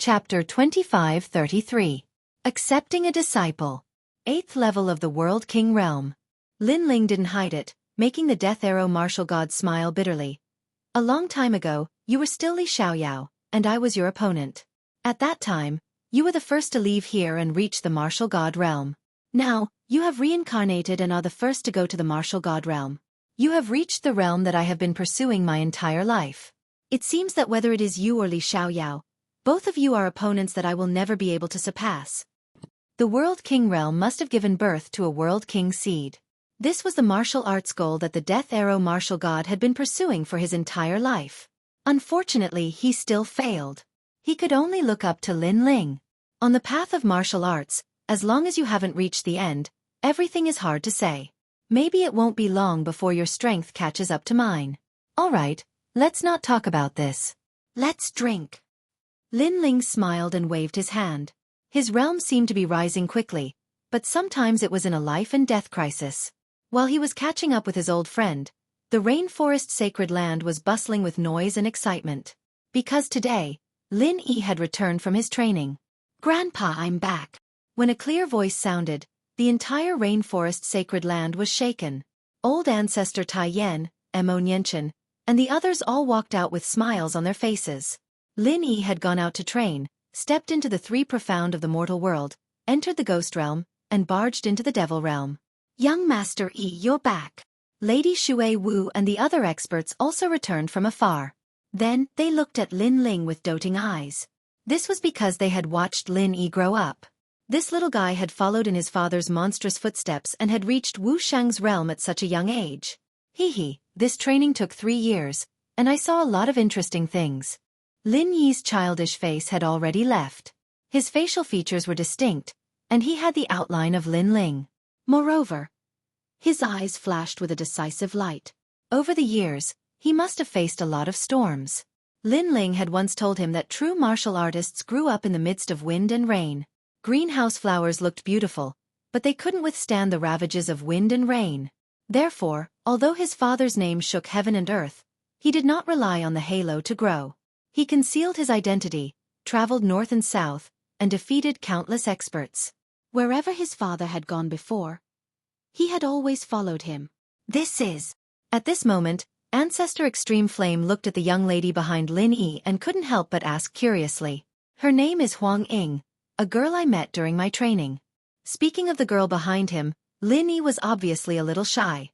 Chapter 25-33. Accepting a Disciple. 8th level of the World King Realm. Lin Ling didn't hide it, making the Death Arrow martial god smile bitterly. A long time ago, you were still Li Xiaoyao, and I was your opponent. At that time, you were the first to leave here and reach the martial god realm. Now, you have reincarnated and are the first to go to the martial god realm. You have reached the realm that I have been pursuing my entire life. It seems that whether it is you or Li Xiaoyao, both of you are opponents that I will never be able to surpass. The World King realm must have given birth to a World King seed. This was the martial arts goal that the Death Arrow martial god had been pursuing for his entire life. Unfortunately, he still failed. He could only look up to Lin Ling. On the path of martial arts, as long as you haven't reached the end, everything is hard to say. Maybe it won't be long before your strength catches up to mine. Alright, let's not talk about this. Let's drink. Lin Ling smiled and waved his hand. His realm seemed to be rising quickly, but sometimes it was in a life-and-death crisis. While he was catching up with his old friend, the rainforest sacred land was bustling with noise and excitement. Because today, Lin Yi had returned from his training. "Grandpa, I'm back." When a clear voice sounded, the entire rainforest sacred land was shaken. Old ancestor Tai Yan, Mo Nianchen, and the others all walked out with smiles on their faces. Lin Yi had gone out to train, stepped into the three profound of the mortal world, entered the ghost realm, and barged into the devil realm. "Young Master Yi, you're back." Lady Xueqi Wu and the other experts also returned from afar. Then, they looked at Lin Ling with doting eyes. This was because they had watched Lin Yi grow up. This little guy had followed in his father's monstrous footsteps and had reached Wu Shang's realm at such a young age. This training took 3 years, and I saw a lot of interesting things. Lin Yi's childish face had already left. His facial features were distinct, and he had the outline of Lin Ling. Moreover, his eyes flashed with a decisive light. Over the years, he must have faced a lot of storms. Lin Ling had once told him that true martial artists grew up in the midst of wind and rain. Greenhouse flowers looked beautiful, but they couldn't withstand the ravages of wind and rain. Therefore, although his father's name shook heaven and earth, he did not rely on the halo to grow. He concealed his identity, traveled north and south, and defeated countless experts. Wherever his father had gone before, he had always followed him. At this moment, Ancestor Extreme Flame looked at the young lady behind Lin Yi and couldn't help but ask curiously. "Her name is Huang Ying, a girl I met during my training." Speaking of the girl behind him, Lin Yi was obviously a little shy.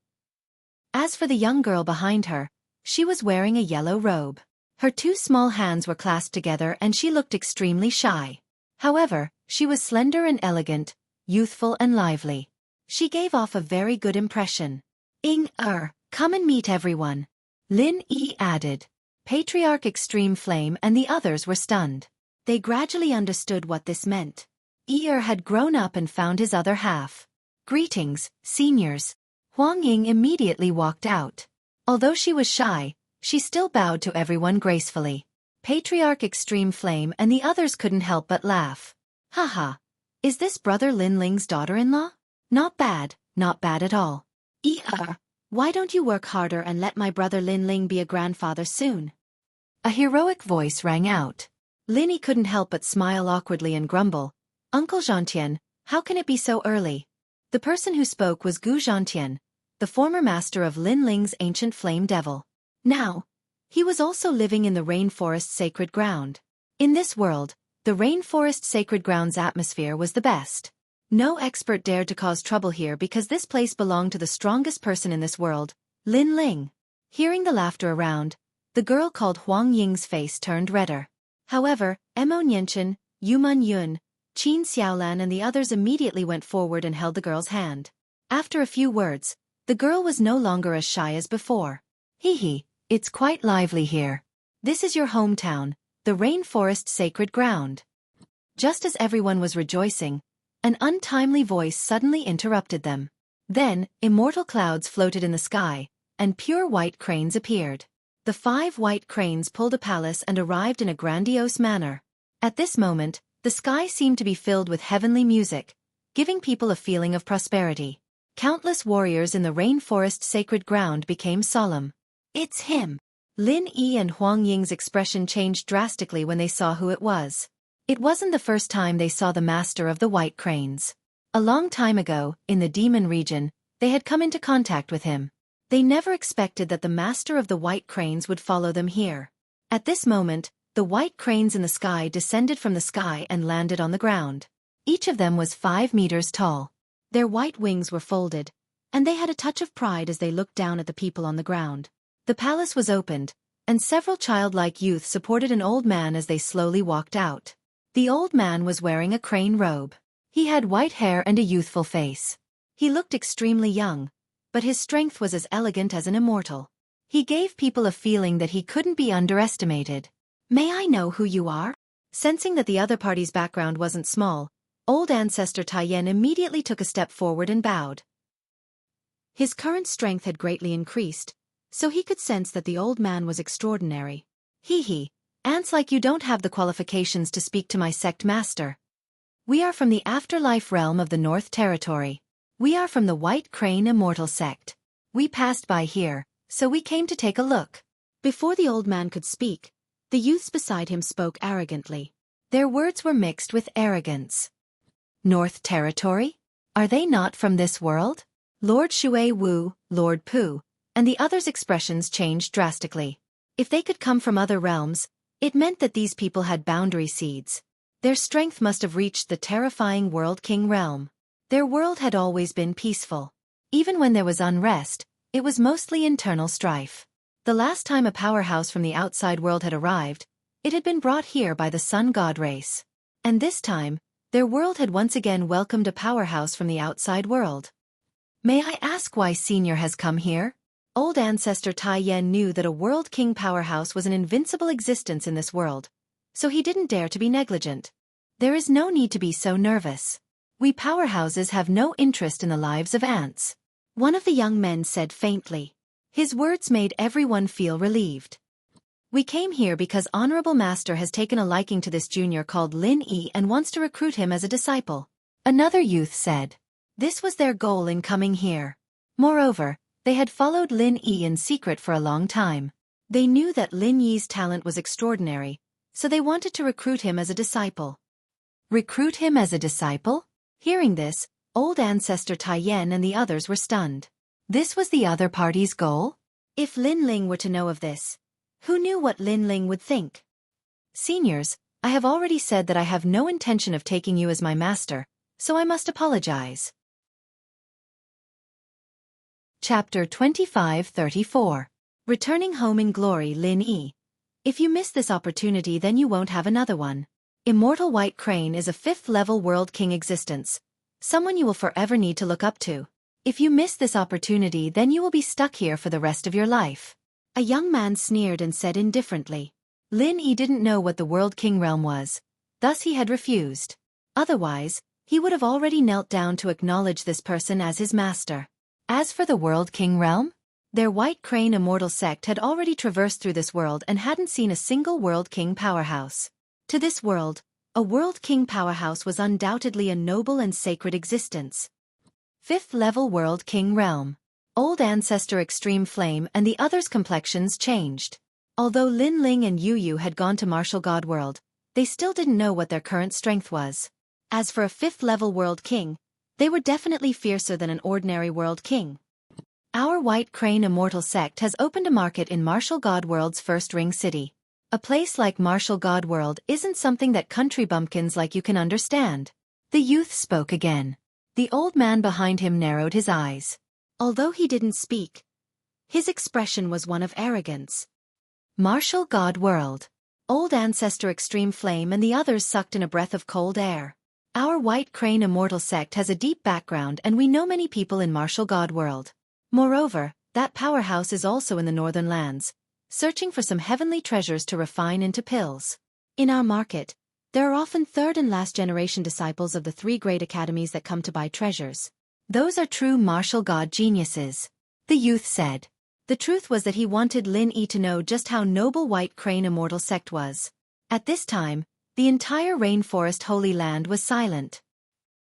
As for the young girl behind her, she was wearing a yellow robe. Her 2 small hands were clasped together and she looked extremely shy. However, she was slender and elegant, youthful and lively. She gave off a very good impression. Come and meet everyone," Lin Yi added. Patriarch Extreme Flame and the others were stunned. They gradually understood what this meant. Had grown up and found his other half. "Greetings, seniors." Huang Ying immediately walked out. Although she was shy, she still bowed to everyone gracefully. Patriarch Extreme Flame and the others couldn't help but laugh. "Haha, is this brother Lin Ling's daughter-in-law? Not bad at all. Why don't you work harder and let my brother Lin Ling be a grandfather soon?" A heroic voice rang out. Lin Yi couldn't help but smile awkwardly and grumble, "Uncle Zhantian, how can it be so early?" The person who spoke was Gu Zhantian, the former master of Lin Ling's ancient flame devil. Now, he was also living in the rainforest sacred ground. In this world, the rainforest sacred ground's atmosphere was the best. No expert dared to cause trouble here because this place belonged to the strongest person in this world, Lin Ling. Hearing the laughter around, the girl called Huang Ying's face turned redder. However, Mo Nianchen, Yuman Yun, Qin Xiaolan and the others immediately went forward and held the girl's hand. After a few words, the girl was no longer as shy as before. It's quite lively here. This is your hometown, the rainforest sacred ground." Just as everyone was rejoicing, an untimely voice suddenly interrupted them. Then, immortal clouds floated in the sky, and pure white cranes appeared. The 5 white cranes pulled a palace and arrived in a grandiose manner. At this moment, the sky seemed to be filled with heavenly music, giving people a feeling of prosperity. Countless warriors in the rainforest sacred ground became solemn. "It's him." Lin Yi and Huang Ying's expression changed drastically when they saw who it was. It wasn't the first time they saw the master of the White Cranes. A long time ago, in the demon region, they had come into contact with him. They never expected that the master of the White Cranes would follow them here. At this moment, the White Cranes in the sky descended from the sky and landed on the ground. Each of them was 5 meters tall. Their white wings were folded, and they had a touch of pride as they looked down at the people on the ground. The palace was opened, and several childlike youth supported an old man as they slowly walked out. The old man was wearing a crane robe. He had white hair and a youthful face. He looked extremely young, but his strength was as elegant as an immortal. He gave people a feeling that he couldn't be underestimated. "May I know who you are?" Sensing that the other party's background wasn't small, old ancestor Taiyan immediately took a step forward and bowed. His current strength had greatly increased, so he could sense that the old man was extraordinary. "Hee, ants like you don't have the qualifications to speak to my sect master. We are from the afterlife realm of the North Territory. We are from the White Crane Immortal sect. We passed by here, so we came to take a look." Before the old man could speak, the youths beside him spoke arrogantly. Their words were mixed with arrogance. "North Territory? Are they not from this world?" Lord Shui Wu, Lord Pu, and the others' expressions changed drastically. If they could come from other realms, it meant that these people had boundary seeds. Their strength must have reached the terrifying World King realm. Their world had always been peaceful. Even when there was unrest, it was mostly internal strife. The last time a powerhouse from the outside world had arrived, it had been brought here by the Sun God race. And this time, their world had once again welcomed a powerhouse from the outside world. "May I ask why Senior has come here?" Old ancestor Taiyan knew that a World King powerhouse was an invincible existence in this world, so he didn't dare to be negligent. "There is no need to be so nervous. We powerhouses have no interest in the lives of ants," one of the young men said faintly. His words made everyone feel relieved. "We came here because Honorable Master has taken a liking to this junior called Lin Yi and wants to recruit him as a disciple," another youth said. This was their goal in coming here. Moreover, they had followed Lin Yi in secret for a long time. They knew that Lin Yi's talent was extraordinary, so they wanted to recruit him as a disciple. Recruit him as a disciple? Hearing this, old ancestor Taiyan and the others were stunned. This was the other party's goal? If Lin Ling were to know of this, who knew what Lin Ling would think? "Seniors, I have already said that I have no intention of taking you as my master, so I must apologize." Chapter 25-34. Returning home in glory. Lin Yi. If you miss this opportunity, then you won't have another one. Immortal White Crane is a 5th-level World King existence, someone you will forever need to look up to. If you miss this opportunity, then you will be stuck here for the rest of your life. A young man sneered and said indifferently. Lin Yi didn't know what the World King realm was, thus he had refused. Otherwise, he would have already knelt down to acknowledge this person as his master. As for the World King realm, their White Crane Immortal sect had already traversed through this world and hadn't seen a single World King powerhouse. To this world, a World King powerhouse was undoubtedly a noble and sacred existence. 5th-level World King realm. Old ancestor Extreme Flame and the others' complexions changed. Although Lin Ling and Yu Yu had gone to Martial God World, they still didn't know what their current strength was. As for a 5th-level World King, they were definitely fiercer than an ordinary World King. Our White Crane Immortal sect has opened a market in Martial God World's first ring city. A place like Martial God World isn't something that country bumpkins like you can understand. The youth spoke again. The old man behind him narrowed his eyes. Although he didn't speak, his expression was one of arrogance. Martial God World. Old ancestor Extreme Flame and the others sucked in a breath of cold air. Our White Crane Immortal sect has a deep background and we know many people in Martial God World. Moreover, that powerhouse is also in the northern lands, searching for some heavenly treasures to refine into pills. In our market, there are often third and last generation disciples of the 3 great academies that come to buy treasures. Those are true martial god geniuses, the youth said. The truth was that he wanted Lin Yi to know just how noble White Crane Immortal sect was. At this time, the entire rainforest Holy Land was silent.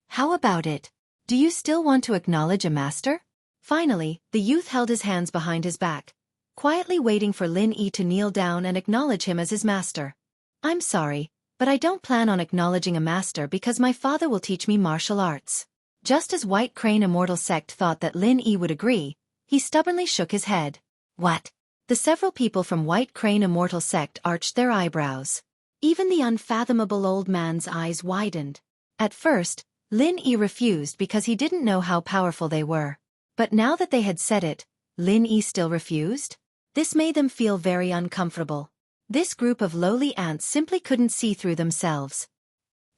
"How about it? Do you still want to acknowledge a master?" Finally, the youth held his hands behind his back, quietly waiting for Lin Yi to kneel down and acknowledge him as his master. "I'm sorry, but I don't plan on acknowledging a master because my father will teach me martial arts. Just as White Crane Immortal Sect thought that Lin Yi would agree, he stubbornly shook his head. What? The several people from White Crane Immortal Sect arched their eyebrows. Even the unfathomable old man's eyes widened. At first, Lin Yi refused because he didn't know how powerful they were. But now that they had said it, Lin Yi still refused? This made them feel very uncomfortable. This group of lowly ants simply couldn't see through themselves.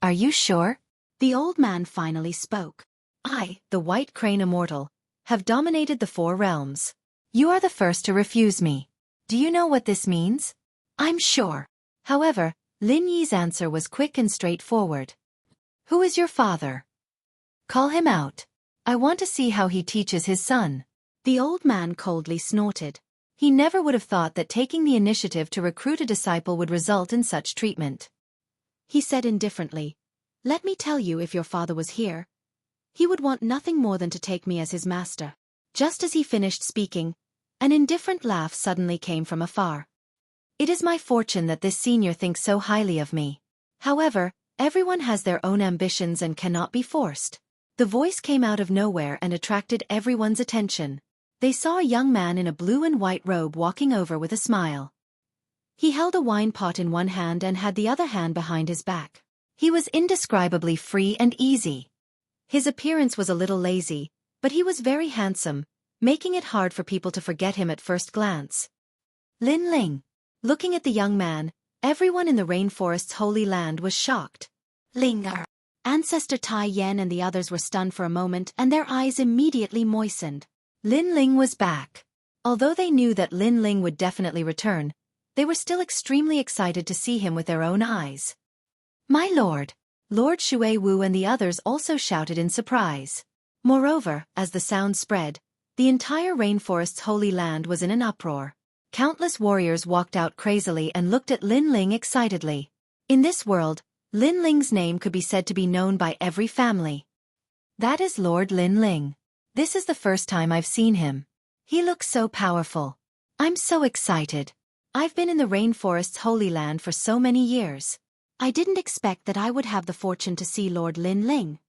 Are you sure? The old man finally spoke. I, the White Crane Immortal, have dominated the 4 realms. You are the first to refuse me. Do you know what this means? I'm sure. However, Lin Yi's answer was quick and straightforward. Who is your father? Call him out. I want to see how he teaches his son. The old man coldly snorted. He never would have thought that taking the initiative to recruit a disciple would result in such treatment. He said indifferently, "Let me tell you, if your father was here, he would want nothing more than to take me as his master." Just as he finished speaking, an indifferent laugh suddenly came from afar. It is my fortune that this senior thinks so highly of me. However, everyone has their own ambitions and cannot be forced. The voice came out of nowhere and attracted everyone's attention. They saw a young man in a blue and white robe walking over with a smile. He held a wine pot in one hand and had the other hand behind his back. He was indescribably free and easy. His appearance was a little lazy, but he was very handsome, making it hard for people to forget him at first glance. Lin Ling. Looking at the young man, everyone in the rainforest's holy land was shocked. Linger. Ancestor Tai Yen and the others were stunned for a moment and their eyes immediately moistened. Lin Ling was back. Although they knew that Lin Ling would definitely return, they were still extremely excited to see him with their own eyes. My lord! Lord Xueqi and the others also shouted in surprise. Moreover, as the sound spread, the entire rainforest's holy land was in an uproar. Countless warriors walked out crazily and looked at Lin Ling excitedly. In this world, Lin Ling's name could be said to be known by every family. That is Lord Lin Ling. This is the first time I've seen him. He looks so powerful. I'm so excited. I've been in the rainforest's holy land for so many years. I didn't expect that I would have the fortune to see Lord Lin Ling.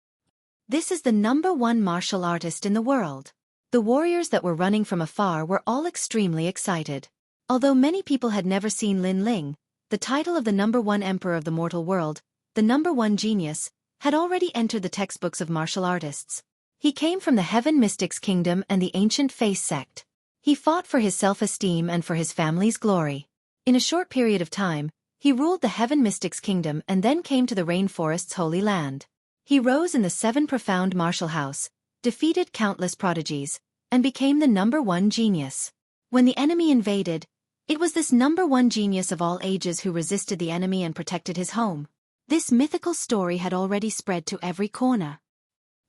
This is the #1 martial artist in the world. The warriors that were running from afar were all extremely excited. Although many people had never seen Lin Ling, the title of the #1 emperor of the mortal world, the #1 genius, had already entered the textbooks of martial artists. He came from the Heaven Mystics Kingdom and the Ancient Face sect. He fought for his self-esteem and for his family's glory. In a short period of time, he ruled the Heaven Mystics Kingdom and then came to the rainforest's holy land. He rose in the 7 profound martial house, defeated countless prodigies, and became the #1 genius. When the enemy invaded, it was this #1 genius of all ages who resisted the enemy and protected his home. This mythical story had already spread to every corner.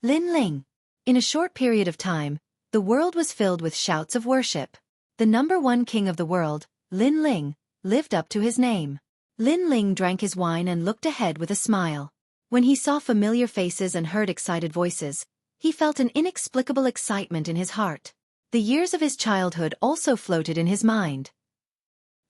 Lin Ling. In a short period of time, the world was filled with shouts of worship. The #1 king of the world, Lin Ling, lived up to his name. Lin Ling drank his wine and looked ahead with a smile. When he saw familiar faces and heard excited voices, he felt an inexplicable excitement in his heart. The years of his childhood also floated in his mind.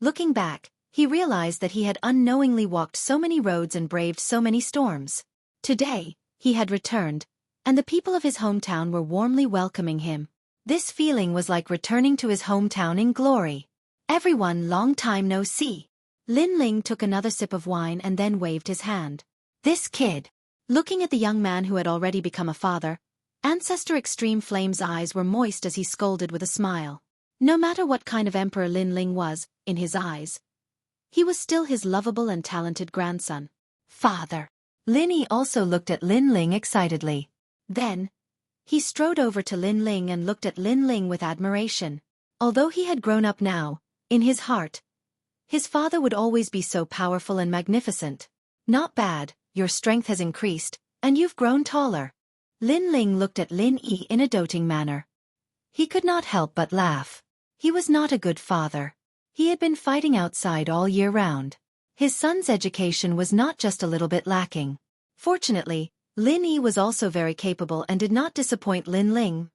Looking back, he realized that he had unknowingly walked so many roads and braved so many storms. Today, he had returned, and the people of his hometown were warmly welcoming him. This feeling was like returning to his hometown in glory. Everyone, long time no see. Lin Ling took another sip of wine and then waved his hand. This kid. Looking at the young man who had already become a father, Ancestor Extreme Flame's eyes were moist as he scolded with a smile. No matter what kind of emperor Lin Ling was, in his eyes, he was still his lovable and talented grandson. Father. Lin Yi also looked at Lin Ling excitedly. Then, he strode over to Lin Ling and looked at Lin Ling with admiration. Although he had grown up now, in his heart, his father would always be so powerful and magnificent. Not bad, your strength has increased, and you've grown taller. Lin Ling looked at Lin Yi in a doting manner. He could not help but laugh. He was not a good father. He had been fighting outside all year round. His son's education was not just a little bit lacking. Fortunately, Lin Yi was also very capable and did not disappoint Lin Ling.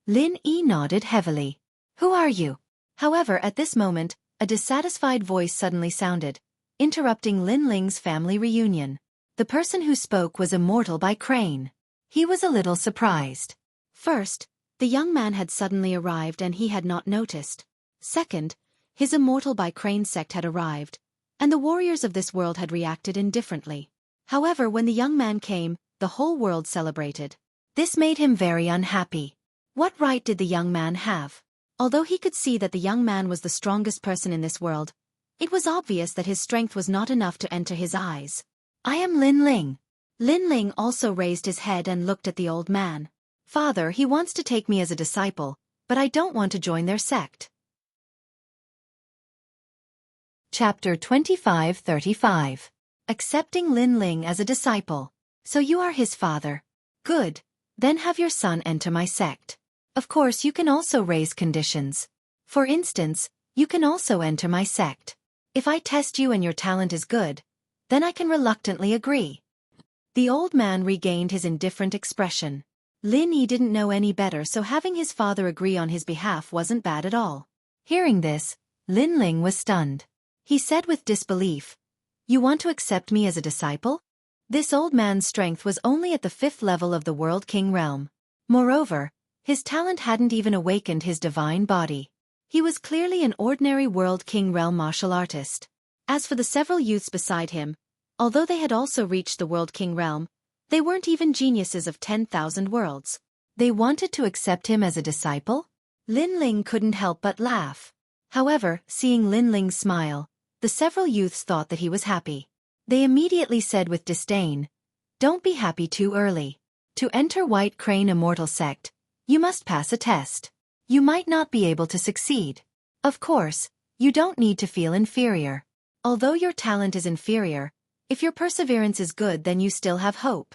Lin Yi nodded heavily. Who are you? However, at this moment, a dissatisfied voice suddenly sounded. interrupting Lin Ling's family reunion. The person who spoke was immortal by Crane. He was a little surprised. First, the young man had suddenly arrived and he had not noticed. Second, his immortal by Crane sect had arrived, and the warriors of this world had reacted indifferently. However, when the young man came, the whole world celebrated. This made him very unhappy. What right did the young man have? Although he could see that the young man was the strongest person in this world, it was obvious that his strength was not enough to enter his eyes. I am Lin Ling. Lin Ling also raised his head and looked at the old man. Father, he wants to take me as a disciple, but I don't want to join their sect. Chapter 25-35. Accepting Lin Ling as a disciple. So you are his father. Good. Then have your son enter my sect. Of course, you can also raise conditions. For instance, you can also enter my sect. If I test you and your talent is good, then I can reluctantly agree. The old man regained his indifferent expression. Lin Yi didn't know any better, so having his father agree on his behalf wasn't bad at all. Hearing this, Lin Ling was stunned. He said with disbelief, "You want to accept me as a disciple?" This old man's strength was only at the 5th level of the World King realm. Moreover, his talent hadn't even awakened his divine body. He was clearly an ordinary World King realm martial artist. As for the several youths beside him, although they had also reached the World King realm, they weren't even geniuses of 10,000 worlds. They wanted to accept him as a disciple? Lin Ling couldn't help but laugh. However, seeing Lin Ling smile, the several youths thought that he was happy. They immediately said with disdain, "Don't be happy too early. To enter White Crane Immortal Sect, you must pass a test. You might not be able to succeed. Of course, you don't need to feel inferior. Although your talent is inferior, if your perseverance is good, then you still have hope.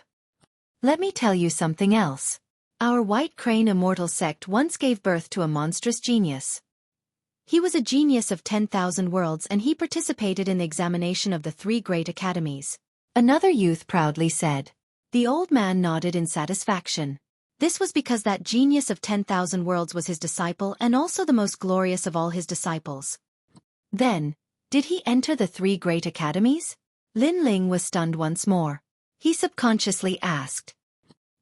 Let me tell you something else. Our White Crane Immortal Sect once gave birth to a monstrous genius. He was a genius of 10,000 worlds and he participated in the examination of the 3 great academies." Another youth proudly said. The old man nodded in satisfaction. This was because that genius of 10,000 worlds was his disciple and also the most glorious of all his disciples. Then, did he enter the 3 great academies? Lin Ling was stunned once more. He subconsciously asked.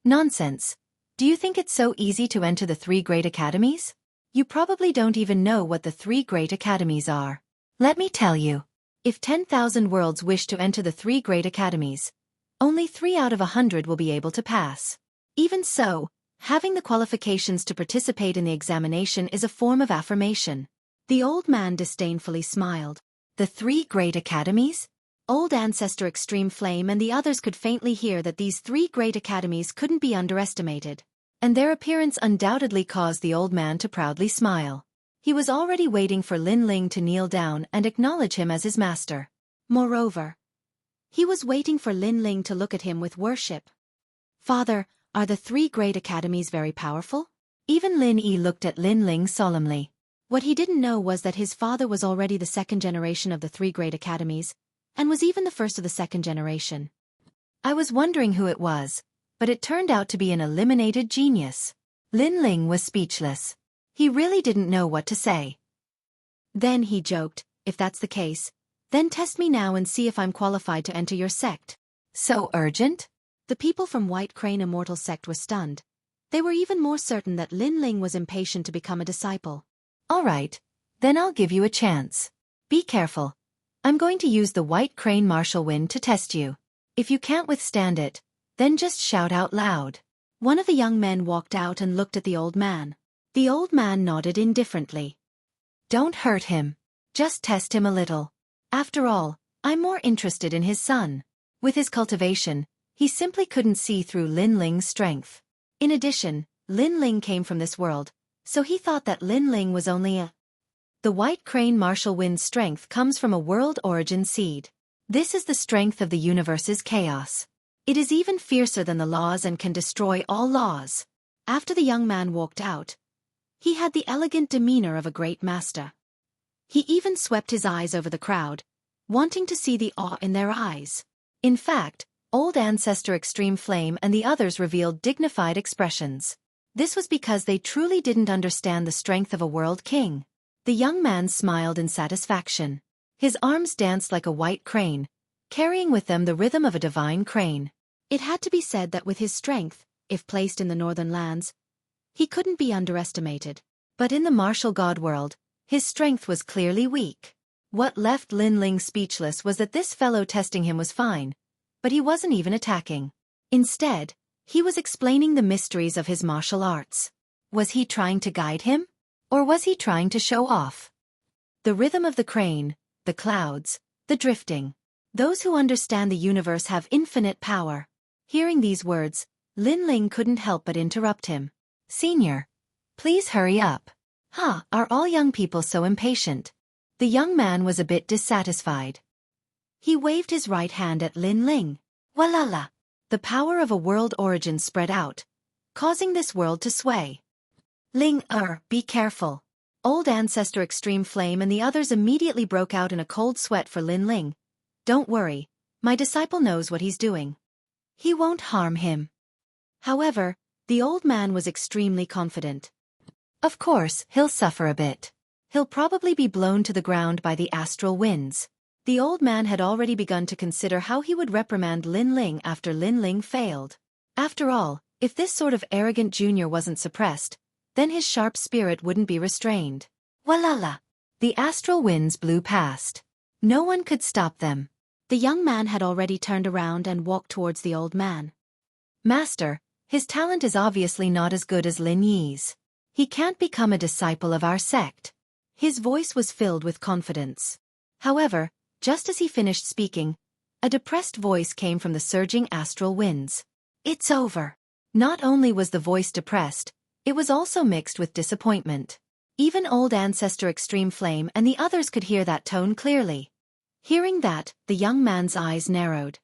Nonsense. Do you think it's so easy to enter the 3 great academies? You probably don't even know what the 3 great academies are. Let me tell you. If 10,000 worlds wish to enter the 3 great academies, only 3 out of 100 will be able to pass. Even so, having the qualifications to participate in the examination is a form of affirmation. The old man disdainfully smiled. The 3 great academies? Old Ancestor Extreme Flame and the others could faintly hear that these 3 great academies couldn't be underestimated. And their appearance undoubtedly caused the old man to proudly smile. He was already waiting for Lin Ling to kneel down and acknowledge him as his master. Moreover, he was waiting for Lin Ling to look at him with worship. Father, are the 3 great academies very powerful? Even Lin Yi looked at Lin Ling solemnly. What he didn't know was that his father was already the 2nd generation of the 3 great academies, and was even the first of the 2nd generation. I was wondering who it was, but it turned out to be an eliminated genius. Lin Ling was speechless. He really didn't know what to say. Then he joked, "If that's the case, then test me now and see if I'm qualified to enter your sect." So urgent? The people from White Crane Immortal Sect were stunned. They were even more certain that Lin Ling was impatient to become a disciple. All right, then I'll give you a chance. Be careful. I'm going to use the White Crane Martial Wind to test you. If you can't withstand it, then just shout out loud. One of the young men walked out and looked at the old man. The old man nodded indifferently. Don't hurt him. Just test him a little. After all, I'm more interested in his son. With his cultivation, he simply couldn't see through Lin Ling's strength. In addition, Lin Ling came from this world, so he thought that Lin Ling was only a... The White Crane Martial Wind's strength comes from a world origin seed. This is the strength of the universe's chaos. It is even fiercer than the laws and can destroy all laws. After the young man walked out, he had the elegant demeanor of a great master. He even swept his eyes over the crowd, wanting to see the awe in their eyes. In fact, Old Ancestor Extreme Flame and the others revealed dignified expressions. This was because they truly didn't understand the strength of a world king. The young man smiled in satisfaction. His arms danced like a white crane, carrying with them the rhythm of a divine crane. It had to be said that with his strength, if placed in the northern lands, he couldn't be underestimated. But in the martial god world, his strength was clearly weak. What left Lin Ling speechless was that this fellow testing him was fine, but he wasn't even attacking. Instead, he was explaining the mysteries of his martial arts. Was he trying to guide him? Or was he trying to show off? The rhythm of the crane, the clouds, the drifting. Those who understand the universe have infinite power. Hearing these words, Lin Ling couldn't help but interrupt him. Senior, please hurry up. Are all young people so impatient? The young man was a bit dissatisfied. He waved his right hand at Lin Ling. Walala! The power of a world origin spread out, causing this world to sway. Ling, be careful. Old Ancestor Extreme Flame and the others immediately broke out in a cold sweat for Lin Ling. Don't worry, my disciple knows what he's doing. He won't harm him. However, the old man was extremely confident. Of course, he'll suffer a bit. He'll probably be blown to the ground by the astral winds. The old man had already begun to consider how he would reprimand Lin Ling after Lin Ling failed. After all, if this sort of arrogant junior wasn't suppressed, then his sharp spirit wouldn't be restrained. Walala! The astral winds blew past. No one could stop them. The young man had already turned around and walked towards the old man. Master, his talent is obviously not as good as Lin Yi's. He can't become a disciple of our sect. His voice was filled with confidence. However, just as he finished speaking, a depressed voice came from the surging astral winds. It's over. Not only was the voice depressed, it was also mixed with disappointment. Even old Ancestor Extreme Flame and the others could hear that tone clearly. Hearing that, the young man's eyes narrowed.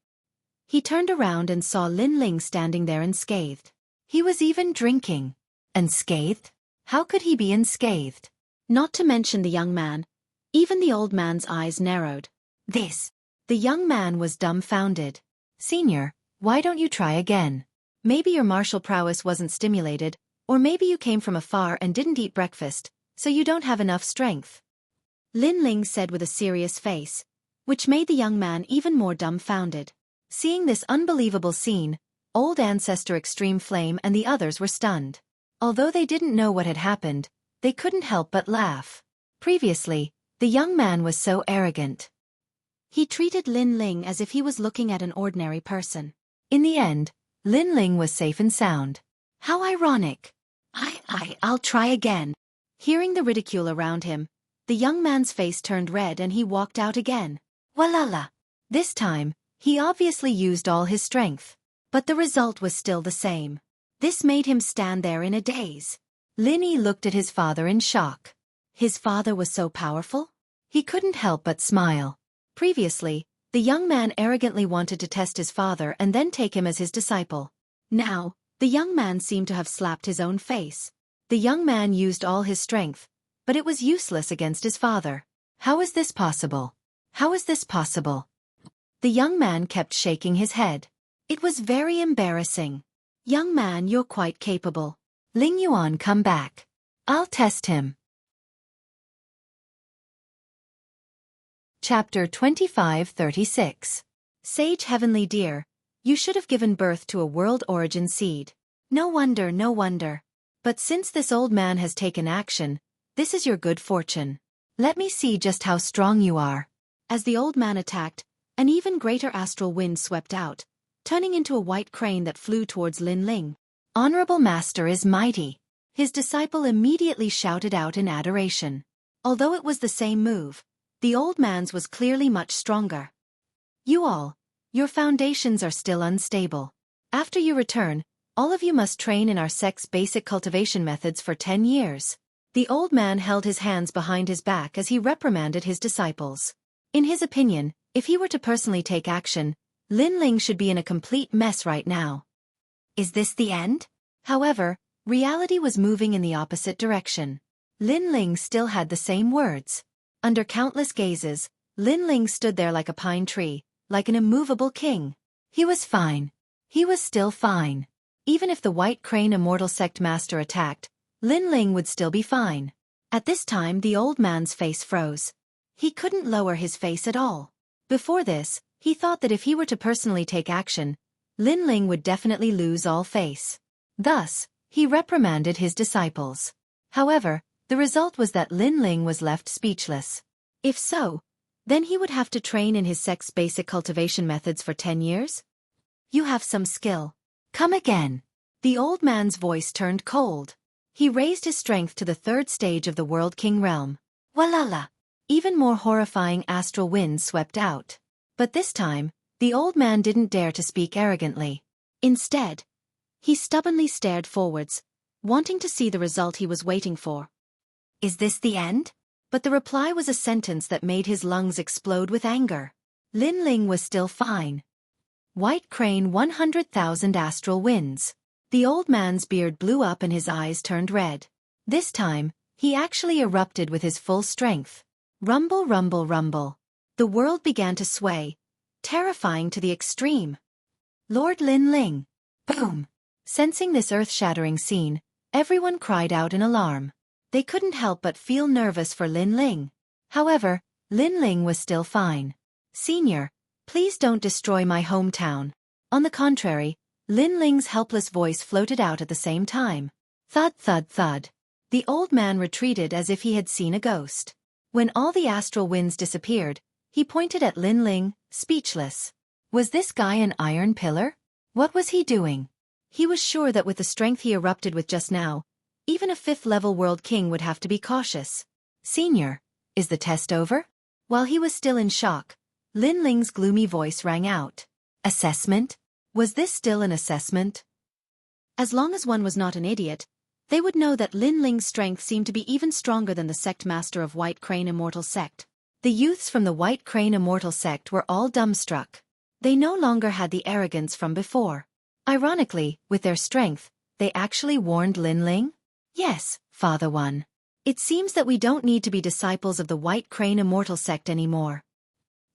He turned around and saw Lin Ling standing there unscathed. He was even drinking. Unscathed? How could he be unscathed? Not to mention the young man. Even the old man's eyes narrowed. This. The young man was dumbfounded. Senior, why don't you try again? Maybe your martial prowess wasn't stimulated, or maybe you came from afar and didn't eat breakfast, so you don't have enough strength. Lin Ling said with a serious face, which made the young man even more dumbfounded. Seeing this unbelievable scene, old Ancestor Extreme Flame and the others were stunned. Although they didn't know what had happened, they couldn't help but laugh. Previously, the young man was so arrogant. He treated Lin Ling as if he was looking at an ordinary person. In the end, Lin Ling was safe and sound. How ironic. I'll try again. Hearing the ridicule around him, the young man's face turned red and he walked out again. Walala. This time, he obviously used all his strength. But the result was still the same. This made him stand there in a daze. Lin Yi looked at his father in shock. His father was so powerful? He couldn't help but smile. Previously, the young man arrogantly wanted to test his father and then take him as his disciple. Now, the young man seemed to have slapped his own face. The young man used all his strength, but it was useless against his father. How is this possible? How is this possible? The young man kept shaking his head. It was very embarrassing. Young man, you're quite capable. Ling Yuan, come back. I'll test him. Chapter 25-36. Sage Heavenly Dear, you should have given birth to a world origin seed. No wonder, no wonder. But since this old man has taken action, this is your good fortune. Let me see just how strong you are. As the old man attacked, an even greater astral wind swept out, turning into a white crane that flew towards Lin Ling. Honorable Master is mighty. His disciple immediately shouted out in adoration. Although it was the same move, the old man's was clearly much stronger. Your foundations are still unstable. After you return, all of you must train in our sect's basic cultivation methods for 10 years. The old man held his hands behind his back as he reprimanded his disciples. In his opinion, if he were to personally take action, Lin Ling should be in a complete mess right now. Is this the end? However, reality was moving in the opposite direction. Lin Ling still had the same words. Under countless gazes, Lin Ling stood there like a pine tree, like an immovable king. He was fine. He was still fine. Even if the White Crane Immortal Sect Master attacked, Lin Ling would still be fine. At this time the old man's face froze. He couldn't lower his face at all. Before this, he thought that if he were to personally take action, Lin Ling would definitely lose all face. Thus, he reprimanded his disciples. However, the result was that Lin Ling was left speechless. If so, then he would have to train in his sect's basic cultivation methods for 10 years? You have some skill. Come again. The old man's voice turned cold. He raised his strength to the 3rd stage of the World King realm. Walala! Even more horrifying astral winds swept out. But this time, the old man didn't dare to speak arrogantly. Instead, he stubbornly stared forwards, wanting to see the result he was waiting for. Is this the end? But the reply was a sentence that made his lungs explode with anger. Lin Ling was still fine. White Crane 100,000 astral winds. The old man's beard blew up and his eyes turned red. This time, he actually erupted with his full strength. Rumble, rumble, rumble. The world began to sway, terrifying to the extreme. Lord Lin Ling. Boom. Sensing this earth-shattering scene, everyone cried out in alarm. They couldn't help but feel nervous for Lin Ling. However, Lin Ling was still fine. Senior, please don't destroy my hometown. On the contrary, Lin Ling's helpless voice floated out at the same time. Thud, thud, thud. The old man retreated as if he had seen a ghost. When all the astral winds disappeared, he pointed at Lin Ling, speechless. Was this guy an iron pillar? What was he doing? He was sure that with the strength he erupted with just now, even a 5th-level world king would have to be cautious. Senior, is the test over? While he was still in shock, Lin Ling's gloomy voice rang out. Assessment? Was this still an assessment? As long as one was not an idiot, they would know that Lin Ling's strength seemed to be even stronger than the sect master of White Crane Immortal Sect. The youths from the White Crane Immortal Sect were all dumbstruck. They no longer had the arrogance from before. Ironically, with their strength, they actually warned Lin Ling? Yes, Father One. It seems that we don't need to be disciples of the White Crane Immortal Sect anymore.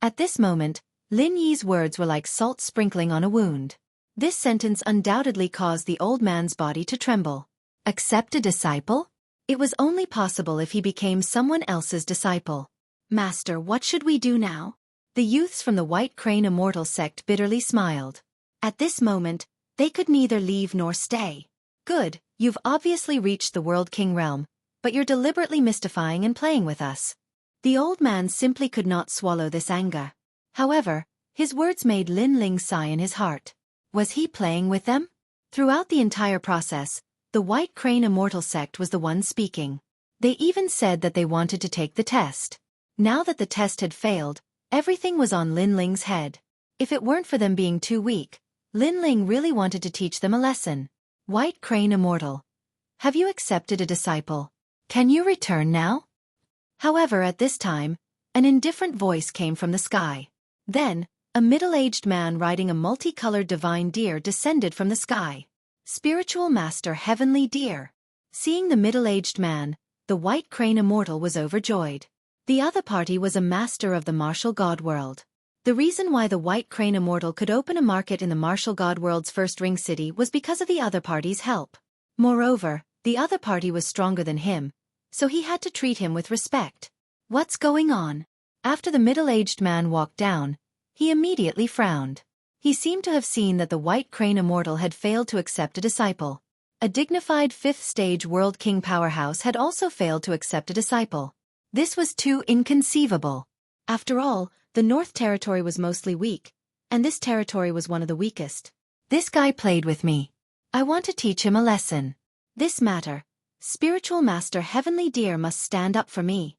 At this moment, Lin Yi's words were like salt sprinkling on a wound. This sentence undoubtedly caused the old man's body to tremble. Accept a disciple? It was only possible if he became someone else's disciple. Master, what should we do now? The youths from the White Crane Immortal Sect bitterly smiled. At this moment, they could neither leave nor stay. Good, you've obviously reached the World King realm, but you're deliberately mystifying and playing with us. The old man simply could not swallow this anger. However, his words made Lin Ling sigh in his heart. Was he playing with them? Throughout the entire process, the White Crane Immortal Sect was the one speaking. They even said that they wanted to take the test. Now that the test had failed, everything was on Lin Ling's head. If it weren't for them being too weak, Lin Ling really wanted to teach them a lesson. White Crane Immortal. Have you accepted a disciple? Can you return now? However, at this time, an indifferent voice came from the sky. Then, a middle-aged man riding a multicolored divine deer descended from the sky. Spiritual Master Heavenly Deer. Seeing the middle-aged man, the White Crane Immortal was overjoyed. The other party was a master of the martial god world. The reason why the White Crane Immortal could open a market in the martial god world's first ring city was because of the other party's help. Moreover, the other party was stronger than him, so he had to treat him with respect. What's going on? After the middle-aged man walked down, he immediately frowned. He seemed to have seen that the White Crane Immortal had failed to accept a disciple. A dignified 5th-stage World King powerhouse had also failed to accept a disciple. This was too inconceivable. After all, the North Territory was mostly weak, and this territory was one of the weakest. This guy played with me. I want to teach him a lesson. This matter, Spiritual Master Heavenly Deer must stand up for me.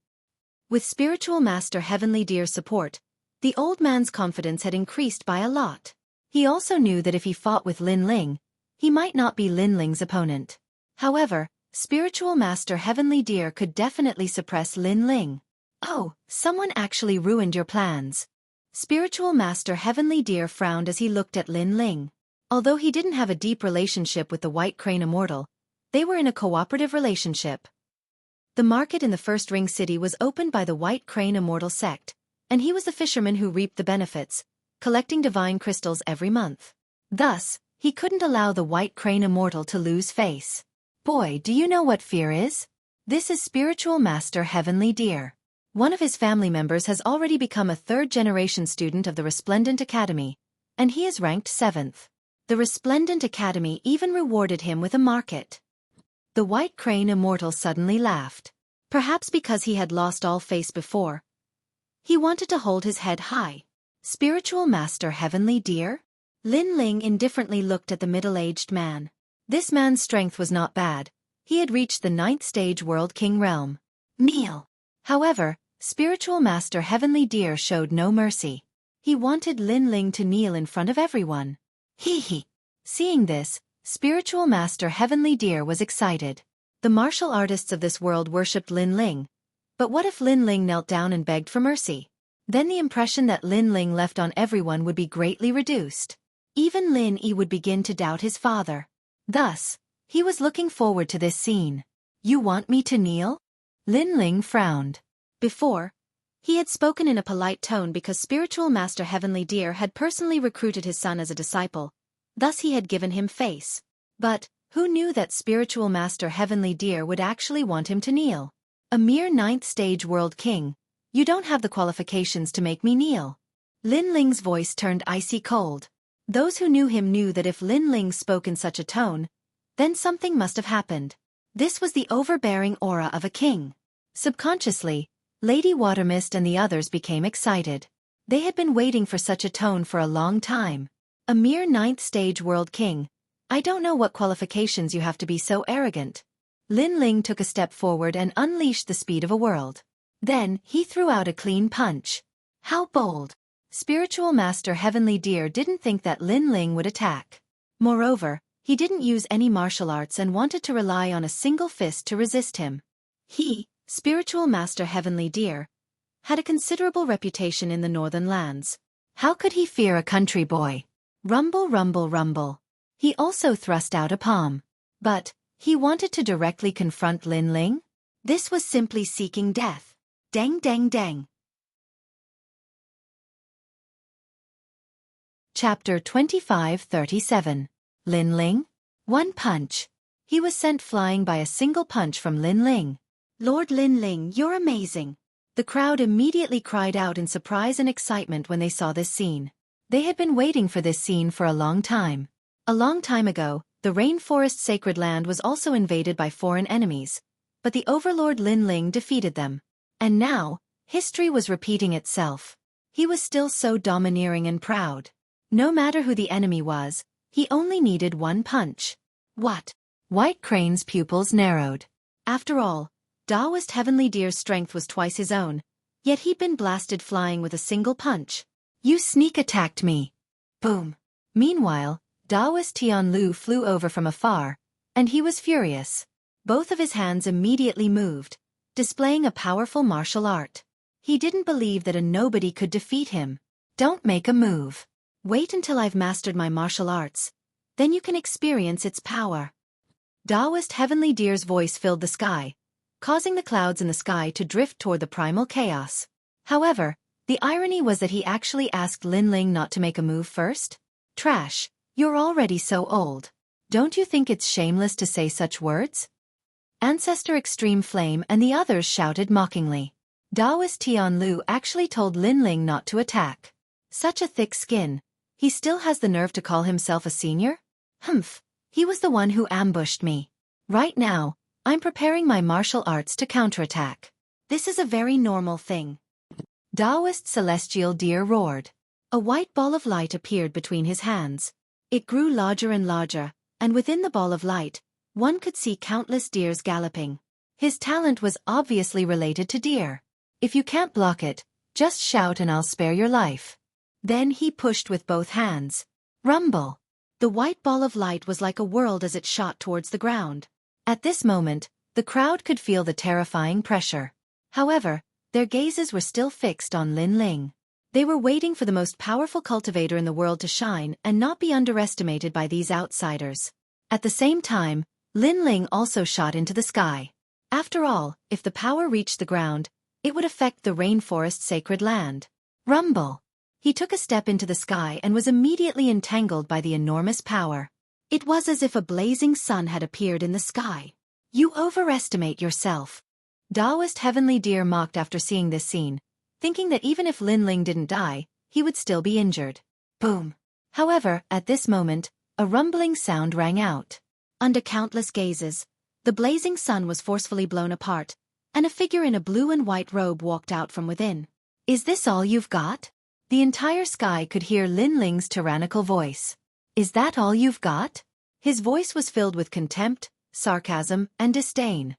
With Spiritual Master Heavenly Deer's support, the old man's confidence had increased by a lot. He also knew that if he fought with Lin Ling, he might not be Lin Ling's opponent. However, Spiritual Master Heavenly Deer could definitely suppress Lin Ling. Oh, someone actually ruined your plans. Spiritual Master Heavenly Deer frowned as he looked at Lin Ling. Although he didn't have a deep relationship with the White Crane Immortal, they were in a cooperative relationship. The market in the first ring city was opened by the White Crane Immortal Sect, and he was the fisherman who reaped the benefits, collecting divine crystals every month. Thus, he couldn't allow the White Crane Immortal to lose face. Boy, do you know what fear is? This is Spiritual Master Heavenly Deer. One of his family members has already become a third-generation student of the Resplendent Academy, and he is ranked 7th. The Resplendent Academy even rewarded him with a market. The White Crane Immortal suddenly laughed. Perhaps because he had lost all face before. He wanted to hold his head high. Spiritual Master Heavenly Deer? Lin Ling indifferently looked at the middle-aged man. This man's strength was not bad. He had reached the 9th stage World King realm. Kneel. However, Spiritual Master Heavenly Deer showed no mercy. He wanted Lin Ling to kneel in front of everyone. Hee. Seeing this, Spiritual Master Heavenly Deer was excited. The martial artists of this world worshipped Lin Ling. But what if Lin Ling knelt down and begged for mercy? Then the impression that Lin Ling left on everyone would be greatly reduced. Even Lin Yi would begin to doubt his father. Thus, he was looking forward to this scene. You want me to kneel? Lin Ling frowned. Before, he had spoken in a polite tone because Spiritual Master Heavenly Deer had personally recruited his son as a disciple. Thus he had given him face. But, who knew that Spiritual Master Heavenly Deer would actually want him to kneel? A mere 9th stage World King. You don't have the qualifications to make me kneel. Lin Ling's voice turned icy cold. Those who knew him knew that if Lin Ling spoke in such a tone, then something must have happened. This was the overbearing aura of a king. Subconsciously, Lady Watermist and the others became excited. They had been waiting for such a tone for a long time. A mere 9th stage World King. I don't know what qualifications you have to be so arrogant. Lin Ling took a step forward and unleashed the speed of a world. Then, he threw out a clean punch. How bold! Spiritual Master Heavenly Deer didn't think that Lin Ling would attack. Moreover, he didn't use any martial arts and wanted to rely on a single fist to resist him. He, Spiritual Master Heavenly Deer, had a considerable reputation in the northern lands. How could he fear a country boy? Rumble, rumble, rumble. He also thrust out a palm. But, he wanted to directly confront Lin Ling? This was simply seeking death. Dang, dang, dang. Chapter 25-37. Lin Ling? One punch. He was sent flying by a single punch from Lin Ling. Lord Lin Ling, you're amazing. The crowd immediately cried out in surprise and excitement when they saw this scene. They had been waiting for this scene for a long time. A long time ago, the rainforest sacred land was also invaded by foreign enemies, but the overlord Lin Ling defeated them. And now, history was repeating itself. He was still so domineering and proud. No matter who the enemy was, he only needed one punch. What? White Crane's pupils narrowed. After all, Taoist Heavenly Deer's strength was twice his own, yet he'd been blasted flying with a single punch. You sneak attacked me. Boom. Meanwhile, Taoist Tianlu flew over from afar, and he was furious. Both of his hands immediately moved, displaying a powerful martial art. He didn't believe that a nobody could defeat him. Don't make a move. Wait until I've mastered my martial arts. Then you can experience its power. Taoist Heavenly Deer's voice filled the sky, causing the clouds in the sky to drift toward the primal chaos. However, the irony was that he actually asked Lin Ling not to make a move first. Trash, you're already so old. Don't you think it's shameless to say such words? Ancestor Extreme Flame and the others shouted mockingly. Taoist Tianlu actually told Lin Ling not to attack. Such a thick skin. He still has the nerve to call himself a senior? Humph, he was the one who ambushed me. Right now, I'm preparing my martial arts to counterattack. This is a very normal thing. Taoist Celestial Deer roared. A white ball of light appeared between his hands. It grew larger and larger, and within the ball of light, one could see countless deers galloping. His talent was obviously related to deer. If you can't block it, just shout and I'll spare your life. Then he pushed with both hands. Rumble. The white ball of light was like a world as it shot towards the ground. At this moment, the crowd could feel the terrifying pressure. However, their gazes were still fixed on Lin Ling. They were waiting for the most powerful cultivator in the world to shine and not be underestimated by these outsiders. At the same time, Lin Ling also shot into the sky. After all, if the power reached the ground, it would affect the rainforest sacred land. Rumble. He took a step into the sky and was immediately entangled by the enormous power. It was as if a blazing sun had appeared in the sky. You overestimate yourself. Taoist Heavenly Deer mocked after seeing this scene, thinking that even if Lin Ling didn't die, he would still be injured. Boom. However, at this moment, a rumbling sound rang out. Under countless gazes, the blazing sun was forcefully blown apart, and a figure in a blue and white robe walked out from within. Is this all you've got? The entire sky could hear Lin Ling's tyrannical voice. Is that all you've got? His voice was filled with contempt, sarcasm, and disdain.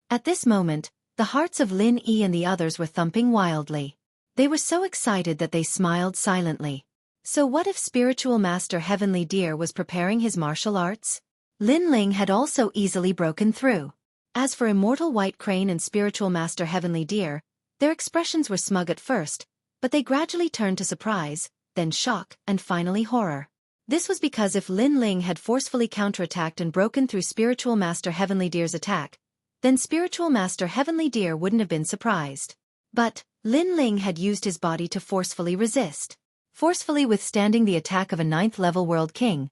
At this moment, the hearts of Lin Yi and the others were thumping wildly. They were so excited that they smiled silently. So what if Spiritual Master Heavenly Deer was preparing his martial arts? Lin Ling had also easily broken through. As for Immortal White Crane and Spiritual Master Heavenly Deer, their expressions were smug at first, but they gradually turned to surprise, then shock, and finally horror. This was because if Lin Ling had forcefully counterattacked and broken through Spiritual Master Heavenly Deer's attack, then Spiritual Master Heavenly Deer wouldn't have been surprised. But Lin Ling had used his body to forcefully resist, forcefully withstanding the attack of a 9th-level World King.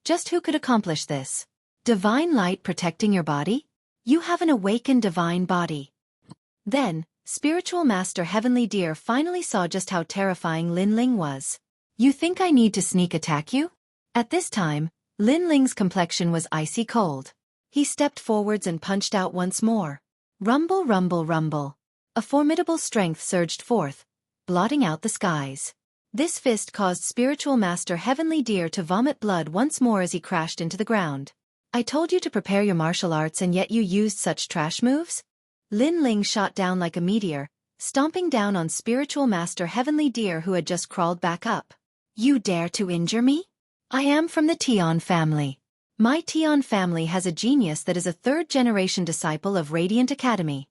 Just who could accomplish this? Divine light protecting your body? You have an awakened divine body. Then, Spiritual Master Heavenly Deer finally saw just how terrifying Lin Ling was. You think I need to sneak attack you? At this time, Lin Ling's complexion was icy cold. He stepped forwards and punched out once more. Rumble, rumble, rumble. A formidable strength surged forth, blotting out the skies. This fist caused Spiritual Master Heavenly Deer to vomit blood once more as he crashed into the ground. I told you to prepare your martial arts and yet you used such trash moves? Lin Ling shot down like a meteor, stomping down on Spiritual Master Heavenly Deer who had just crawled back up. You dare to injure me? I am from the Tian family. My Tian family has a genius that is a 3rd-generation disciple of Radiant Academy.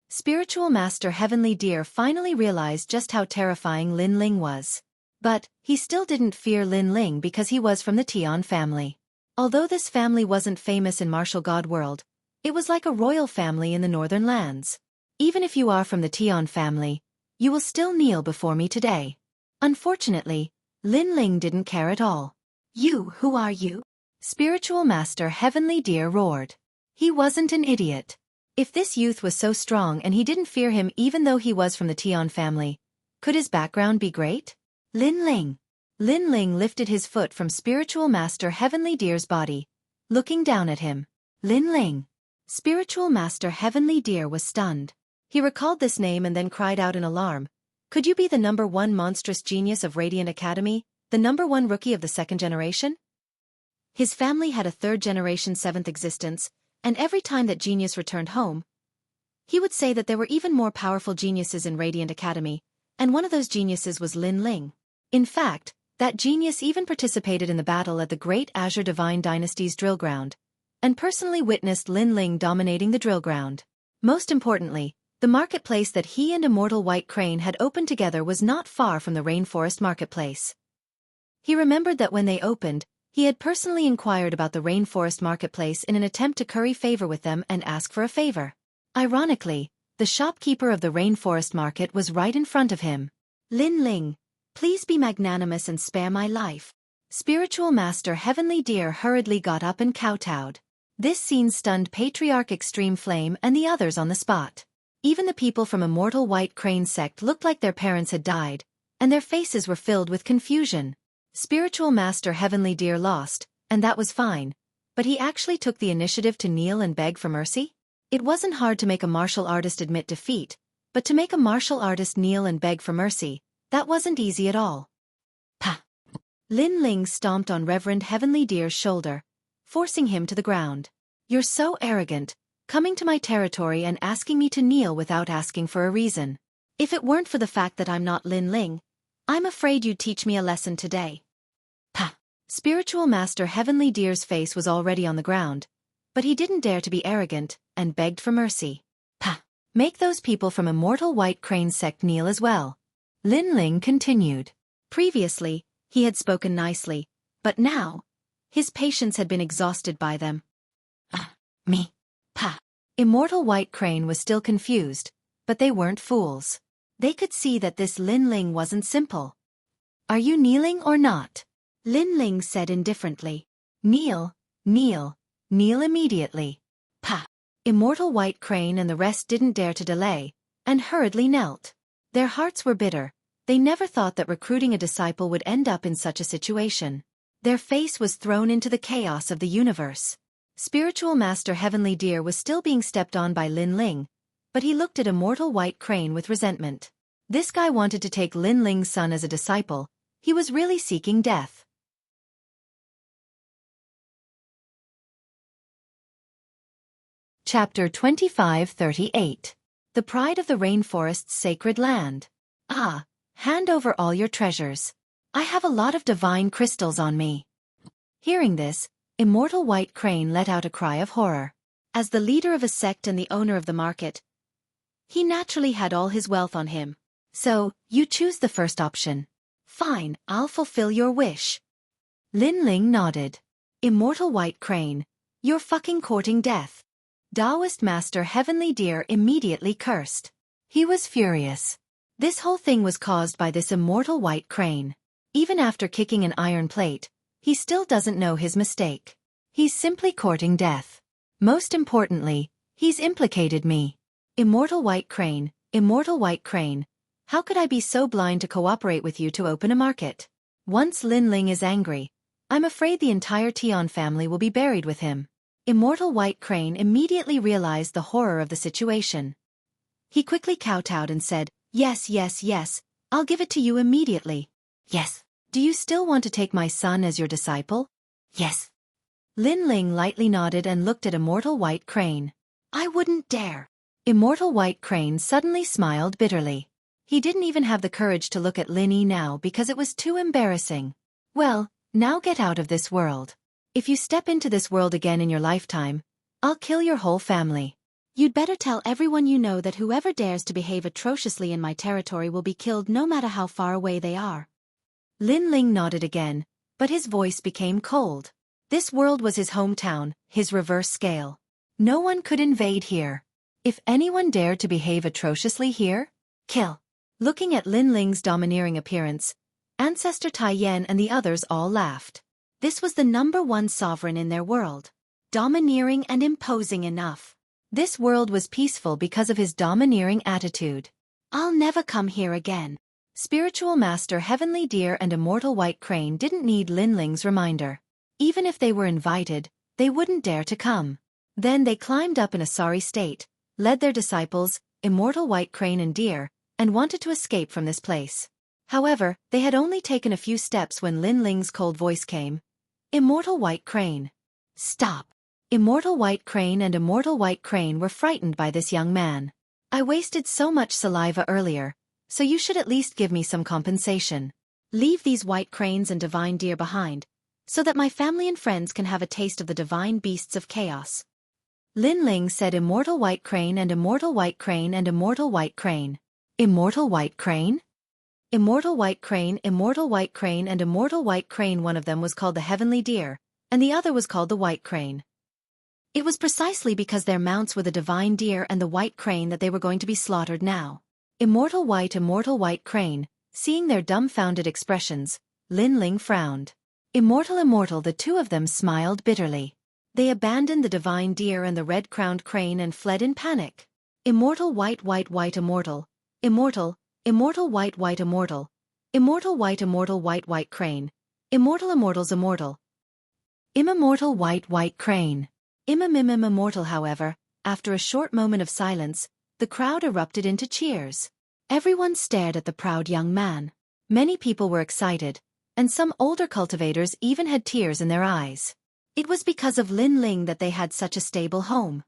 Spiritual Master Heavenly Deer finally realized just how terrifying Lin Ling was. But he still didn't fear Lin Ling because he was from the Tian family. Although this family wasn't famous in Martial God World, it was like a royal family in the northern lands. Even if you are from the Tian family, you will still kneel before me today. Unfortunately, Lin Ling didn't care at all. You, who are you? Spiritual Master Heavenly Deer roared. He wasn't an idiot. If this youth was so strong and he didn't fear him even though he was from the Tian family, could his background be great? Lin Ling. Lin Ling lifted his foot from Spiritual Master Heavenly Deer's body, looking down at him. Lin Ling. Spiritual Master Heavenly Deer was stunned. He recalled this name and then cried out in alarm. Could you be the #1 monstrous genius of Radiant Academy, the #1 rookie of the 2nd generation? His family had a 3rd-generation 7th existence, and every time that genius returned home, he would say that there were even more powerful geniuses in Radiant Academy, and one of those geniuses was Lin Ling. In fact, that genius even participated in the battle at the Great Azure Divine Dynasty's drill ground, and personally witnessed Lin Ling dominating the drill ground. Most importantly, the marketplace that he and Immortal White Crane had opened together was not far from the Rainforest Marketplace. He remembered that when they opened, he had personally inquired about the Rainforest Marketplace in an attempt to curry favor with them and ask for a favor. Ironically, the shopkeeper of the Rainforest Market was right in front of him. Lin Ling, please be magnanimous and spare my life. Spiritual Master Heavenly Deer hurriedly got up and kowtowed. This scene stunned Patriarch Extreme Flame and the others on the spot. Even the people from Immortal White Crane sect looked like their parents had died, and their faces were filled with confusion. Spiritual Master Heavenly Deer lost, and that was fine, but he actually took the initiative to kneel and beg for mercy? It wasn't hard to make a martial artist admit defeat, but to make a martial artist kneel and beg for mercy, that wasn't easy at all. Pah! Lin Ling stomped on Reverend Heavenly Deer's shoulder, forcing him to the ground. You're so arrogant, coming to my territory and asking me to kneel without asking for a reason. If it weren't for the fact that I'm not Lin Ling, I'm afraid you'd teach me a lesson today. Pah! Spiritual Master Heavenly Deer's face was already on the ground, but he didn't dare to be arrogant, and begged for mercy. Pah! Make those people from Immortal White Crane sect kneel as well. Lin Ling continued. Previously, he had spoken nicely, but now, his patience had been exhausted by them. Me. Pah! Immortal White Crane was still confused, but they weren't fools. They could see that this Lin Ling wasn't simple. Are you kneeling or not? Lin Ling said indifferently. Kneel, kneel, kneel immediately. Pah! Immortal White Crane and the rest didn't dare to delay, and hurriedly knelt. Their hearts were bitter. They never thought that recruiting a disciple would end up in such a situation. Their face was thrown into the chaos of the universe. Spiritual Master Heavenly Deer was still being stepped on by Lin Ling, but he looked at Immortal White Crane with resentment. This guy wanted to take Lin Ling's son as a disciple. He was really seeking death. Chapter 2538. The Pride of the Rainforest's Sacred Land. Ah, hand over all your treasures. I have a lot of divine crystals on me. Hearing this, Immortal White Crane let out a cry of horror. As the leader of a sect and the owner of the market, he naturally had all his wealth on him. So, you choose the first option. Fine, I'll fulfill your wish. Lin Ling nodded. Immortal White Crane, you're fucking courting death. Taoist Master Heavenly Deer immediately cursed. He was furious. This whole thing was caused by this Immortal White Crane. Even after kicking an iron plate, he still doesn't know his mistake. He's simply courting death. Most importantly, he's implicated me. Immortal White Crane, how could I be so blind to cooperate with you to open a market? Once Lin Ling is angry, I'm afraid the entire Tian family will be buried with him. Immortal White Crane immediately realized the horror of the situation. He quickly kowtowed and said, yes, I'll give it to you immediately. Yes. Do you still want to take my son as your disciple? Yes. Lin Ling lightly nodded and looked at Immortal White Crane. I wouldn't dare. Immortal White Crane suddenly smiled bitterly. He didn't even have the courage to look at Lin Yi now because it was too embarrassing. Well, now get out of this world. If you step into this world again in your lifetime, I'll kill your whole family. You'd better tell everyone you know that whoever dares to behave atrociously in my territory will be killed no matter how far away they are. Lin Ling nodded again, but his voice became cold. This world was his hometown, his reverse scale. No one could invade here. If anyone dared to behave atrociously here, kill. Looking at Lin Ling's domineering appearance, Ancestor Tai Yan and the others all laughed. This was the #1 sovereign in their world. Domineering and imposing enough. This world was peaceful because of his domineering attitude. I'll never come here again. Spiritual Master Heavenly Deer and Immortal White Crane didn't need Lin Ling's reminder. Even if they were invited, they wouldn't dare to come. Then they climbed up in a sorry state, led their disciples, Immortal White Crane and Deer, and wanted to escape from this place. However, they had only taken a few steps when Lin Ling's cold voice came. Immortal White Crane. Stop. Immortal White Crane and Immortal White Crane were frightened by this young man. I wasted so much saliva earlier, so you should at least give me some compensation. Leave these white cranes and divine deer behind, so that my family and friends can have a taste of the divine beasts of chaos. Lin Ling said Immortal White Crane and Immortal White Crane and Immortal White Crane. Immortal White Crane? Immortal White Crane, Immortal White Crane and Immortal White Crane. One of them was called the Heavenly Deer, and the other was called the White Crane. It was precisely because their mounts were the divine deer and the white crane that they were going to be slaughtered now. Immortal White Crane, seeing their dumbfounded expressions, Lin Ling frowned. Immortal, the two of them smiled bitterly. They abandoned the divine deer and the red-crowned crane and fled in panic. Immortal White Immortal. Immortal White Immortal. Immortal White Crane. Immortals Immortal. Immortal White Crane. Immortal. However, after a short moment of silence, the crowd erupted into cheers. Everyone stared at the proud young man. Many people were excited, and some older cultivators even had tears in their eyes. It was because of Lin Ling that they had such a stable home.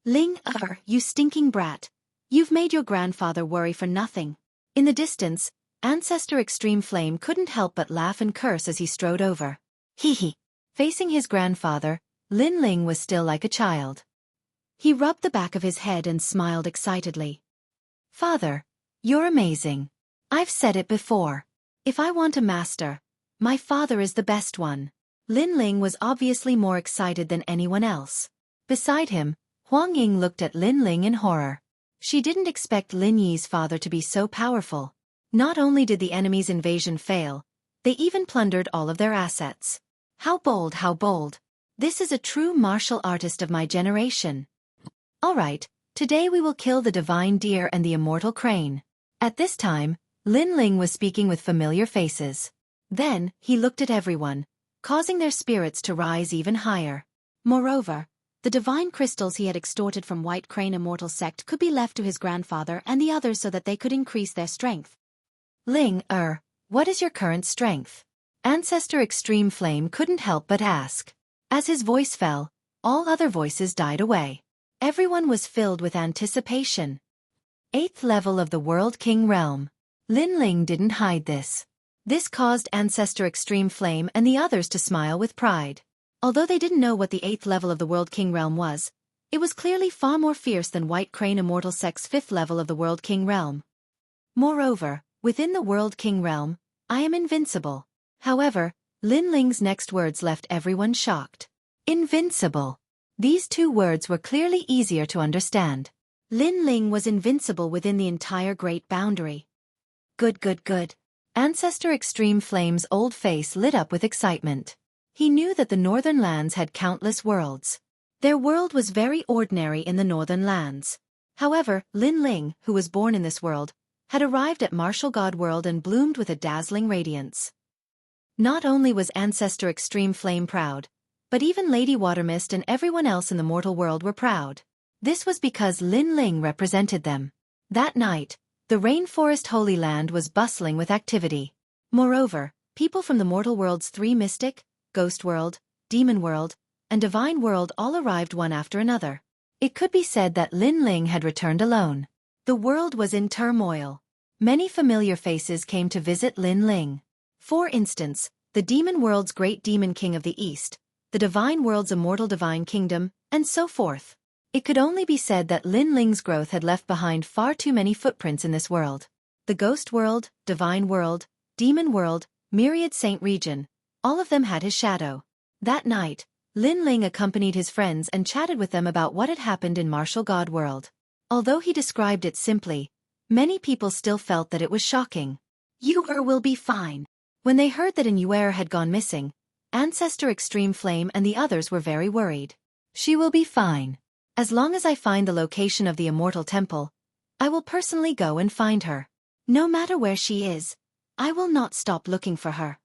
Ling, you stinking brat. You've made your grandfather worry for nothing. In the distance, Ancestor Extreme Flame couldn't help but laugh and curse as he strode over. Hee. Facing his grandfather, Lin Ling was still like a child. He rubbed the back of his head and smiled excitedly. Father, you're amazing. I've said it before. If I want a master, my father is the best one. Lin Ling was obviously more excited than anyone else. Beside him, Huang Ying looked at Lin Ling in horror. She didn't expect Lin Yi's father to be so powerful. Not only did the enemy's invasion fail, they even plundered all of their assets. How bold, how bold. This is a true martial artist of my generation. Alright, today we will kill the divine deer and the immortal crane. At this time, Lin Ling was speaking with familiar faces. Then, he looked at everyone, causing their spirits to rise even higher. Moreover, the divine crystals he had extorted from White Crane Immortal Sect could be left to his grandfather and the others so that they could increase their strength. Ling, what is your current strength? Ancestor Extreme Flame couldn't help but ask. As his voice fell, all other voices died away. Everyone was filled with anticipation. 8th level of the World King Realm. Lin Ling didn't hide this. This caused Ancestor Extreme Flame and the others to smile with pride. Although they didn't know what the 8th level of the World King Realm was, it was clearly far more fierce than White Crane Immortal Sect's 5th level of the World King Realm. Moreover, within the World King Realm, I am invincible. However, Lin Ling's next words left everyone shocked. Invincible. These two words were clearly easier to understand. Lin Ling was invincible within the entire Great Boundary. Good. Ancestor Extreme Flame's old face lit up with excitement. He knew that the Northern Lands had countless worlds. Their world was very ordinary in the Northern Lands. However, Lin Ling, who was born in this world, had arrived at Martial God World and bloomed with a dazzling radiance. Not only was Ancestor Extreme Flame proud, but even Lady Watermist and everyone else in the mortal world were proud. This was because Lin Ling represented them. That night, the Rainforest Holy Land was bustling with activity. Moreover, people from the mortal world's 3 mystic, Ghost World, Demon World, and Divine World all arrived one after another. It could be said that Lin Ling had returned alone. The world was in turmoil. Many familiar faces came to visit Lin Ling. For instance, the Demon World's Great Demon King of the East, the Divine World's Immortal Divine Kingdom, and so forth. It could only be said that Lin Ling's growth had left behind far too many footprints in this world. The Ghost World, Divine World, Demon World, Myriad Saint Region, all of them had his shadow. That night, Lin Ling accompanied his friends and chatted with them about what had happened in Martial God World. Although he described it simply, many people still felt that it was shocking. "You will be fine." When they heard that Xueqi had gone missing, Ancestor Extreme Flame and the others were very worried. "She will be fine. As long as I find the location of the Immortal Temple, I will personally go and find her. No matter where she is, I will not stop looking for her."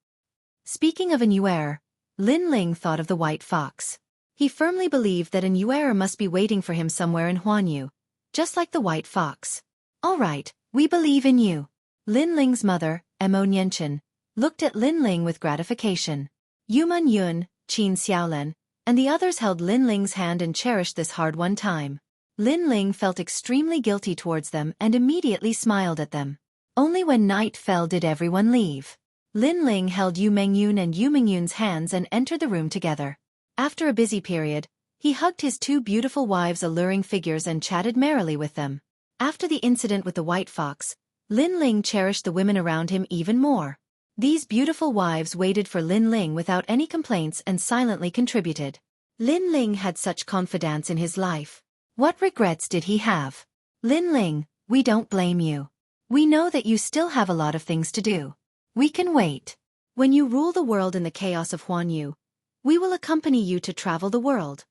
Speaking of Xueqi, Lin Ling thought of the White Fox. He firmly believed that Xueqi must be waiting for him somewhere in Huanyu, just like the White Fox. "Alright, we believe in you." Lin Ling's mother, Mo Nianchen, looked at Lin Ling with gratification. Yuman Yun, Qin Xiaolan, and the others held Lin Ling's hand and cherished this hard-won time. Lin Ling felt extremely guilty towards them and immediately smiled at them. Only when night fell did everyone leave. Lin Ling held Yu Mengyun and Yu Mengyun's hands and entered the room together. After a busy period, he hugged his 2 beautiful wives' alluring figures and chatted merrily with them. After the incident with the White Fox, Lin Ling cherished the women around him even more. These beautiful wives waited for Lin Ling without any complaints and silently contributed. Lin Ling had such confidence in his life. What regrets did he have? "Lin Ling, we don't blame you. We know that you still have a lot of things to do. We can wait. When you rule the world in the chaos of Huanyu, we will accompany you to travel the world."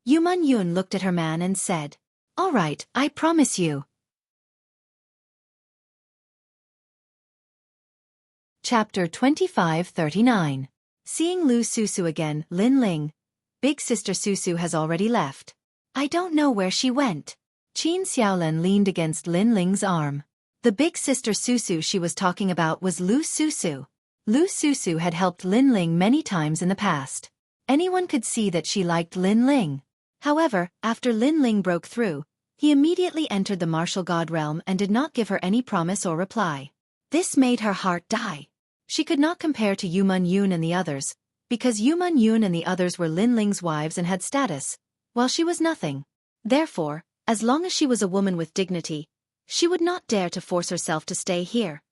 Yuman Yun looked at her man and said, "Alright, I promise you." Chapter 2539. Seeing Lu Susu again, Lin Ling. "Big sister Susu has already left. I don't know where she went." Qin Xiaolan leaned against Lin Ling's arm. The big sister Susu she was talking about was Lu Susu. Lu Susu had helped Lin Ling many times in the past. Anyone could see that she liked Lin Ling. However, after Lin Ling broke through, he immediately entered the Martial God realm and did not give her any promise or reply. This made her heart die. She could not compare to Yuman Yun and the others, because Yuman Yun and the others were Lin Ling's wives and had status, while she was nothing. Therefore, as long as she was a woman with dignity, she would not dare to force herself to stay here.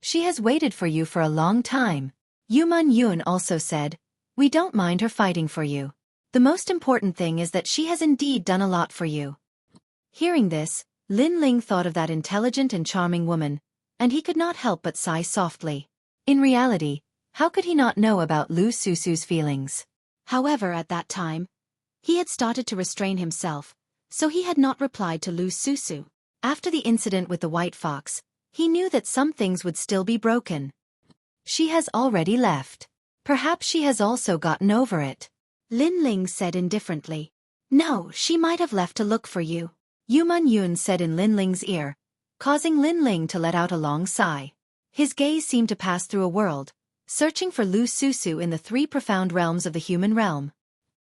"She has waited for you for a long time." Yuman Yun also said, "We don't mind her fighting for you. The most important thing is that she has indeed done a lot for you." Hearing this, Lin Ling thought of that intelligent and charming woman, and he could not help but sigh softly. In reality, how could he not know about Lu Susu's feelings? However, at that time, he had started to restrain himself, so he had not replied to Lu Susu. After the incident with the white fox, he knew that some things would still be broken. She has already left. Perhaps she has also gotten over it. Lin Ling said indifferently. No, she might have left to look for you. Yuman Yun said in Lin Ling's ear, causing Lin Ling to let out a long sigh. His gaze seemed to pass through a world, searching for Lu Susu in the three profound realms of the human realm.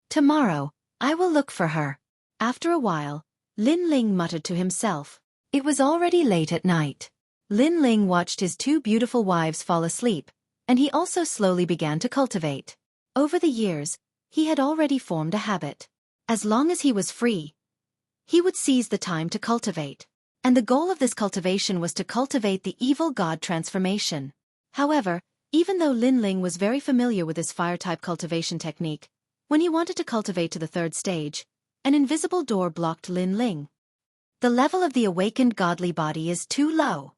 Tomorrow, I will look for her. After a while, Lin Ling muttered to himself. It was already late at night. Lin Ling watched his two beautiful wives fall asleep, and he also slowly began to cultivate. Over the years, he had already formed a habit. As long as he was free, he would seize the time to cultivate. And the goal of this cultivation was to cultivate the evil god transformation. However, even though Lin Ling was very familiar with this fire-type cultivation technique, when he wanted to cultivate to the third stage, an invisible door blocked Lin Ling. The level of the awakened godly body is too low.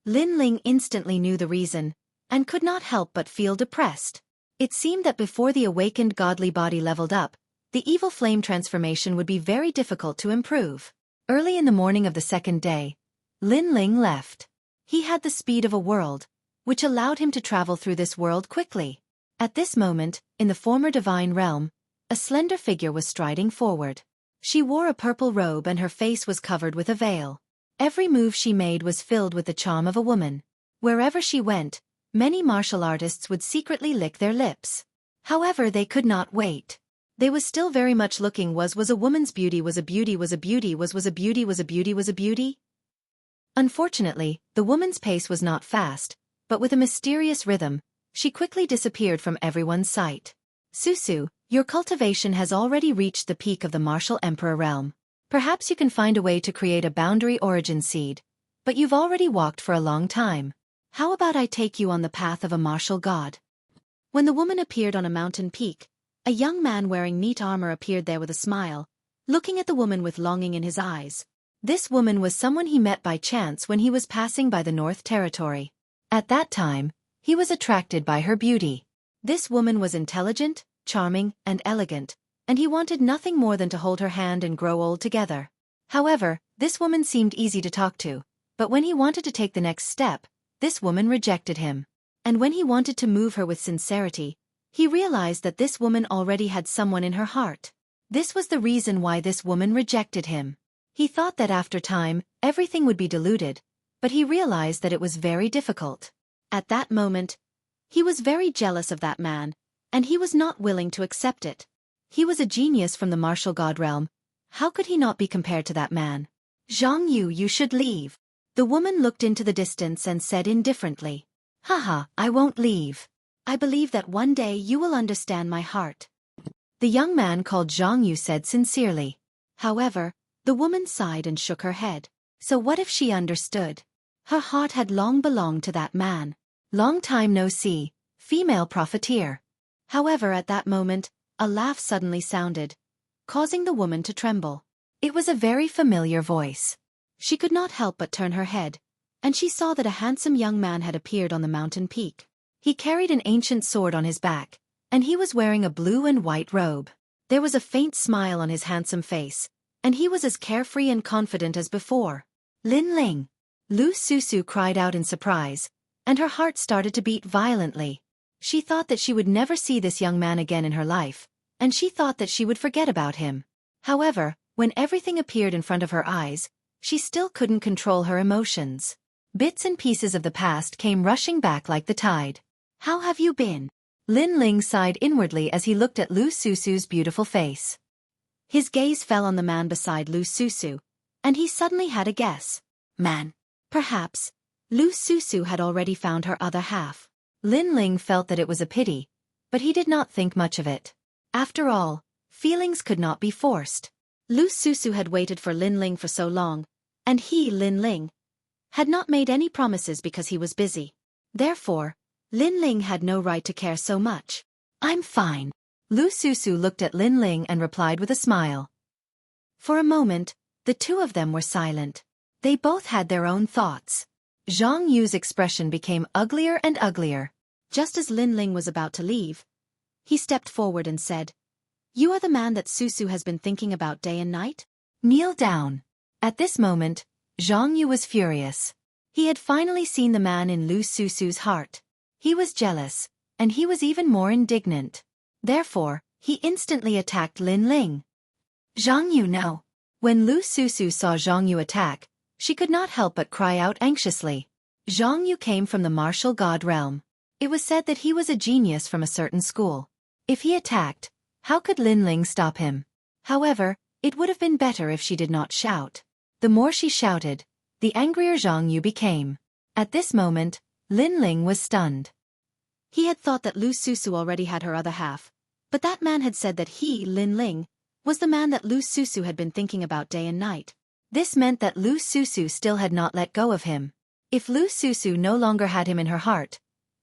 Lin Ling instantly knew the reason, and could not help but feel depressed. It seemed that before the awakened godly body leveled up, the evil flame transformation would be very difficult to improve. Early in the morning of the second day, Lin Ling left. He had the speed of a world, which allowed him to travel through this world quickly. At this moment, in the former divine realm, a slender figure was striding forward. She wore a purple robe and her face was covered with a veil. Every move she made was filled with the charm of a woman. Wherever she went, many martial artists would secretly lick their lips. However, they could not wait. They was still very much looking was a woman's beauty was a beauty was a beauty was a beauty was a beauty was a beauty. Unfortunately, the woman's pace was not fast, but with a mysterious rhythm, she quickly disappeared from everyone's sight. Susu, your cultivation has already reached the peak of the martial emperor realm. Perhaps you can find a way to create a boundary origin seed, but you've already walked for a long time. How about I take you on the path of a martial god? When the woman appeared on a mountain peak, a young man wearing neat armor appeared there with a smile, looking at the woman with longing in his eyes. This woman was someone he met by chance when he was passing by the North Territory. At that time, he was attracted by her beauty. This woman was intelligent, charming, and elegant, and he wanted nothing more than to hold her hand and grow old together. However, this woman seemed easy to talk to, but when he wanted to take the next step, this woman rejected him. And when he wanted to move her with sincerity, he realized that this woman already had someone in her heart. This was the reason why this woman rejected him. He thought that after time, everything would be diluted, but he realized that it was very difficult. At that moment, he was very jealous of that man, and he was not willing to accept it. He was a genius from the martial god realm. How could he not be compared to that man? Zhang Yu, you should leave. The woman looked into the distance and said indifferently. Haha, I won't leave. I believe that one day you will understand my heart. The young man called Zhang Yu said sincerely. However, the woman sighed and shook her head. So what if she understood? Her heart had long belonged to that man. Long time no see, female profiteer. However, at that moment, a laugh suddenly sounded, causing the woman to tremble. It was a very familiar voice. She could not help but turn her head, and she saw that a handsome young man had appeared on the mountain peak. He carried an ancient sword on his back, and he was wearing a blue and white robe. There was a faint smile on his handsome face, and he was as carefree and confident as before. Lin Ling! Lu Susu cried out in surprise, and her heart started to beat violently. She thought that she would never see this young man again in her life, and she thought that she would forget about him. However, when everything appeared in front of her eyes, she still couldn't control her emotions. Bits and pieces of the past came rushing back like the tide. How have you been? Lin Ling sighed inwardly as he looked at Lu Susu's beautiful face. His gaze fell on the man beside Lu Susu, and he suddenly had a guess. Man. Perhaps, Lu Susu had already found her other half. Lin Ling felt that it was a pity, but he did not think much of it. After all, feelings could not be forced. Lu Susu had waited for Lin Ling for so long, and he, Lin Ling, had not made any promises because he was busy. Therefore, Lin Ling had no right to care so much. I'm fine. Lu Susu looked at Lin Ling and replied with a smile. For a moment, the two of them were silent. They both had their own thoughts. Zhang Yu's expression became uglier and uglier. Just as Lin Ling was about to leave, he stepped forward and said, You are the man that Susu has been thinking about day and night? Kneel down. At this moment, Zhang Yu was furious. He had finally seen the man in Lu Susu's heart. He was jealous, and he was even more indignant. Therefore, he instantly attacked Lin Ling. Zhang Yu, no. When Lu Susu saw Zhang Yu attack, she could not help but cry out anxiously. Zhang Yu came from the martial god realm. It was said that he was a genius from a certain school. If he attacked, how could Lin Ling stop him? However, it would have been better if she did not shout. The more she shouted, the angrier Zhang Yu became. At this moment, Lin Ling was stunned. He had thought that Lu Susu already had her other half, but that man had said that he, Lin Ling, was the man that Lu Susu had been thinking about day and night. This meant that Lu Susu still had not let go of him. If Lu Susu no longer had him in her heart,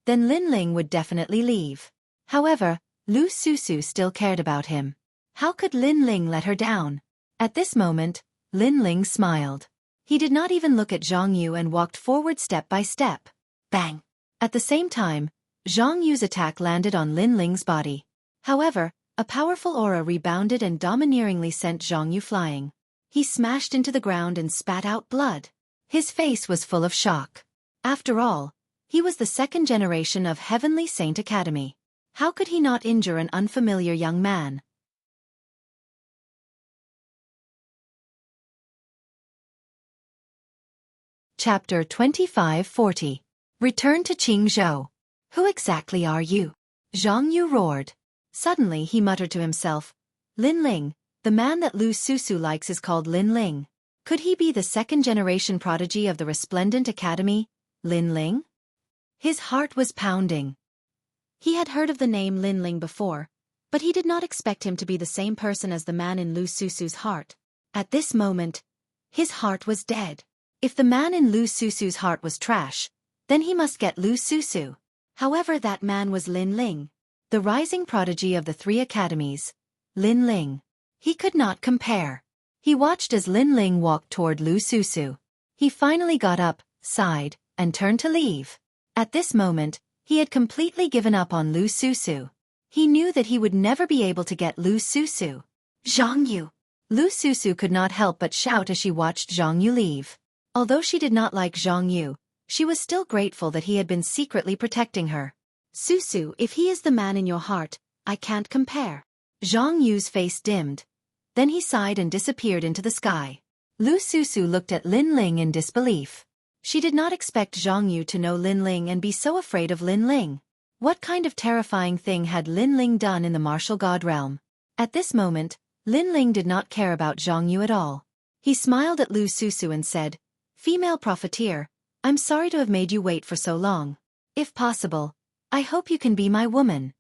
then Lin Ling would definitely leave. However, Lu Susu still cared about him. How could Lin Ling let her down? At this moment, Lin Ling smiled. He did not even look at Zhang Yu and walked forward step by step. Bang! At the same time, Zhang Yu's attack landed on Lin Ling's body. However, a powerful aura rebounded and domineeringly sent Zhang Yu flying. He smashed into the ground and spat out blood. His face was full of shock. After all, he was the second generation of Heavenly Saint Academy. How could he not injure an unfamiliar young man? Chapter 2540. Return to Qingzhou. Who exactly are you? Zhang Yu roared. Suddenly he muttered to himself, Lin Ling, the man that Lu Susu likes is called Lin Ling. Could he be the second-generation prodigy of the Resplendent Academy, Lin Ling? His heart was pounding. He had heard of the name Lin Ling before, but he did not expect him to be the same person as the man in Lu Susu's heart. At this moment, his heart was dead. If the man in Lu Susu's heart was trash, then he must get Lu Susu. However, that man was Lin Ling, the rising prodigy of the 3 academies. Lin Ling. He could not compare. He watched as Lin Ling walked toward Lu Susu. He finally got up, sighed, and turned to leave. At this moment, he had completely given up on Lu Susu. He knew that he would never be able to get Lu Susu. Zhang Yu. Lu Susu could not help but shout as she watched Zhang Yu leave. Although she did not like Zhang Yu, she was still grateful that he had been secretly protecting her. Susu, if he is the man in your heart, I can't compare. Zhang Yu's face dimmed. Then he sighed and disappeared into the sky. Lu Susu looked at Lin Ling in disbelief. She did not expect Zhang Yu to know Lin Ling and be so afraid of Lin Ling. What kind of terrifying thing had Lin Ling done in the martial god realm? At this moment, Lin Ling did not care about Zhang Yu at all. He smiled at Lu Susu and said, Female profiteer, I'm sorry to have made you wait for so long. If possible, I hope you can be my woman.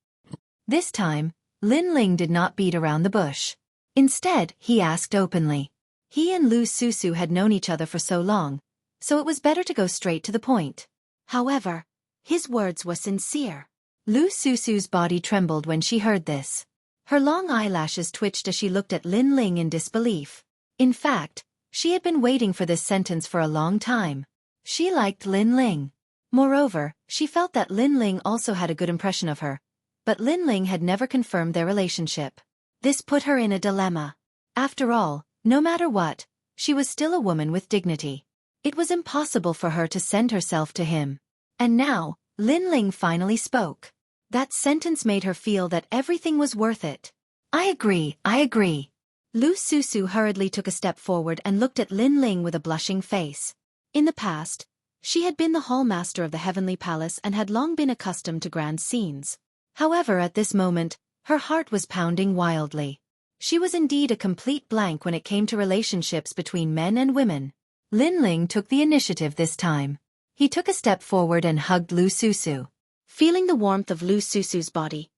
This time, Lin Ling did not beat around the bush. Instead, he asked openly. He and Lu Susu had known each other for so long, so it was better to go straight to the point. However, his words were sincere. Lu Susu's body trembled when she heard this. Her long eyelashes twitched as she looked at Lin Ling in disbelief. In fact, she had been waiting for this sentence for a long time. She liked Lin Ling. Moreover, she felt that Lin Ling also had a good impression of her, but Lin Ling had never confirmed their relationship. This put her in a dilemma. After all, no matter what, she was still a woman with dignity. It was impossible for her to send herself to him. And now, Lin Ling finally spoke. That sentence made her feel that everything was worth it. I agree. Lu Susu hurriedly took a step forward and looked at Lin Ling with a blushing face. In the past, she had been the hall master of the Heavenly Palace and had long been accustomed to grand scenes. However, at this moment, her heart was pounding wildly. She was indeed a complete blank when it came to relationships between men and women. Lin Ling took the initiative this time. He took a step forward and hugged Lu Susu. Feeling the warmth of Lu Susu's body,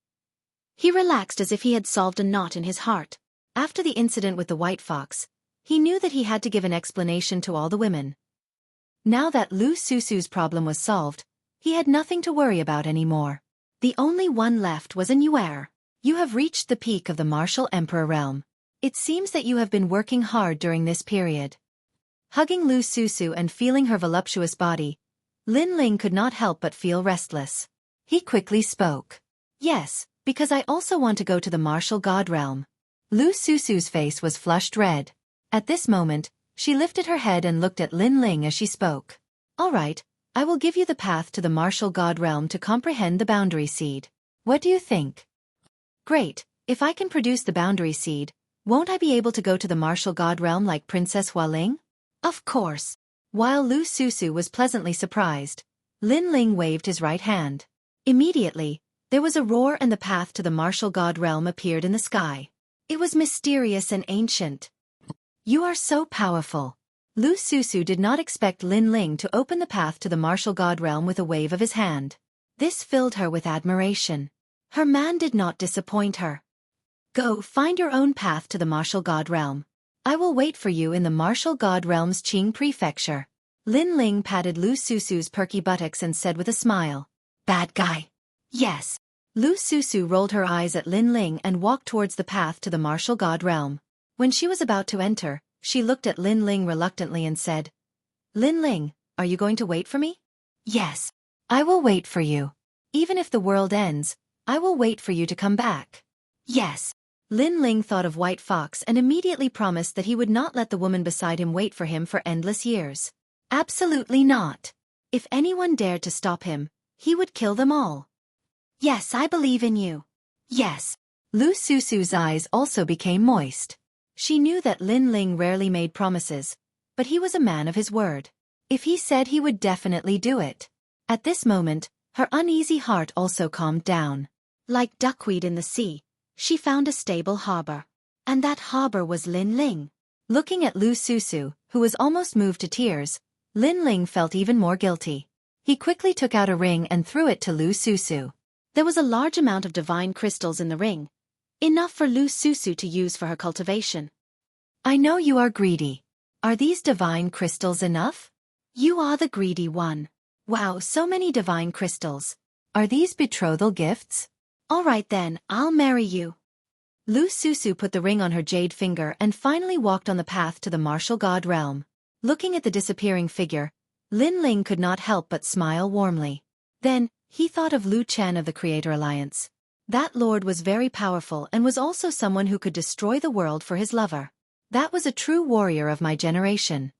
he relaxed as if he had solved a knot in his heart. After the incident with the white fox, he knew that he had to give an explanation to all the women. Now that Lu Susu's problem was solved, he had nothing to worry about anymore. The only one left was an Yuer. You have reached the peak of the martial emperor realm. It seems that you have been working hard during this period. Hugging Lu Susu and feeling her voluptuous body, Lin Ling could not help but feel restless. He quickly spoke. Yes, because I also want to go to the martial god realm. Lu Susu's face was flushed red. At this moment, she lifted her head and looked at Lin Ling as she spoke. All right, I will give you the path to the martial god realm to comprehend the boundary seed. What do you think? Great, if I can produce the boundary seed, won't I be able to go to the martial god realm like Princess Hualing? Of course. While Lu Susu was pleasantly surprised, Lin Ling waved his right hand. Immediately, there was a roar and the path to the martial god realm appeared in the sky. It was mysterious and ancient. You are so powerful. Lu Susu did not expect Lin Ling to open the path to the martial god realm with a wave of his hand. This filled her with admiration. Her man did not disappoint her. Go find your own path to the martial god realm. I will wait for you in the martial god realm's Qing prefecture. Lin Ling patted Lu Susu's perky buttocks and said with a smile. Bad guy. Yes. Lu Susu rolled her eyes at Lin Ling and walked towards the path to the martial god realm. When she was about to enter, she looked at Lin Ling reluctantly and said, Lin Ling, are you going to wait for me? Yes. I will wait for you. Even if the world ends, I will wait for you to come back. Yes. Lin Ling thought of White Fox and immediately promised that he would not let the woman beside him wait for him for endless years. Absolutely not. If anyone dared to stop him, he would kill them all. Yes, I believe in you. Yes. Lu Susu's eyes also became moist. She knew that Lin Ling rarely made promises, but he was a man of his word. If he said he would definitely do it. At this moment, her uneasy heart also calmed down. Like duckweed in the sea, she found a stable harbor. And that harbor was Lin Ling. Looking at Lu Susu, who was almost moved to tears, Lin Ling felt even more guilty. He quickly took out a ring and threw it to Lu Susu. There was a large amount of divine crystals in the ring, enough for Lu Susu to use for her cultivation. I know you are greedy. Are these divine crystals enough? You are the greedy one. Wow, so many divine crystals. Are these betrothal gifts? All right then, I'll marry you. Lu Susu put the ring on her jade finger and finally walked on the path to the martial god realm. Looking at the disappearing figure, Lin Ling could not help but smile warmly. Then, he thought of Lu Chen of the Creator Alliance. That lord was very powerful and was also someone who could destroy the world for his lover. That was a true warrior of my generation.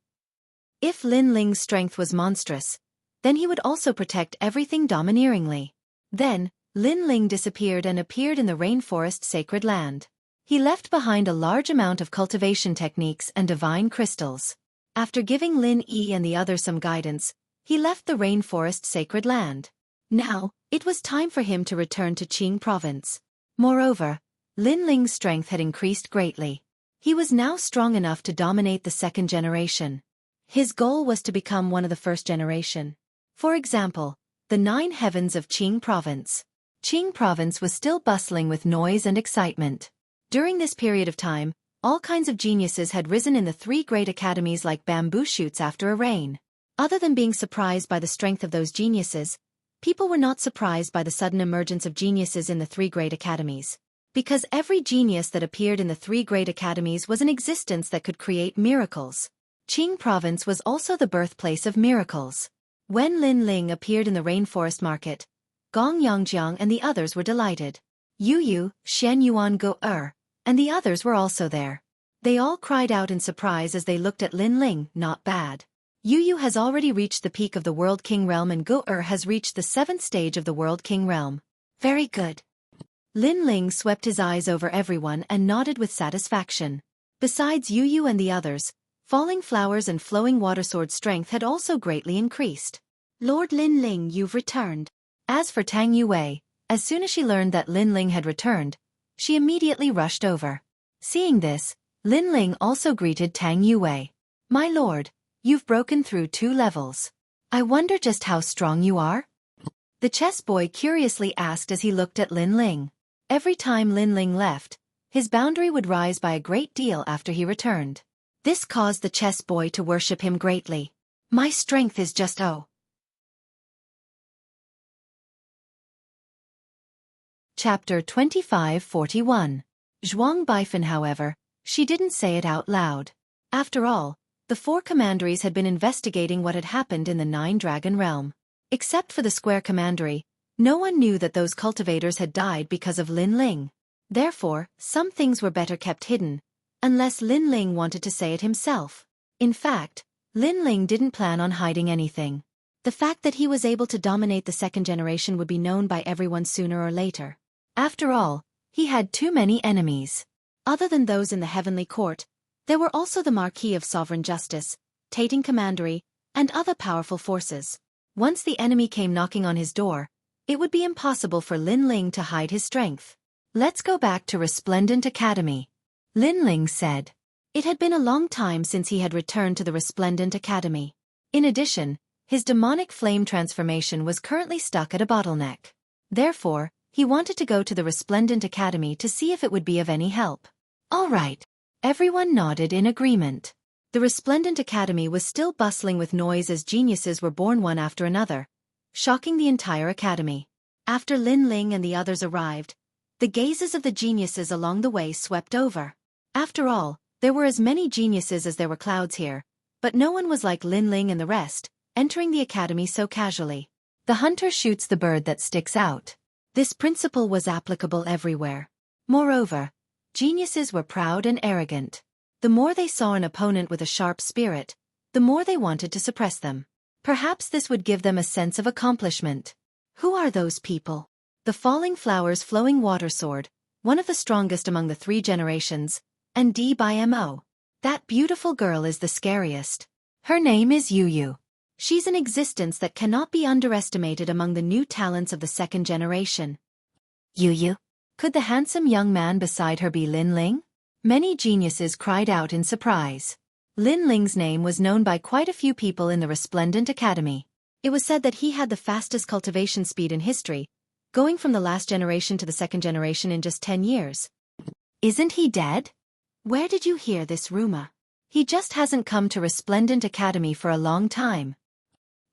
If Lin Ling's strength was monstrous, then he would also protect everything domineeringly. Then, Lin Ling disappeared and appeared in the rainforest sacred land. He left behind a large amount of cultivation techniques and divine crystals. After giving Lin Yi and the others some guidance, he left the rainforest sacred land. Now, it was time for him to return to Qing province. Moreover, Lin Ling's strength had increased greatly. He was now strong enough to dominate the second generation. His goal was to become one of the first generation. For example, the 9 heavens of Qing province. Qing province was still bustling with noise and excitement. During this period of time, all kinds of geniuses had risen in the 3 great academies like bamboo shoots after a rain. Other than being surprised by the strength of those geniuses, people were not surprised by the sudden emergence of geniuses in the 3 great academies. Because every genius that appeared in the 3 great academies was an existence that could create miracles. Qing province was also the birthplace of miracles. When Lin Ling appeared in the rainforest market, Gong Yongjiang and the others were delighted. Yu Yu, Shen Yuan Go and the others were also there. They all cried out in surprise as they looked at Lin Ling. Not bad. Yu Yu has already reached the peak of the World King Realm and Go has reached the 7th stage of the World King Realm. Very good. Lin Ling swept his eyes over everyone and nodded with satisfaction. Besides Yu Yu and the others, falling flowers and flowing water sword strength had also greatly increased. Lord Lin Ling, you've returned. As for Tang Yue, as soon as she learned that Lin Ling had returned, she immediately rushed over. Seeing this, Lin Ling also greeted Tang Yue. My lord, you've broken through 2 levels. I wonder just how strong you are? The chess boy curiously asked as he looked at Lin Ling. Every time Lin Ling left, his boundary would rise by a great deal after he returned. This caused the chess boy to worship him greatly. My strength is just Chapter 2541. Zhuang Baifan, however, she didn't say it out loud. After all, the 4 commanderies had been investigating what had happened in the 9-dragon realm. Except for the square commandery, no one knew that those cultivators had died because of Lin Ling. Therefore, some things were better kept hidden, Unless Lin Ling wanted to say it himself. In fact, Lin Ling didn't plan on hiding anything. The fact that he was able to dominate the second generation would be known by everyone sooner or later. After all, he had too many enemies. Other than those in the Heavenly Court, there were also the Marquis of Sovereign Justice, Tating Commandery, and other powerful forces. Once the enemy came knocking on his door, it would be impossible for Lin Ling to hide his strength. Let's go back to Resplendent Academy, Lin Ling said. It had been a long time since he had returned to the Resplendent Academy. In addition, his demonic flame transformation was currently stuck at a bottleneck. Therefore, he wanted to go to the Resplendent Academy to see if it would be of any help. All right. Everyone nodded in agreement. The Resplendent Academy was still bustling with noise as geniuses were born one after another, shocking the entire academy. After Lin Ling and the others arrived, the gazes of the geniuses along the way swept over. After all, there were as many geniuses as there were clouds here, but no one was like Lin Ling and the rest, entering the academy so casually. The hunter shoots the bird that sticks out. This principle was applicable everywhere. Moreover, geniuses were proud and arrogant. The more they saw an opponent with a sharp spirit, the more they wanted to suppress them. Perhaps this would give them a sense of accomplishment. Who are those people? The Falling Flowers Flowing Water Sword, one of the strongest among the 3 generations, and D by MO. That beautiful girl is the scariest. Her name is Yu. She's an existence that cannot be underestimated among the new talents of the second generation. Yu? Could the handsome young man beside her be Lin Ling? Many geniuses cried out in surprise. Lin Ling's name was known by quite a few people in the Resplendent Academy. It was said that he had the fastest cultivation speed in history, going from the last generation to the second generation in just 10 years. Isn't he dead? Where did you hear this rumor? He just hasn't come to Resplendent Academy for a long time.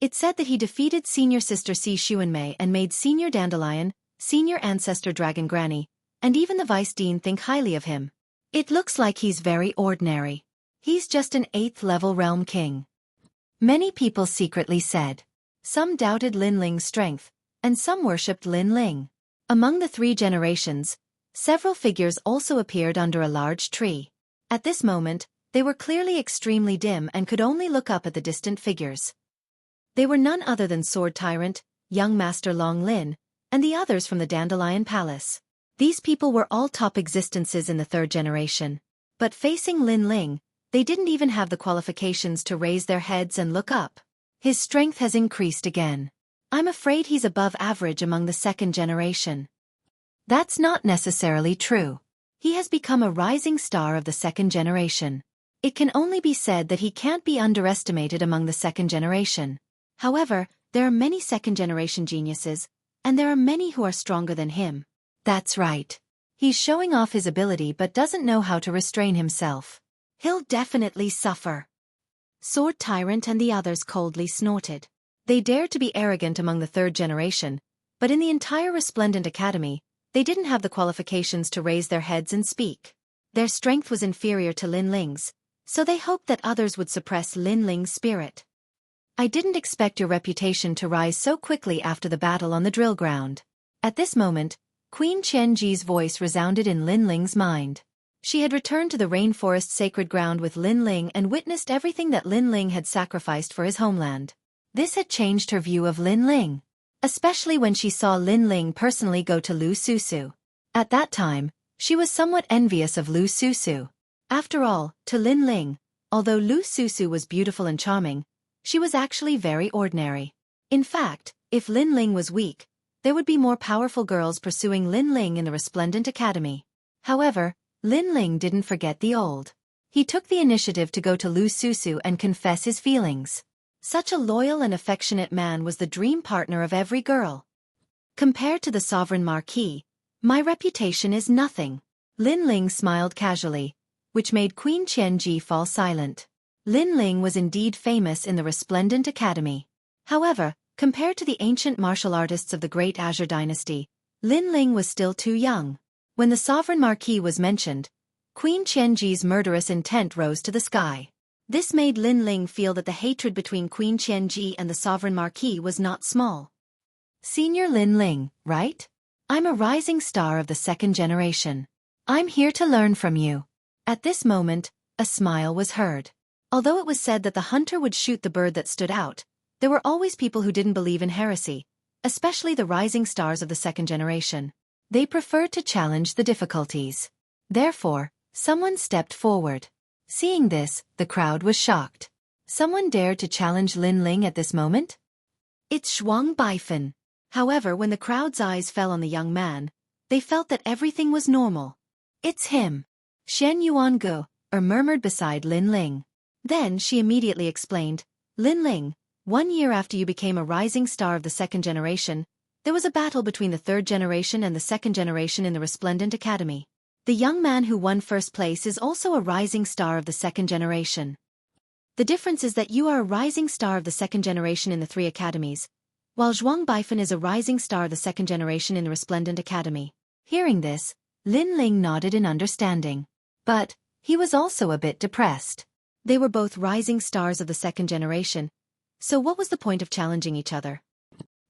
It's said that he defeated Senior Sister Si Xuanmei and made Senior Dandelion, Senior Ancestor Dragon Granny, and even the Vice Dean think highly of him. It looks like he's very ordinary. He's just an 8th level realm king. Many people secretly said. Some doubted Lin Ling's strength, and some worshipped Lin Ling. Among the 3 generations, several figures also appeared under a large tree. At this moment, they were clearly extremely dim and could only look up at the distant figures. They were none other than Sword Tyrant, Young Master Long Lin, and the others from the Dandelion Palace. These people were all top existences in the 3rd generation. But facing Lin Ling, they didn't even have the qualifications to raise their heads and look up. His strength has increased again. I'm afraid he's above average among the second generation. That's not necessarily true. He has become a rising star of the second generation. It can only be said that he can't be underestimated among the second generation. However, there are many second generation geniuses, and there are many who are stronger than him. That's right. He's showing off his ability but doesn't know how to restrain himself. He'll definitely suffer. Sword Tyrant and the others coldly snorted. They dared to be arrogant among the 3rd generation, but in the entire Resplendent Academy, they didn't have the qualifications to raise their heads and speak. Their strength was inferior to Lin Ling's, so they hoped that others would suppress Lin Ling's spirit. I didn't expect your reputation to rise so quickly after the battle on the drill ground. At this moment, Queen Qianji's voice resounded in Lin Ling's mind. She had returned to the rainforest sacred ground with Lin Ling and witnessed everything that Lin Ling had sacrificed for his homeland. This had changed her view of Lin Ling, especially when she saw Lin Ling personally go to Lu Susu. At that time, she was somewhat envious of Lu Susu. After all, to Lin Ling, although Lu Susu was beautiful and charming, she was actually very ordinary. In fact, if Lin Ling was weak, there would be more powerful girls pursuing Lin Ling in the Resplendent Academy. However, Lin Ling didn't forget the old. He took the initiative to go to Lu Susu and confess his feelings. Such a loyal and affectionate man was the dream partner of every girl. Compared to the Sovereign Marquis, my reputation is nothing. Lin Ling smiled casually, which made Queen Qianji fall silent. Lin Ling was indeed famous in the Resplendent Academy. However, compared to the ancient martial artists of the Great Azure Dynasty, Lin Ling was still too young. When the Sovereign Marquis was mentioned, Queen Qianji's murderous intent rose to the sky. This made Lin Ling feel that the hatred between Queen Qianji and the Sovereign Marquis was not small. Senior Lin Ling, right? I'm a rising star of the second generation. I'm here to learn from you. At this moment, a smile was heard. Although it was said that the hunter would shoot the bird that stood out, there were always people who didn't believe in heresy, especially the rising stars of the second generation. They preferred to challenge the difficulties. Therefore, someone stepped forward. Seeing this, the crowd was shocked. Someone dared to challenge Lin Ling at this moment? It's Zhuang Baifan. However, when the crowd's eyes fell on the young man, they felt that everything was normal. It's him. Shen Yuangu, murmured beside Lin Ling. Then she immediately explained, Lin Ling, 1 year after you became a rising star of the second generation, there was a battle between the third generation and the second generation in the Resplendent Academy. The young man who won first place is also a rising star of the second generation. The difference is that you are a rising star of the second generation in the 3 academies, while Zhuang Baifan is a rising star of the second generation in the Resplendent Academy. Hearing this, Lin Ling nodded in understanding. But he was also a bit depressed. They were both rising stars of the second generation, so what was the point of challenging each other?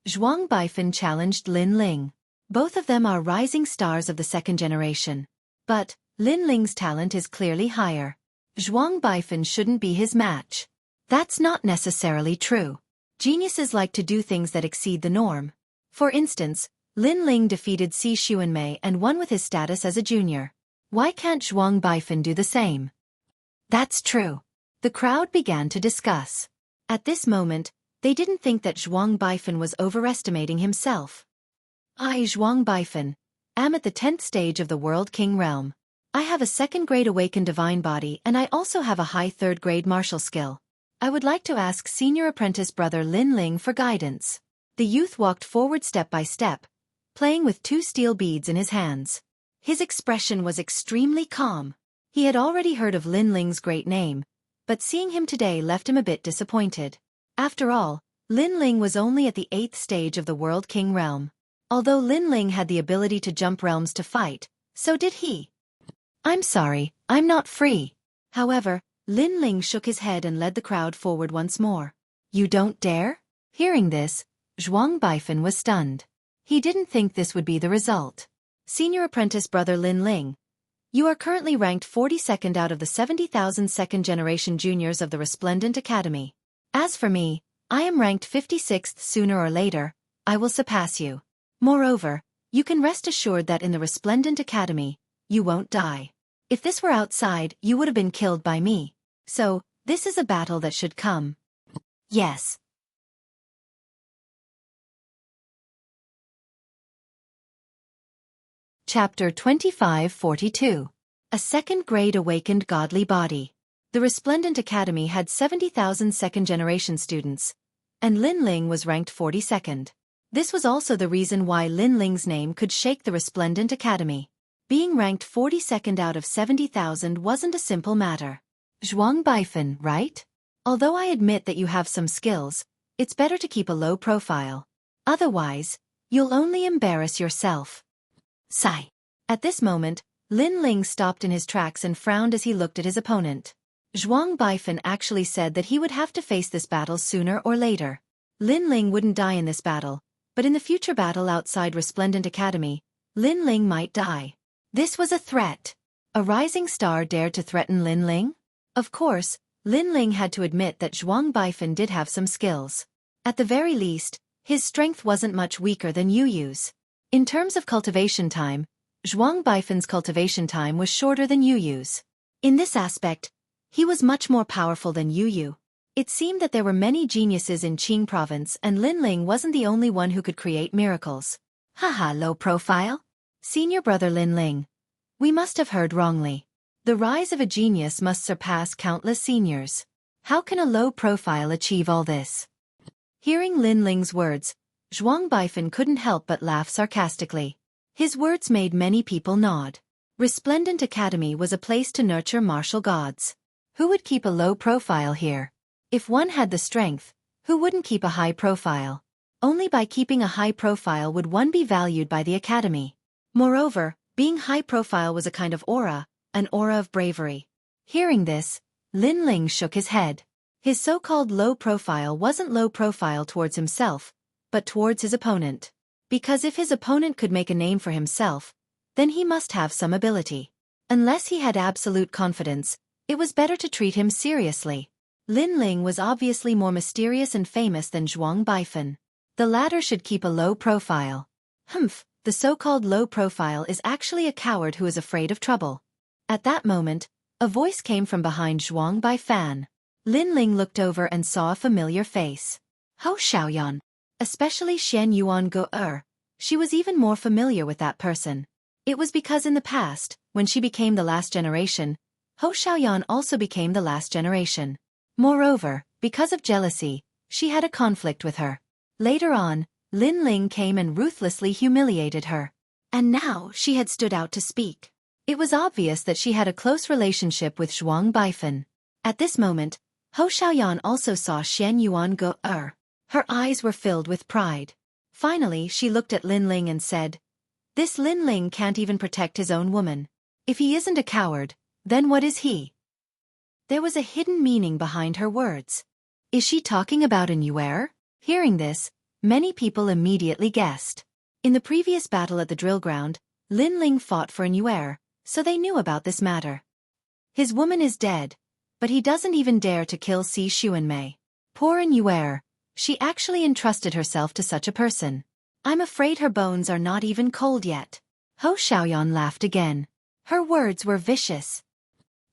Zhuang Baifan challenged Lin Ling. Both of them are rising stars of the second generation. But Lin Ling's talent is clearly higher. Zhuang Baifan shouldn't be his match. That's not necessarily true. Geniuses like to do things that exceed the norm. For instance, Lin Ling defeated Si Xuanmei and won with his status as a junior. Why can't Zhuang Baifan do the same? That's true. The crowd began to discuss. At this moment, they didn't think that Zhuang Baifan was overestimating himself. I, Zhuang Baifan, am at the 10th stage of the World King realm. I have a 2nd grade awakened divine body and I also have a high 3rd grade martial skill. I would like to ask senior apprentice brother Lin Ling for guidance. The youth walked forward step by step, playing with 2 steel beads in his hands. His expression was extremely calm. He had already heard of Lin Ling's great name, but seeing him today left him a bit disappointed. After all, Lin Ling was only at the 8th stage of the World King realm. Although Lin Ling had the ability to jump realms to fight, so did he. I'm sorry, I'm not free. However, Lin Ling shook his head and led the crowd forward once more. You don't dare? Hearing this, Zhuang Baifan was stunned. He didn't think this would be the result. Senior apprentice brother Lin Ling, you are currently ranked 42nd out of the 70,000 second-generation juniors of the Resplendent Academy. As for me, I am ranked 56th. Sooner or later, I will surpass you. Moreover, you can rest assured that in the Resplendent Academy, you won't die. If this were outside, you would have been killed by me. So, this is a battle that should come. Yes. Chapter 2542. A 2nd grade awakened godly body. The Resplendent Academy had 70,000 second-generation students, and Lin Ling was ranked 42nd. This was also the reason why Lin Ling's name could shake the Resplendent Academy. Being ranked 42nd out of 70,000 wasn't a simple matter. Zhuang Baifan, right? Although I admit that you have some skills, it's better to keep a low profile. Otherwise, you'll only embarrass yourself. Sigh. At this moment, Lin Ling stopped in his tracks and frowned as he looked at his opponent. Zhuang Baifan actually said that he would have to face this battle sooner or later. Lin Ling wouldn't die in this battle, but in the future battle outside Resplendent Academy, Lin Ling might die. This was a threat. A rising star dared to threaten Lin Ling? Of course, Lin Ling had to admit that Zhuang Baifan did have some skills. At the very least, his strength wasn't much weaker than Yu Yu's. In terms of cultivation time, Zhuang Baifan's cultivation time was shorter than Yu Yu's. In this aspect, he was much more powerful than Yu Yu. It seemed that there were many geniuses in Qing province and Lin Ling wasn't the only one who could create miracles. Haha, low profile? Senior brother Lin Ling. We must have heard wrongly. The rise of a genius must surpass countless seniors. How can a low profile achieve all this? Hearing Lin Ling's words, Zhuang Baifan couldn't help but laugh sarcastically. His words made many people nod. Resplendent Academy was a place to nurture martial gods. Who would keep a low profile here? If one had the strength, who wouldn't keep a high profile? Only by keeping a high profile would one be valued by the Academy. Moreover, being high profile was a kind of aura, an aura of bravery. Hearing this, Lin Ling shook his head. His so-called low profile wasn't low profile towards himself, but towards his opponent. Because if his opponent could make a name for himself, then he must have some ability. Unless he had absolute confidence, it was better to treat him seriously. Lin Ling was obviously more mysterious and famous than Zhuang Baifan. The latter should keep a low profile. Humph, the so-called low profile is actually a coward who is afraid of trouble. At that moment, a voice came from behind Zhuang Baifan. Lin Ling looked over and saw a familiar face. Hou Xiaoyan. Especially Xian Yuan Go-er. She was even more familiar with that person. It was because in the past, when she became the last generation, Hou Xiaoyan also became the last generation. Moreover, because of jealousy, she had a conflict with her. Later on, Lin Ling came and ruthlessly humiliated her. And now she had stood out to speak. It was obvious that she had a close relationship with Zhuang Baifan. At this moment, Hou Xiaoyan also saw Xian Yuan Go-er. Her eyes were filled with pride. Finally, she looked at Lin Ling and said, "This Lin Ling can't even protect his own woman. If he isn't a coward, then what is he?" There was a hidden meaning behind her words. Is she talking about an Yuer? Hearing this, many people immediately guessed. In the previous battle at the drill ground, Lin Ling fought for an Yuer, so they knew about this matter. His woman is dead, but he doesn't even dare to kill Si Xuanmei. Poor an Yuer, she actually entrusted herself to such a person. I'm afraid her bones are not even cold yet. Hou Xiaoyan laughed again. Her words were vicious.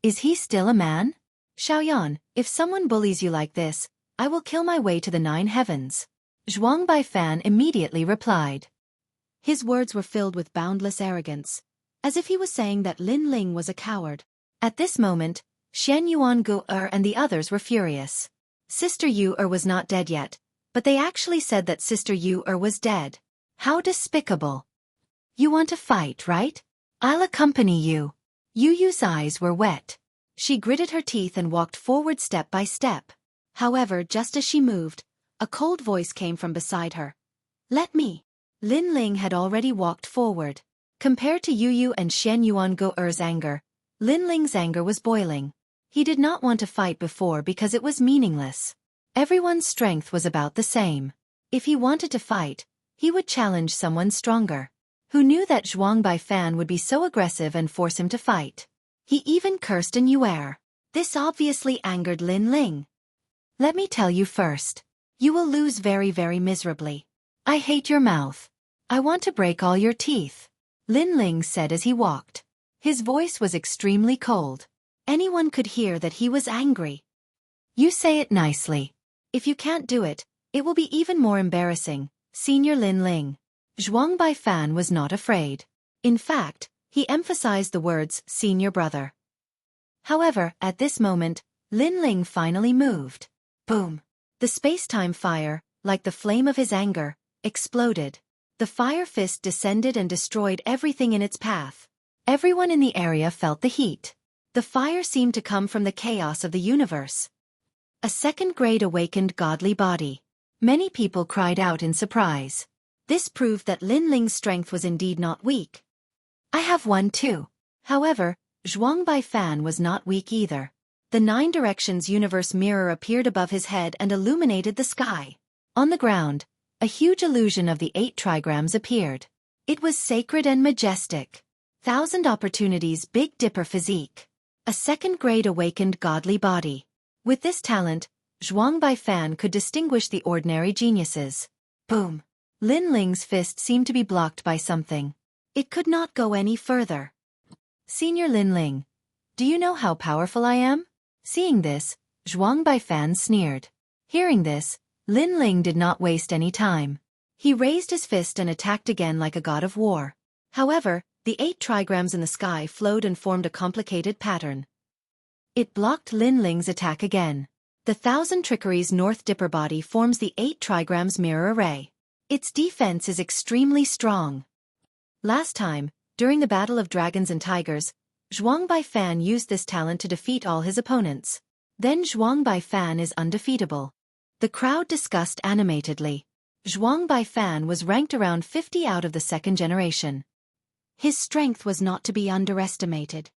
Is he still a man? Xiaoyan, if someone bullies you like this, I will kill my way to the 9 heavens. Zhuang Baifan immediately replied. His words were filled with boundless arrogance, as if he was saying that Lin Ling was a coward. At this moment, Xian Yuan Go-er and the others were furious. Sister Yu-er was not dead yet, but they actually said that Sister Yu-er was dead. How despicable. You want to fight, right? I'll accompany you. Yu-yu's eyes were wet. She gritted her teeth and walked forward step by step. However, just as she moved, a cold voice came from beside her. Let me. Lin Ling had already walked forward. Compared to Yu and Xian Yuan Go-er's anger, Lin Ling's anger was boiling. He did not want to fight before because it was meaningless. Everyone's strength was about the same. If he wanted to fight, he would challenge someone stronger. Who knew that Zhuang Baifan would be so aggressive and force him to fight? He even cursed an Yuer. This obviously angered Lin Ling. Let me tell you first. You will lose very, very miserably. I hate your mouth. I want to break all your teeth. Lin Ling said as he walked. His voice was extremely cold. Anyone could hear that he was angry. You say it nicely. If you can't do it, it will be even more embarrassing, Senior Lin Ling. Zhuang Baifan was not afraid. In fact, he emphasized the words senior brother. However, at this moment, Lin Ling finally moved. Boom! The space-time fire, like the flame of his anger, exploded. The fire fist descended and destroyed everything in its path. Everyone in the area felt the heat. The fire seemed to come from the chaos of the universe. A second-grade awakened godly body. Many people cried out in surprise. This proved that Lin Ling's strength was indeed not weak. I have one too. However, Zhuang Baifan was not weak either. The 9 directions universe mirror appeared above his head and illuminated the sky. On the ground, a huge illusion of the 8 trigrams appeared. It was sacred and majestic. 1,000 opportunities Big Dipper physique. A second-grade awakened godly body. With this talent, Zhuang Baifan could distinguish the ordinary geniuses. Boom! Lin Ling's fist seemed to be blocked by something. It could not go any further. Senior Lin Ling, do you know how powerful I am? Seeing this, Zhuang Baifan sneered. Hearing this, Lin Ling did not waste any time. He raised his fist and attacked again like a god of war. However, the 8 trigrams in the sky flowed and formed a complicated pattern. It blocked Lin Ling's attack again. The 1,000 trickeries North Dipper body forms the 8 trigrams mirror array. Its defense is extremely strong. Last time, during the Battle of Dragons and Tigers, Zhuang Baifan used this talent to defeat all his opponents. Then Zhuang Baifan is undefeatable. The crowd discussed animatedly. Zhuang Baifan was ranked around 50 out of the 2nd generation. His strength was not to be underestimated.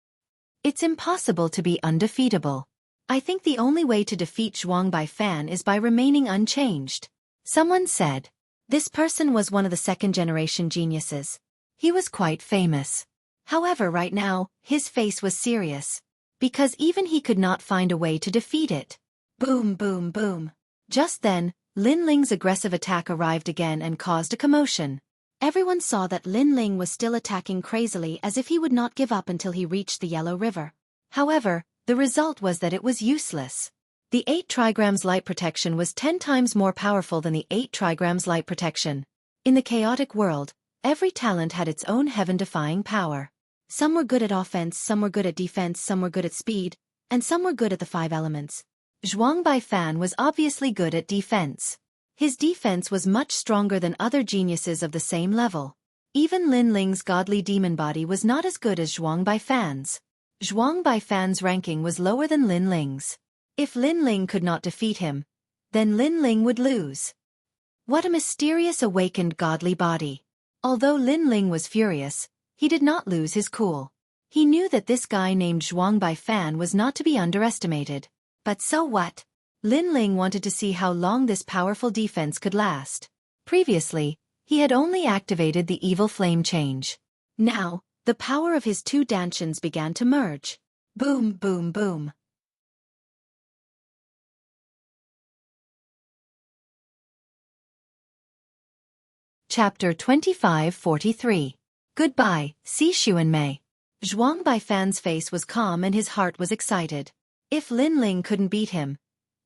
It's impossible to be undefeatable. I think the only way to defeat Zhuang Baifan is by remaining unchanged. Someone said. This person was one of the 2nd generation geniuses. He was quite famous. However, right now, his face was serious. Because even he could not find a way to defeat it. Boom, boom, boom. Just then, Lin Ling's aggressive attack arrived again and caused a commotion. Everyone saw that Lin Ling was still attacking crazily as if he would not give up until he reached the Yellow River. However, the result was that it was useless. The 8 trigrams light protection was 10 times more powerful than the 8 trigrams light protection. In the chaotic world, every talent had its own heaven-defying power. Some were good at offense, some were good at defense, some were good at speed, and some were good at the 5 elements. Zhuang Baifan was obviously good at defense. His defense was much stronger than other geniuses of the same level. Even Lin Ling's godly demon body was not as good as Zhuang Baifan's. Zhuang Baifan's ranking was lower than Lin Ling's. If Lin Ling could not defeat him, then Lin Ling would lose. What a mysterious awakened godly body. Although Lin Ling was furious, he did not lose his cool. He knew that this guy named Zhuang Baifan was not to be underestimated. But so what? Lin Ling wanted to see how long this powerful defense could last. Previously, he had only activated the evil flame change. Now, the power of his 2 dantians began to merge. Boom, boom, boom. Chapter 2543. Goodbye, Si Xuanmei. Zhuang Baifan's face was calm and his heart was excited. If Lin Ling couldn't beat him,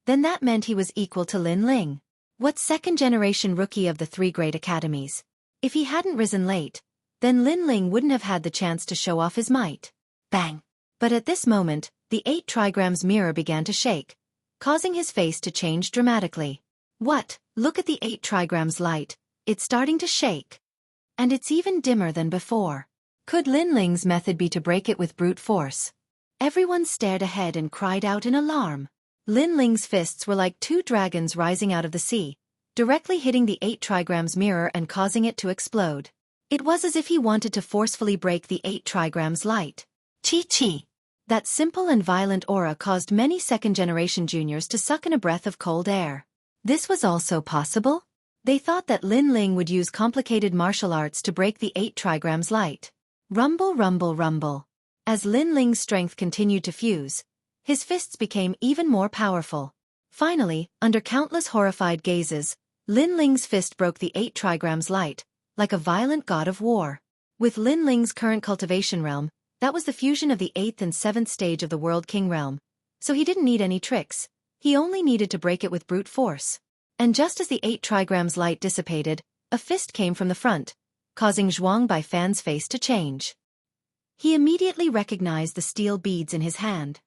then that meant he was equal to Lin Ling. What second-generation rookie of the 3 great academies? If he hadn't risen late, then Lin Ling wouldn't have had the chance to show off his might. Bang! But at this moment, the 8 trigrams mirror began to shake, causing his face to change dramatically. What? Look at the 8 trigrams light. It's starting to shake. And it's even dimmer than before. Could Lin Ling's method be to break it with brute force? Everyone stared ahead and cried out in alarm. Lin Ling's fists were like 2 dragons rising out of the sea, directly hitting the 8 trigrams mirror and causing it to explode. It was as if he wanted to forcefully break the 8 trigrams light. Chi-chi! That simple and violent aura caused many second-generation juniors to suck in a breath of cold air. This was also possible? They thought that Lin Ling would use complicated martial arts to break the 8 trigrams light. Rumble, rumble, rumble. As Lin Ling's strength continued to fuse, his fists became even more powerful. Finally, under countless horrified gazes, Lin Ling's fist broke the 8 trigrams light, like a violent god of war. With Lin Ling's current cultivation realm, that was the fusion of the 8th and 7th stage of the World King realm, so he didn't need any tricks, he only needed to break it with brute force. And just as the 8 trigrams light dissipated, a fist came from the front, causing Zhuang Baifan's face to change. He immediately recognized the steel beads in his hand.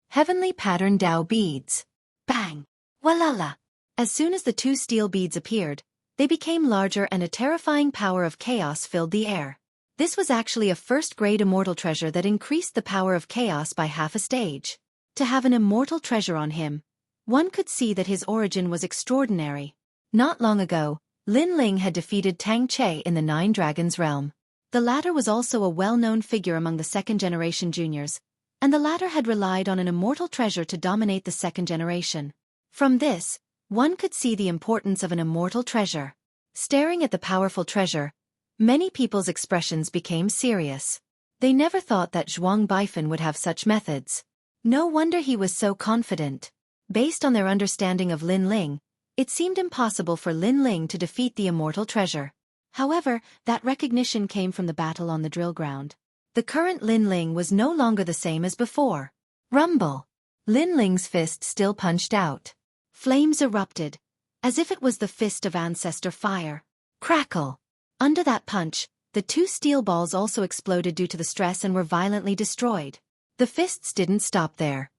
Heavenly pattern Dao beads. Bang! Walala! As soon as the 2 steel beads appeared, they became larger and a terrifying power of chaos filled the air. This was actually a first-grade immortal treasure that increased the power of chaos by half a stage. To have an immortal treasure on him, one could see that his origin was extraordinary. Not long ago, Lin Ling had defeated Tang Che in the 9 Dragons realm. The latter was also a well-known figure among the second-generation juniors, and the latter had relied on an immortal treasure to dominate the second generation. From this, one could see the importance of an immortal treasure. Staring at the powerful treasure, many people's expressions became serious. They never thought that Zhuang Baifan would have such methods. No wonder he was so confident. Based on their understanding of Lin Ling, it seemed impossible for Lin Ling to defeat the immortal treasure. However, that recognition came from the battle on the drill ground. The current Lin Ling was no longer the same as before. Rumble! Lin Ling's fist still punched out. Flames erupted, as if it was the fist of ancestor fire. Crackle! Under that punch, the 2 steel balls also exploded due to the stress and were violently destroyed. The fists didn't stop there.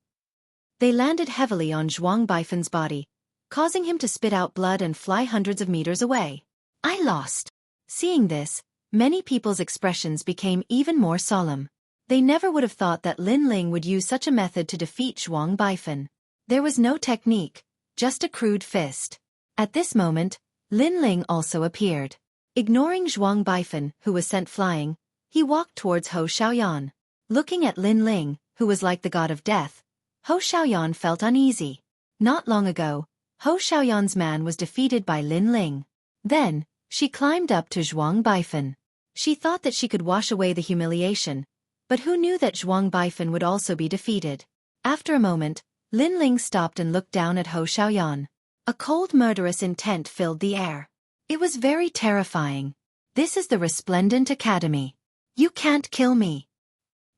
They landed heavily on Zhuang Baifan's body, causing him to spit out blood and fly hundreds of meters away. I lost. Seeing this, many people's expressions became even more solemn. They never would have thought that Lin Ling would use such a method to defeat Zhuang Baifan. There was no technique, just a crude fist. At this moment, Lin Ling also appeared. Ignoring Zhuang Baifan, who was sent flying, he walked towards Hou Xiaoyan. Looking at Lin Ling, who was like the god of death, Hou Xiaoyan felt uneasy. Not long ago, Hou Xiaoyan's man was defeated by Lin Ling. Then, she climbed up to Zhuang Baifan. She thought that she could wash away the humiliation, but who knew that Zhuang Baifeng would also be defeated? After a moment, Lin Ling stopped and looked down at Hou Xiaoyan. A cold murderous intent filled the air. It was very terrifying. This is the Resplendent Academy. You can't kill me.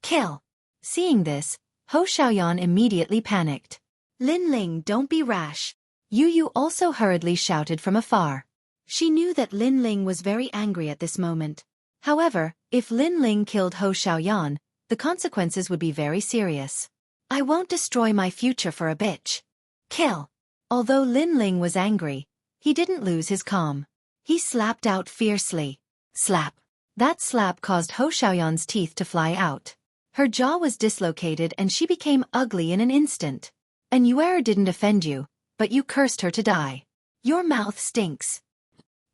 Kill. Seeing this, Hou Xiaoyan immediately panicked. Lin Ling, don't be rash. Yu also hurriedly shouted from afar. She knew that Lin Ling was very angry at this moment. However, if Lin Ling killed Hou Xiaoyan, the consequences would be very serious. I won't destroy my future for a bitch. Kill. Although Lin Ling was angry, he didn't lose his calm. He slapped out fiercely. Slap. That slap caused Hou Xiaoyan's teeth to fly out. Her jaw was dislocated and she became ugly in an instant. And Yuer didn't offend you, but you cursed her to die. Your mouth stinks.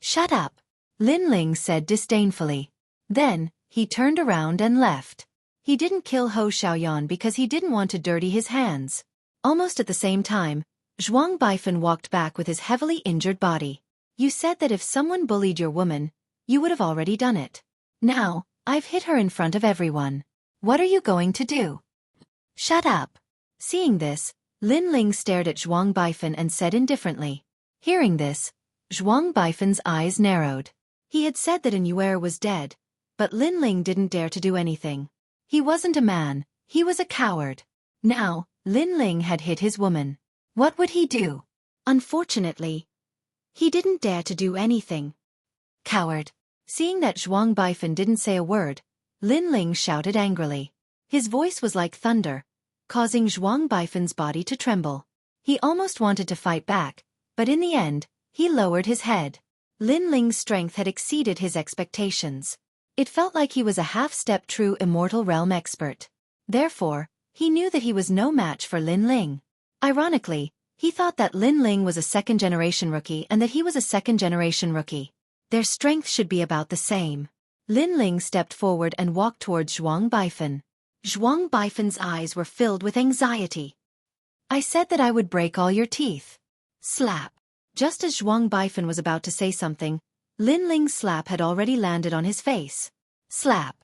Shut up, Lin Ling said disdainfully. Then, he turned around and left. He didn't kill Hou Xiaoyan because he didn't want to dirty his hands. Almost at the same time, Zhuang Baifeng walked back with his heavily injured body. You said that if someone bullied your woman, you would have already done it. Now, I've hit her in front of everyone. What are you going to do? Shut up. Seeing this, Lin Ling stared at Zhuang Baifeng and said indifferently. Hearing this, Zhuang Baifen's eyes narrowed. He had said that Yuer was dead, but Lin Ling didn't dare to do anything. He wasn't a man, he was a coward. Now, Lin Ling had hit his woman. What would he do? Unfortunately, he didn't dare to do anything. Coward. Seeing that Zhuang Baifeng didn't say a word, Lin Ling shouted angrily. His voice was like thunder, causing Zhuang Baifen's body to tremble. He almost wanted to fight back, but in the end, he lowered his head. Lin Ling's strength had exceeded his expectations. It felt like he was a half-step true immortal realm expert. Therefore, he knew that he was no match for Lin Ling. Ironically, he thought that Lin Ling was a second-generation rookie and that he was a second-generation rookie. Their strength should be about the same. Lin Ling stepped forward and walked towards Zhuang Baifeng. Zhuang Baifen's eyes were filled with anxiety. I said that I would break all your teeth. Slap. Just as Zhuang Baifeng was about to say something, Lin Ling's slap had already landed on his face. Slap.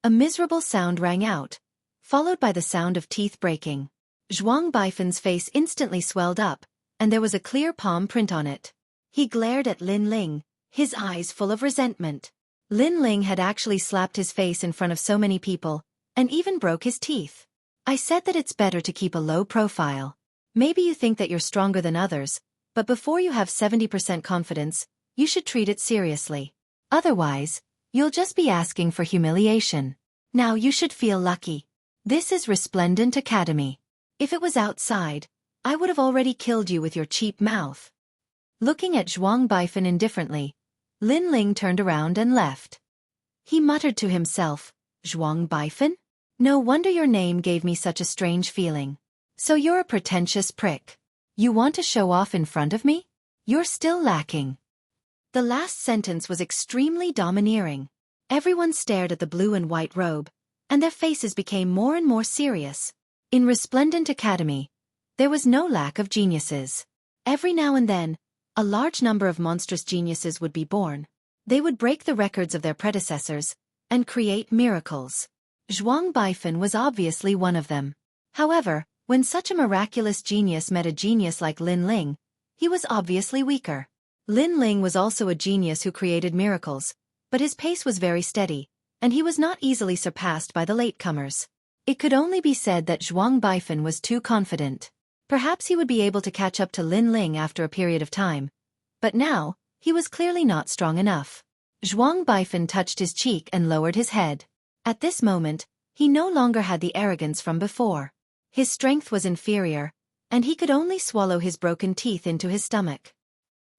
A miserable sound rang out, followed by the sound of teeth breaking. Zhuang Baifen's face instantly swelled up, and there was a clear palm print on it. He glared at Lin Ling, his eyes full of resentment. Lin Ling had actually slapped his face in front of so many people, and even broke his teeth. I said that it's better to keep a low profile. Maybe you think that you're stronger than others, but before you have 70% confidence, you should treat it seriously. Otherwise, you'll just be asking for humiliation. Now you should feel lucky. This is Resplendent Academy. If it was outside, I would have already killed you with your cheap mouth. Looking at Zhuang Baifeng indifferently, Lin Ling turned around and left. He muttered to himself, Zhuang Baifeng? No wonder your name gave me such a strange feeling. So you're a pretentious prick. You want to show off in front of me? You're still lacking. The last sentence was extremely domineering. Everyone stared at the blue and white robe, and their faces became more and more serious. In Resplendent Academy, there was no lack of geniuses. Every now and then, a large number of monstrous geniuses would be born. They would break the records of their predecessors and create miracles. Zhuang Baifeng was obviously one of them. However, when such a miraculous genius met a genius like Lin Ling, he was obviously weaker. Lin Ling was also a genius who created miracles, but his pace was very steady, and he was not easily surpassed by the latecomers. It could only be said that Zhuang Baifeng was too confident. Perhaps he would be able to catch up to Lin Ling after a period of time. But now, he was clearly not strong enough. Zhuang Baifeng touched his cheek and lowered his head. At this moment, he no longer had the arrogance from before. His strength was inferior, and he could only swallow his broken teeth into his stomach.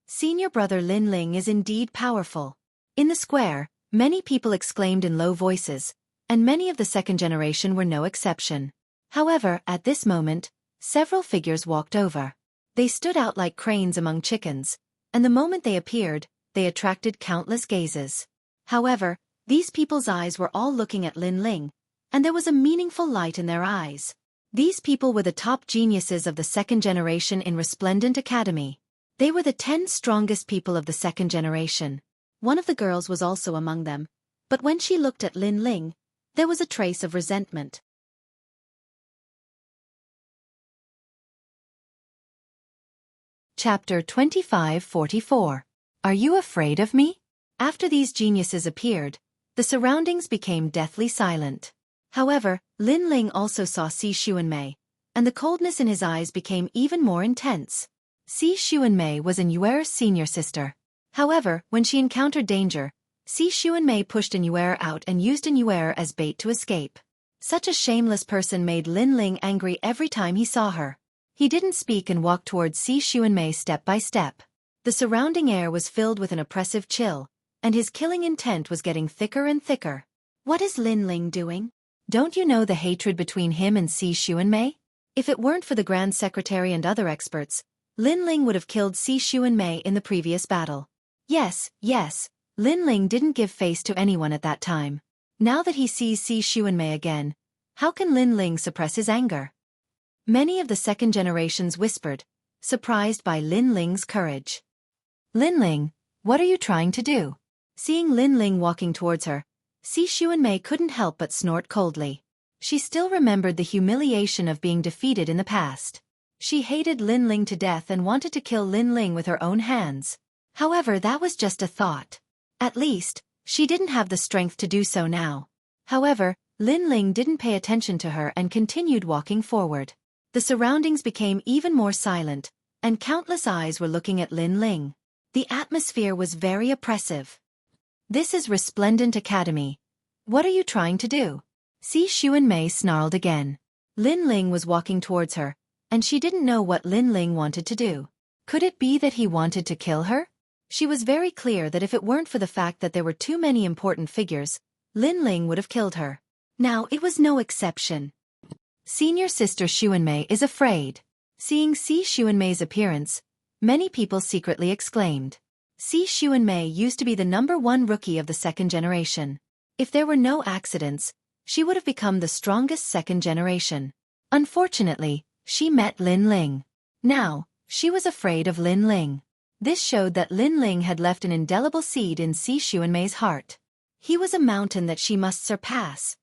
Senior brother Lin Ling is indeed powerful. In the square, many people exclaimed in low voices, and many of the second generation were no exception. However, at this moment, several figures walked over. They stood out like cranes among chickens, and the moment they appeared, they attracted countless gazes. However, these people's eyes were all looking at Lin Ling, and there was a meaningful light in their eyes. These people were the top geniuses of the second generation in Resplendent Academy. They were the 10 strongest people of the second generation. One of the girls was also among them, But when she looked at Lin Ling, there was a trace of resentment. Chapter 2544. Are you afraid of me? After these geniuses appeared, the surroundings became deathly silent. However, Lin Ling also saw Si Xuanmei, and the coldness in his eyes became even more intense. Si Xuanmei was Yuer's senior sister. However, when she encountered danger, Si Xuanmei pushed Yuer out and used Yuer as bait to escape. Such a shameless person made Lin Ling angry every time he saw her. He didn't speak and walked towards Si Xuanmei step by step. The surrounding air was filled with an oppressive chill, and his killing intent was getting thicker and thicker. What is Lin Ling doing? Don't you know the hatred between him and Si Xuanmei? If it weren't for the Grand Secretary and other experts, Lin Ling would have killed Si Xuanmei in the previous battle. Yes, Lin Ling didn't give face to anyone at that time. Now that he sees Si Xuanmei again, how can Lin Ling suppress his anger? Many of the second generations whispered, surprised by Lin Ling's courage. Lin Ling, what are you trying to do? Seeing Lin Ling walking towards her, Si Xuanmei couldn't help but snort coldly. She still remembered the humiliation of being defeated in the past. She hated Lin Ling to death and wanted to kill Lin Ling with her own hands. However, that was just a thought. At least, she didn't have the strength to do so now. However, Lin Ling didn't pay attention to her and continued walking forward. The surroundings became even more silent, and countless eyes were looking at Lin Ling. The atmosphere was very oppressive. This is Resplendent Academy. What are you trying to do? Si Xuanmei snarled again. Lin Ling was walking towards her, and she didn't know what Lin Ling wanted to do. Could it be that he wanted to kill her? She was very clear that if it weren't for the fact that there were too many important figures, Lin Ling would have killed her. Now it was no exception. Senior sister Xuanmei is afraid. Seeing Si Xuanmei's appearance, many people secretly exclaimed. Si Xuanmei used to be the #1 rookie of the second generation. If there were no accidents, she would have become the strongest second generation. Unfortunately, she met Lin Ling. Now, she was afraid of Lin Ling. This showed that Lin Ling had left an indelible seed in Si Xuanmei's heart. He was a mountain that she must surpass.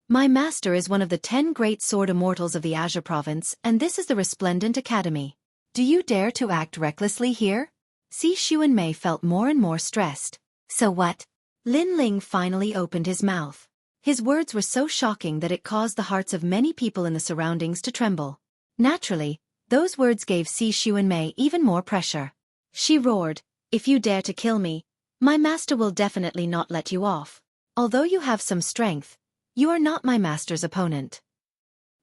My master is one of the 10 great sword immortals of the Azure province, and this is the Resplendent Academy. Do you dare to act recklessly here? Si Xuanmei felt more and more stressed. So what? Lin Ling finally opened his mouth. His words were so shocking that it caused the hearts of many people in the surroundings to tremble. Naturally, those words gave Si Xuanmei even more pressure. She roared, "If you dare to kill me, my master will definitely not let you off. Although you have some strength, you are not my master's opponent.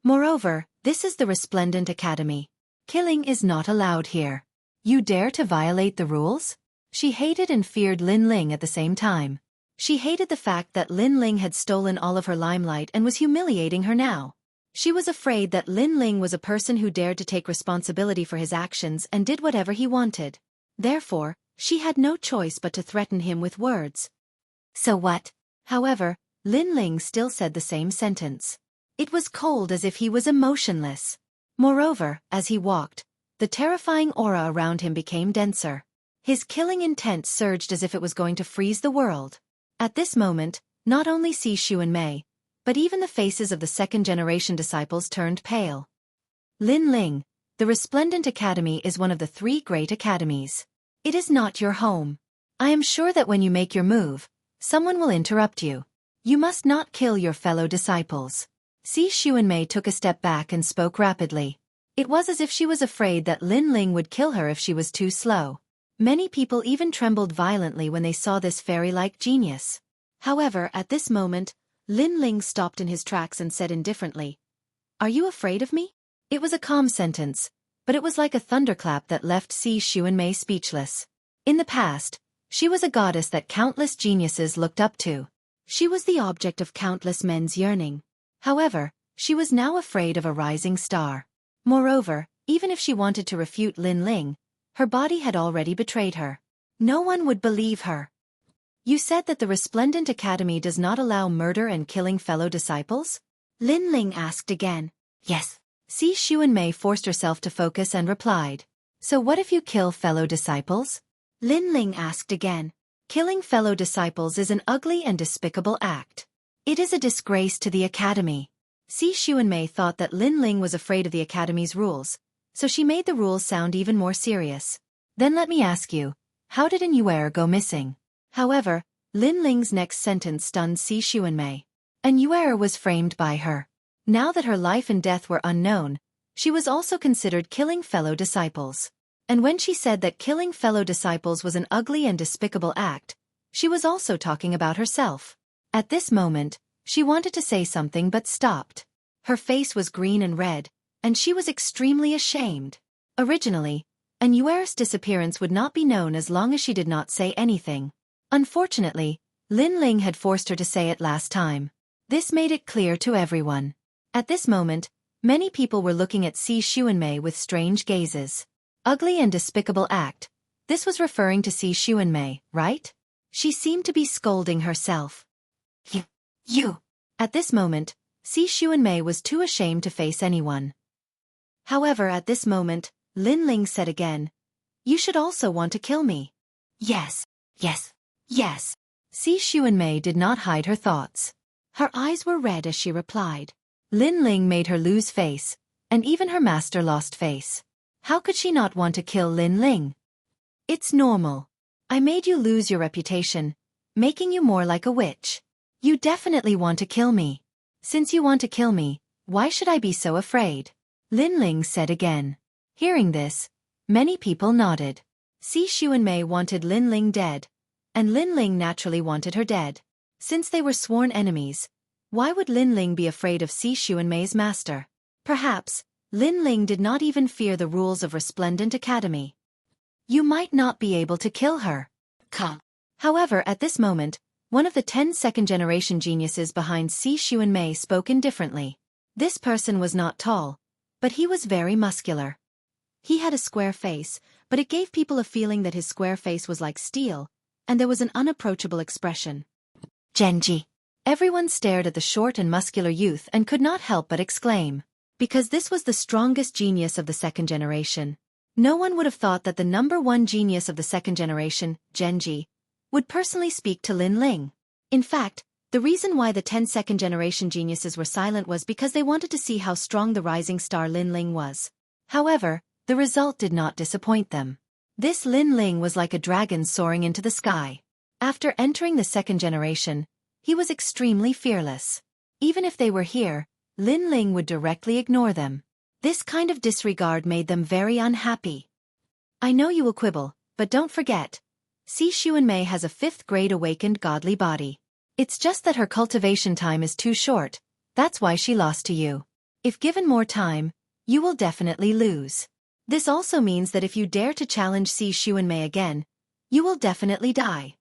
Moreover, this is the Resplendent Academy. Killing is not allowed here. You dare to violate the rules?" She hated and feared Lin Ling at the same time. She hated the fact that Lin Ling had stolen all of her limelight and was humiliating her now. She was afraid that Lin Ling was a person who dared to take responsibility for his actions and did whatever he wanted. Therefore, she had no choice but to threaten him with words. So what? However, Lin Ling still said the same sentence. It was cold as if he was emotionless. Moreover, as he walked, the terrifying aura around him became denser. His killing intent surged as if it was going to freeze the world. At this moment, not only Si Xuanmei, but even the faces of the second-generation disciples turned pale. Lin Ling, the Resplendent Academy is one of the 3 great academies. It is not your home. I am sure that when you make your move, someone will interrupt you. You must not kill your fellow disciples. Si Xuanmei took a step back and spoke rapidly. It was as if she was afraid that Lin Ling would kill her if she was too slow. Many people even trembled violently when they saw this fairy-like genius. However, at this moment, Lin Ling stopped in his tracks and said indifferently, "Are you afraid of me?" It was a calm sentence, but it was like a thunderclap that left Si Xuanmei speechless. In the past, she was a goddess that countless geniuses looked up to. She was the object of countless men's yearning. However, she was now afraid of a rising star. Moreover, even if she wanted to refute Lin Ling, her body had already betrayed her. No one would believe her. You said that the Resplendent Academy does not allow murder and killing fellow disciples? Lin Ling asked again. Yes. Si Xuanmei forced herself to focus and replied. So what if you kill fellow disciples? Lin Ling asked again. Killing fellow disciples is an ugly and despicable act. It is a disgrace to the academy. Xueqi thought that Lin Ling was afraid of the academy's rules, so she made the rules sound even more serious. Then let me ask you, how did an Yuer go missing? However, Lin Ling's next sentence stunned Xueqi. An Yuer was framed by her. Now that her life and death were unknown, she was also considered killing fellow disciples. And when she said that killing fellow disciples was an ugly and despicable act, she was also talking about herself. At this moment, she wanted to say something but stopped. Her face was green and red, and she was extremely ashamed. Originally, an Yuer's disappearance would not be known as long as she did not say anything. Unfortunately, Lin Ling had forced her to say it last time. This made it clear to everyone. At this moment, many people were looking at Xueqi with strange gazes. Ugly and despicable act. This was referring to Xueqi, right? She seemed to be scolding herself. You. At this moment, Xueqi was too ashamed to face anyone. However, at this moment, Lin Ling said again, "You should also want to kill me." Yes. Xueqi did not hide her thoughts. Her eyes were red as she replied. Lin Ling made her lose face, and even her master lost face. How could she not want to kill Lin Ling? It's normal. I made you lose your reputation, making you more like a witch. You definitely want to kill me. Since you want to kill me, why should I be so afraid? Lin Ling said again. Hearing this, many people nodded. Xueqi wanted Lin Ling dead, and Lin Ling naturally wanted her dead. Since they were sworn enemies, why would Lin Ling be afraid of Xueqi's master? Perhaps, Lin Ling did not even fear the rules of Resplendent Academy. You might not be able to kill her. However, at this moment, one of the 10 second-generation geniuses behind Xueqi spoke indifferently. This person was not tall, but he was very muscular. He had a square face, but it gave people a feeling that his square face was like steel, and there was an unapproachable expression. Genji. Everyone stared at the short and muscular youth and could not help but exclaim. Because this was the strongest genius of the second generation. No one would have thought that the #1 genius of the second generation, Genji, would personally speak to Lin Ling. In fact, the reason why the 10 second-generation geniuses were silent was because they wanted to see how strong the rising star Lin Ling was. However, the result did not disappoint them. This Lin Ling was like a dragon soaring into the sky. After entering the second generation, he was extremely fearless. Even if they were here, Lin Ling would directly ignore them. This kind of disregard made them very unhappy. I know you will quibble, but don't forget. Xueqi has a 5th grade awakened godly body. It's just that her cultivation time is too short, that's why she lost to you. If given more time, you will definitely lose. This also means that if you dare to challenge Xueqi again, you will definitely die.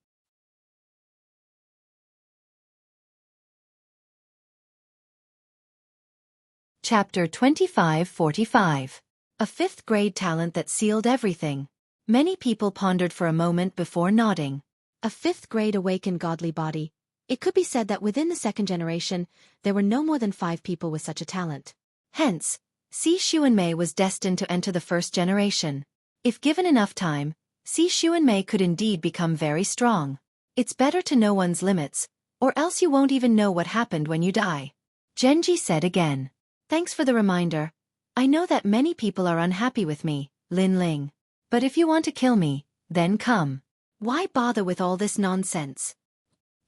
Chapter 2545. A 5th grade talent that sealed everything. Many people pondered for a moment before nodding. A 5th grade awakened godly body. It could be said that within the second generation, there were no more than 5 people with such a talent. Hence, Xueqi was destined to enter the first generation. If given enough time, Xueqi could indeed become very strong. It's better to know one's limits, or else you won't even know what happened when you die. Genji said again. Thanks for the reminder. I know that many people are unhappy with me, Lin Ling. But if you want to kill me, then come. Why bother with all this nonsense?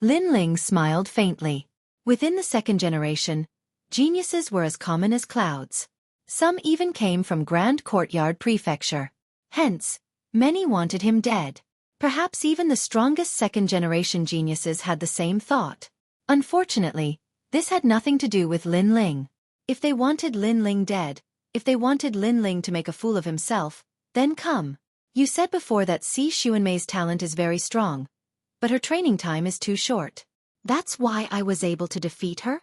Lin Ling smiled faintly. Within the second generation, geniuses were as common as clouds. Some even came from Grand Courtyard Prefecture. Hence, many wanted him dead. Perhaps even the strongest second-generation geniuses had the same thought. Unfortunately, this had nothing to do with Lin Ling. If they wanted Lin Ling dead, if they wanted Lin Ling to make a fool of himself, then come. You said before that Xueqi's talent is very strong, but her training time is too short. That's why I was able to defeat her?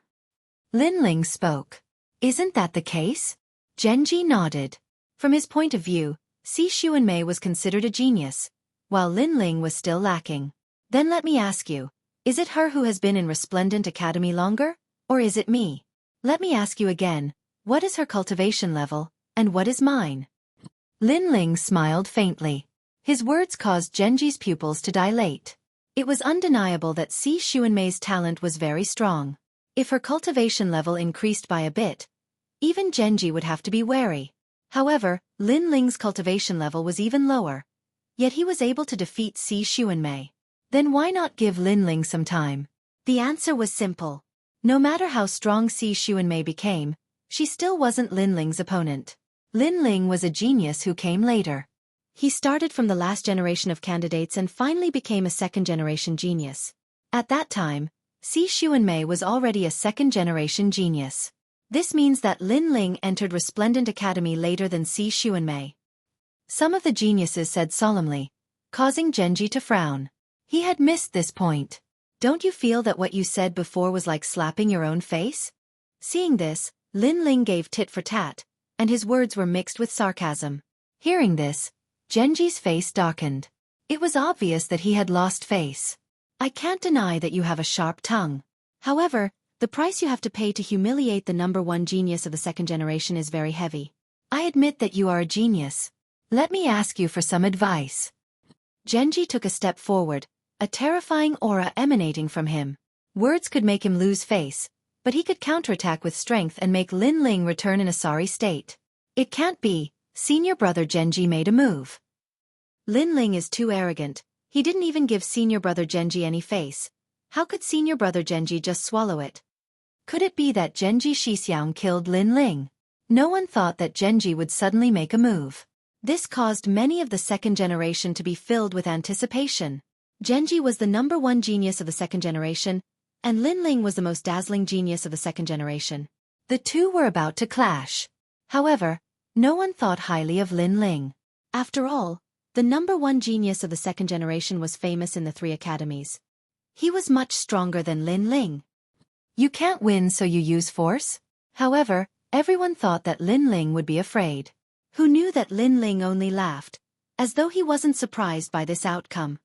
Lin Ling spoke. Isn't that the case? Genji nodded. From his point of view, Xueqi was considered a genius, while Lin Ling was still lacking. Then let me ask you, is it her who has been in Resplendent Academy longer, or is it me? Let me ask you again, what is her cultivation level, and what is mine? Lin Ling smiled faintly. His words caused Genji's pupils to dilate. It was undeniable that Xueqi's talent was very strong. If her cultivation level increased by a bit, even Genji would have to be wary. However, Lin Ling's cultivation level was even lower. Yet he was able to defeat Xueqi. Then why not give Lin Ling some time? The answer was simple. No matter how strong Xueqi became, she still wasn't Lin Ling's opponent. Lin Ling was a genius who came later. He started from the last generation of candidates and finally became a second-generation genius. At that time, Xueqi was already a second-generation genius. This means that Lin Ling entered Resplendent Academy later than Xueqi. Some of the geniuses said solemnly, causing Genji to frown. He had missed this point. Don't you feel that what you said before was like slapping your own face? Seeing this, Lin Ling gave tit for tat, and his words were mixed with sarcasm. Hearing this, Genji's face darkened. It was obvious that he had lost face. I can't deny that you have a sharp tongue. However, the price you have to pay to humiliate the #1 genius of the second generation is very heavy. I admit that you are a genius. Let me ask you for some advice. Genji took a step forward, a terrifying aura emanating from him. Words could make him lose face, but he could counterattack with strength and make Lin Ling return in a sorry state. It can't be. Senior brother Genji made a move. Lin Ling is too arrogant. He didn't even give senior brother Genji any face. How could senior brother Genji just swallow it? Could it be that Genji Shixiang killed Lin Ling? No one thought that Genji would suddenly make a move. This caused many of the second generation to be filled with anticipation. Genji was the #1 genius of the second generation, and Lin Ling was the most dazzling genius of the second generation. The two were about to clash. However, no one thought highly of Lin Ling. After all, the #1 genius of the second generation was famous in the 3 academies. He was much stronger than Lin Ling. You can't win, so you use force? However, everyone thought that Lin Ling would be afraid. Who knew that Lin Ling only laughed, as though he wasn't surprised by this outcome.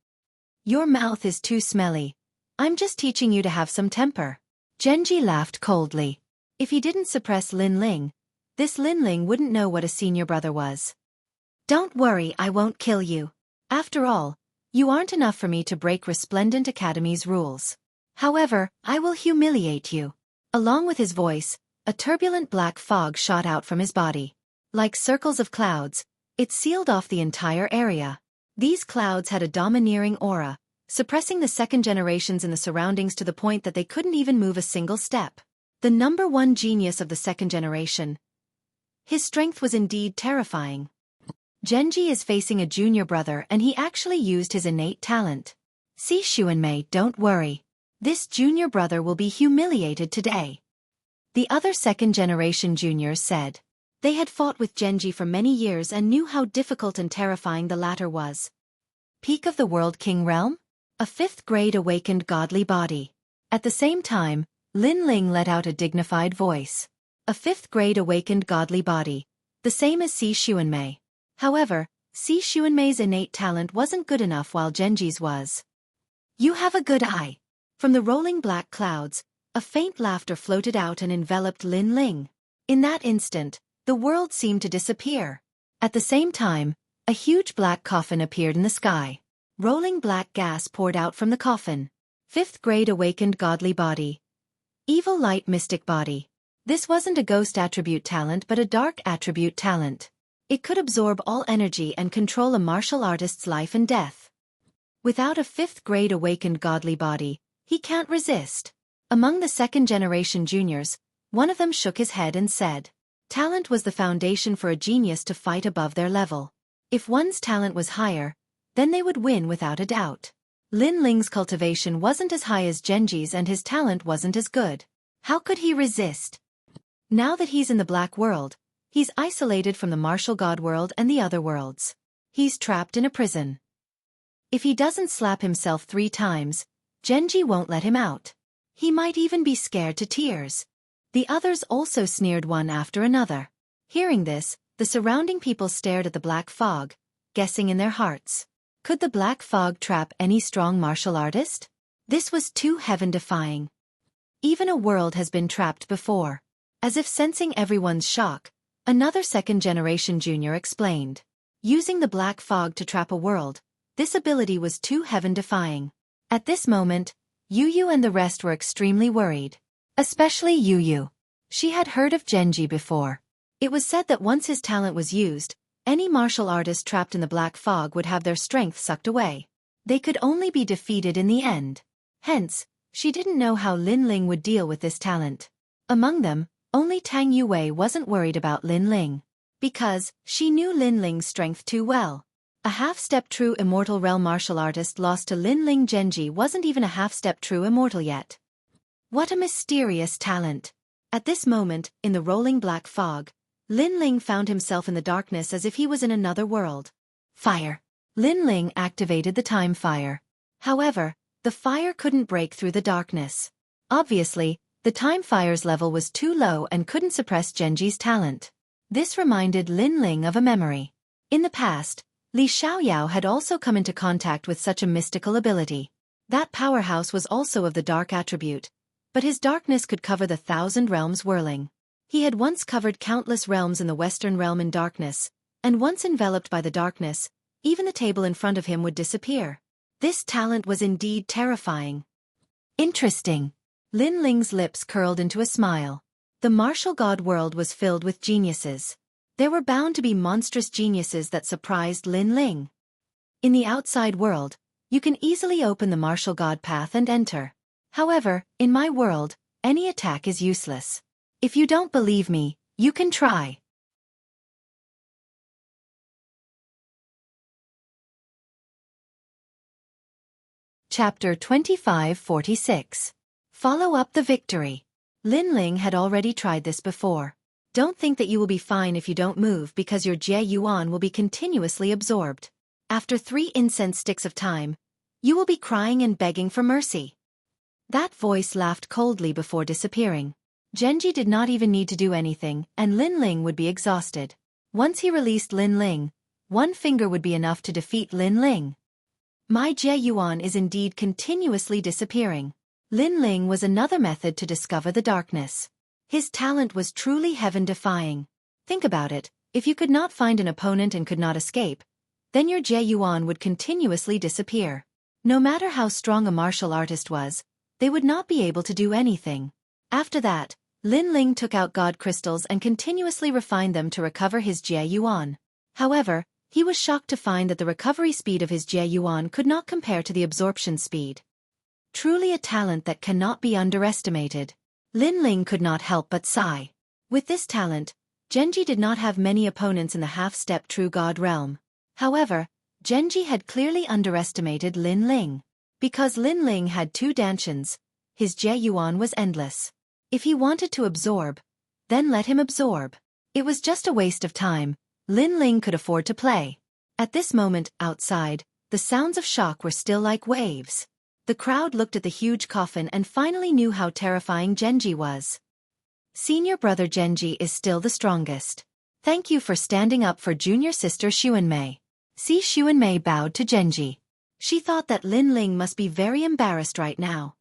Your mouth is too smelly. I'm just teaching you to have some temper. Genji laughed coldly. If he didn't suppress Lin Ling, this Lin Ling wouldn't know what a senior brother was. Don't worry, I won't kill you. After all, you aren't enough for me to break Resplendent Academy's rules. However, I will humiliate you. Along with his voice, a turbulent black fog shot out from his body. Like circles of clouds, it sealed off the entire area. These clouds had a domineering aura, suppressing the second generations in the surroundings to the point that they couldn't even move a single step. The #1 genius of the second generation. His strength was indeed terrifying. Genji is facing a junior brother and he actually used his innate talent. Xueqi, don't worry. This junior brother will be humiliated today. The other second-generation juniors said. They had fought with Genji for many years and knew how difficult and terrifying the latter was. Peak of the World King Realm? A 5th-grade awakened godly body. At the same time, Lin Ling let out a dignified voice. A 5th-grade awakened godly body. The same as Xueqi. However, Xueqi's innate talent wasn't good enough while Genji's was. You have a good eye. From the rolling black clouds, a faint laughter floated out and enveloped Lin Ling. In that instant, the world seemed to disappear. At the same time, a huge black coffin appeared in the sky. Rolling black gas poured out from the coffin. 5th-grade awakened godly body. Evil light mystic body. This wasn't a ghost attribute talent but a dark attribute talent. It could absorb all energy and control a martial artist's life and death. Without a 5th-grade awakened godly body, he can't resist. Among the second-generation juniors, one of them shook his head and said, talent was the foundation for a genius to fight above their level. If one's talent was higher, then they would win without a doubt. Lin Ling's cultivation wasn't as high as Genji's and his talent wasn't as good. How could he resist? Now that he's in the black world, he's isolated from the martial god world and the other worlds. He's trapped in a prison. If he doesn't slap himself 3 times, Genji won't let him out. He might even be scared to tears. The others also sneered one after another. Hearing this, the surrounding people stared at the black fog, guessing in their hearts. Could the black fog trap any strong martial artist? This was too heaven-defying. Even a world has been trapped before. As if sensing everyone's shock, another second-generation junior explained. Using the black fog to trap a world, this ability was too heaven-defying. At this moment, Yu and the rest were extremely worried. Especially Yu. She had heard of Genji before. It was said that once his talent was used, any martial artist trapped in the black fog would have their strength sucked away. They could only be defeated in the end. Hence, she didn't know how Lin Ling would deal with this talent. Among them, only Tang Yue wasn't worried about Lin Ling. Because, she knew Lin Ling's strength too well. A half-step true immortal realm martial artist lost to Lin Ling. Genji wasn't even a half-step true immortal yet. What a mysterious talent. At this moment, in the rolling black fog, Lin Ling found himself in the darkness as if he was in another world. Fire. Lin Ling activated the time fire. However, the fire couldn't break through the darkness. Obviously, the time fire's level was too low and couldn't suppress Genji's talent. This reminded Lin Ling of a memory. In the past, Li Xiaoyao had also come into contact with such a mystical ability. That powerhouse was also of the dark attribute, but his darkness could cover the 1,000 realms whirling. He had once covered countless realms in the Western realm in darkness, and once enveloped by the darkness, even the table in front of him would disappear. This talent was indeed terrifying. Interesting. Lin Ling's lips curled into a smile. The martial god world was filled with geniuses. There were bound to be monstrous geniuses that surprised Lin Ling. In the outside world, you can easily open the martial god path and enter. However, in my world, any attack is useless. If you don't believe me, you can try. Chapter 2546. Follow up the victory. Lin Ling had already tried this before. Don't think that you will be fine if you don't move because your Jie Yuan will be continuously absorbed. After 3 incense sticks of time, you will be crying and begging for mercy. That voice laughed coldly before disappearing. Genji did not even need to do anything, and Lin Ling would be exhausted. Once he released Lin Ling, one finger would be enough to defeat Lin Ling. My Jie Yuan is indeed continuously disappearing. Lin Ling was another method to discover the darkness. His talent was truly heaven-defying. Think about it, if you could not find an opponent and could not escape, then your Jie Yuan would continuously disappear. No matter how strong a martial artist was, they would not be able to do anything. After that, Lin Ling took out god crystals and continuously refined them to recover his Jie Yuan. However, he was shocked to find that the recovery speed of his Jie Yuan could not compare to the absorption speed. Truly a talent that cannot be underestimated. Lin Ling could not help but sigh. With this talent, Genji did not have many opponents in the half-step true god realm. However, Genji had clearly underestimated Lin Ling. Because Lin Ling had 2 dantians, his Jie Yuan was endless. If he wanted to absorb, then let him absorb. It was just a waste of time. Lin Ling could afford to play. At this moment, outside, the sounds of shock were still like waves. The crowd looked at the huge coffin and finally knew how terrifying Genji was. Senior brother Genji is still the strongest. Thank you for standing up for junior sister Xuanmei. See, Xuanmei bowed to Genji. She thought that Lin Ling must be very embarrassed right now.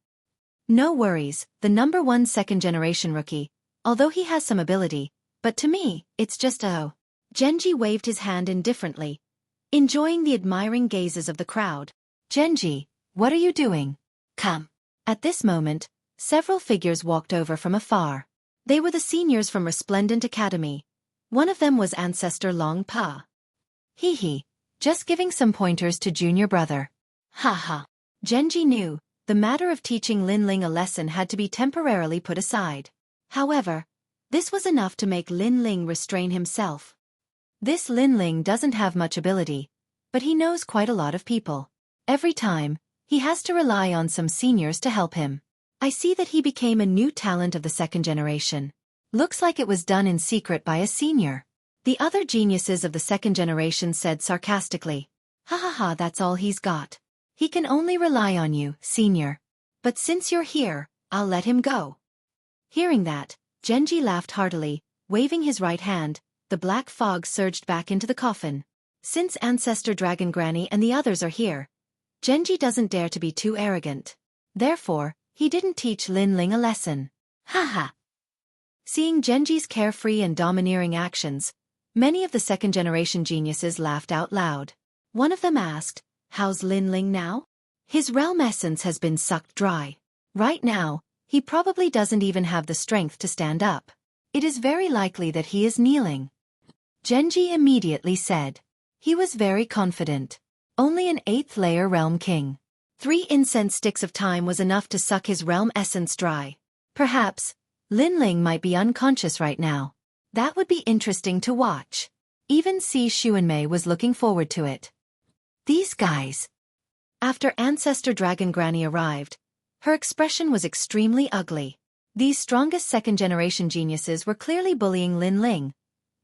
No worries, the number 1 second-generation rookie, although he has some ability, but to me, it's just a... Genji waved his hand indifferently, enjoying the admiring gazes of the crowd. Genji, what are you doing? Come. At this moment, several figures walked over from afar. They were the seniors from Resplendent Academy. One of them was Ancestor Long Pa. Hee, just giving some pointers to junior brother. Ha. Genji knew, the matter of teaching Lin Ling a lesson had to be temporarily put aside. However, this was enough to make Lin Ling restrain himself. This Lin Ling doesn't have much ability, but he knows quite a lot of people. Every time, he has to rely on some seniors to help him. I see that he became a new talent of the 2nd generation. Looks like it was done in secret by a senior. The other geniuses of the 2nd generation said sarcastically. Ha, that's all he's got. He can only rely on you, senior. But since you're here, I'll let him go. Hearing that, Genji laughed heartily, waving his right hand. The black fog surged back into the coffin. Since Ancestor Dragon Granny and the others are here, Genji doesn't dare to be too arrogant. Therefore, he didn't teach Lin Ling a lesson. Ha. Seeing Genji's carefree and domineering actions, many of the 2nd-generation geniuses laughed out loud. One of them asked, "How's Lin Ling now?" His realm essence has been sucked dry. Right now, he probably doesn't even have the strength to stand up. It is very likely that he is kneeling. Genji immediately said. He was very confident. Only an 8th layer realm king. 3 incense sticks of time was enough to suck his realm essence dry. Perhaps, Linling might be unconscious right now. That would be interesting to watch. Even Xueqi was looking forward to it. These guys. After Ancestor Dragon Granny arrived, her expression was extremely ugly. These strongest second-generation geniuses were clearly bullying Linling,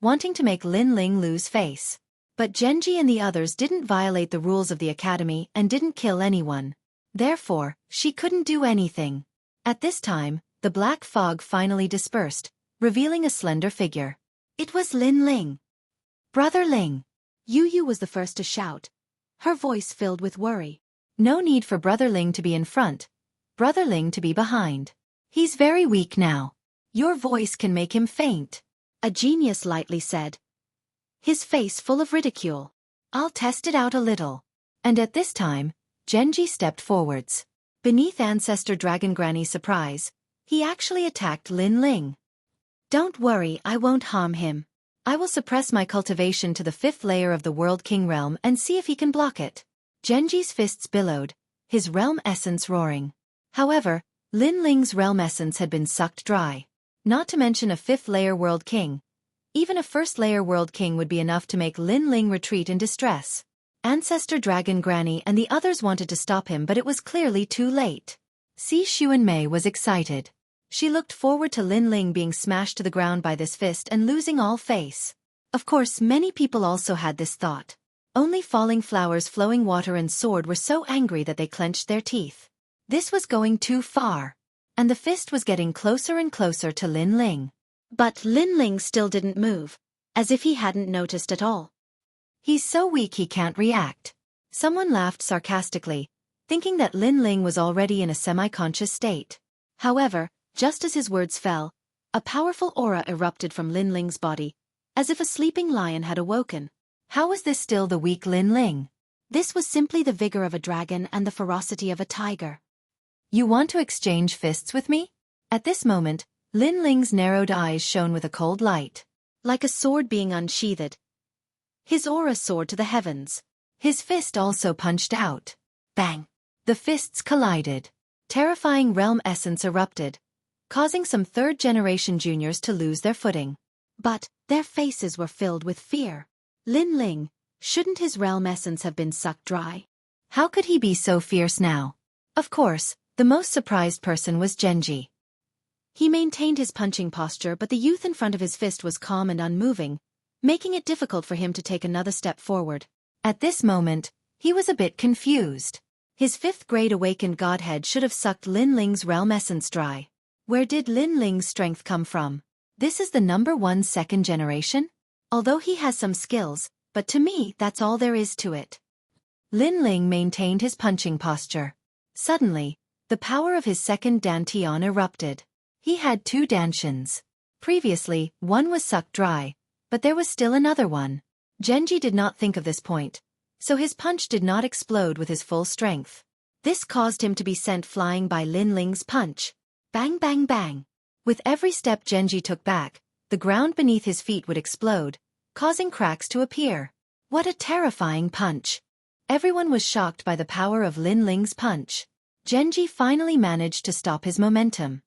wanting to make Linling lose face. But Genji and the others didn't violate the rules of the academy and didn't kill anyone. Therefore, she couldn't do anything. At this time, the black fog finally dispersed, revealing a slender figure. It was Linling. Brother Ling. Yu was the first to shout, her voice filled with worry. No need for Brother Ling to be in front, Brother Ling to be behind. He's very weak now. Your voice can make him faint. A genius lightly said, his face full of ridicule. I'll test it out a little. And at this time, Genji stepped forwards. Beneath Ancestor Dragon Granny's surprise, he actually attacked Linling. Don't worry, I won't harm him. I will suppress my cultivation to the 5th layer of the World King realm and see if he can block it. Genji's fists billowed, his realm essence roaring. However, Linling's realm essence had been sucked dry. Not to mention a 5th layer World King. Even a 1st layer World King would be enough to make Linling retreat in distress. Ancestor Dragon Granny and the others wanted to stop him, but it was clearly too late. Xueqi was excited. She looked forward to Linling being smashed to the ground by this fist and losing all face. Of course, many people also had this thought. Only Falling Flowers, Flowing Water and Sword were so angry that they clenched their teeth. This was going too far. And the fist was getting closer and closer to Linling. But Linling still didn't move, as if he hadn't noticed at all. He's so weak he can't react. Someone laughed sarcastically, thinking that Linling was already in a semi-conscious state. However, just as his words fell, a powerful aura erupted from Linling's body, as if a sleeping lion had awoken. How was this still the weak Linling? This was simply the vigor of a dragon and the ferocity of a tiger. You want to exchange fists with me? At this moment, Linling's narrowed eyes shone with a cold light. Like a sword being unsheathed. His aura soared to the heavens. His fist also punched out. Bang! The fists collided. Terrifying realm essence erupted, causing some 3rd-generation juniors to lose their footing. But their faces were filled with fear. Linling, shouldn't his realm essence have been sucked dry? How could he be so fierce now? Of course, the most surprised person was Genji. He maintained his punching posture, but the youth in front of his fist was calm and unmoving, making it difficult for him to take another step forward. At this moment, he was a bit confused. His 5th-grade awakened godhead should have sucked Linling's realm essence dry. Where did Linling's strength come from? This is the number 1 2nd generation? Although he has some skills, but to me that's all there is to it. Linling maintained his punching posture. Suddenly, the power of his 2nd dantian erupted. He had 2 dantians. Previously, one was sucked dry, but there was still another one. Genji did not think of this point, so his punch did not explode with his full strength. This caused him to be sent flying by Linling's punch. Bang bang bang. With every step Genji took back, the ground beneath his feet would explode, causing cracks to appear. What a terrifying punch. Everyone was shocked by the power of Linling's punch. Genji finally managed to stop his momentum.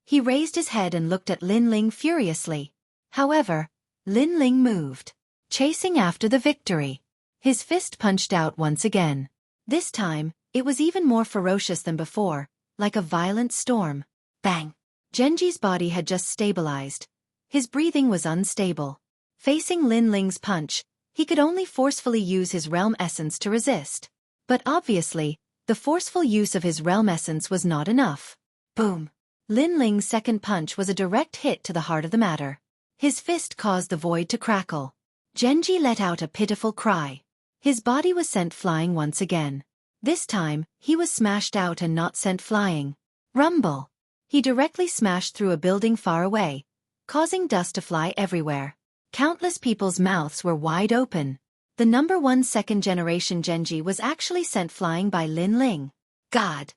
He raised his head and looked at Linling furiously. However, Linling moved, chasing after the victory. His fist punched out once again. This time, it was even more ferocious than before, like a violent storm. Bang! Genji's body had just stabilized. His breathing was unstable. Facing Linling's punch, he could only forcefully use his realm essence to resist. But obviously, the forceful use of his realm essence was not enough. Boom! Linling's 2nd punch was a direct hit to the heart of the matter. His fist caused the void to crackle. Genji let out a pitiful cry. His body was sent flying once again. This time, he was smashed out and not sent flying. Rumble! He directly smashed through a building far away, causing dust to fly everywhere. Countless people's mouths were wide open. The number 1 second generation Genji was actually sent flying by Lin Ling. God!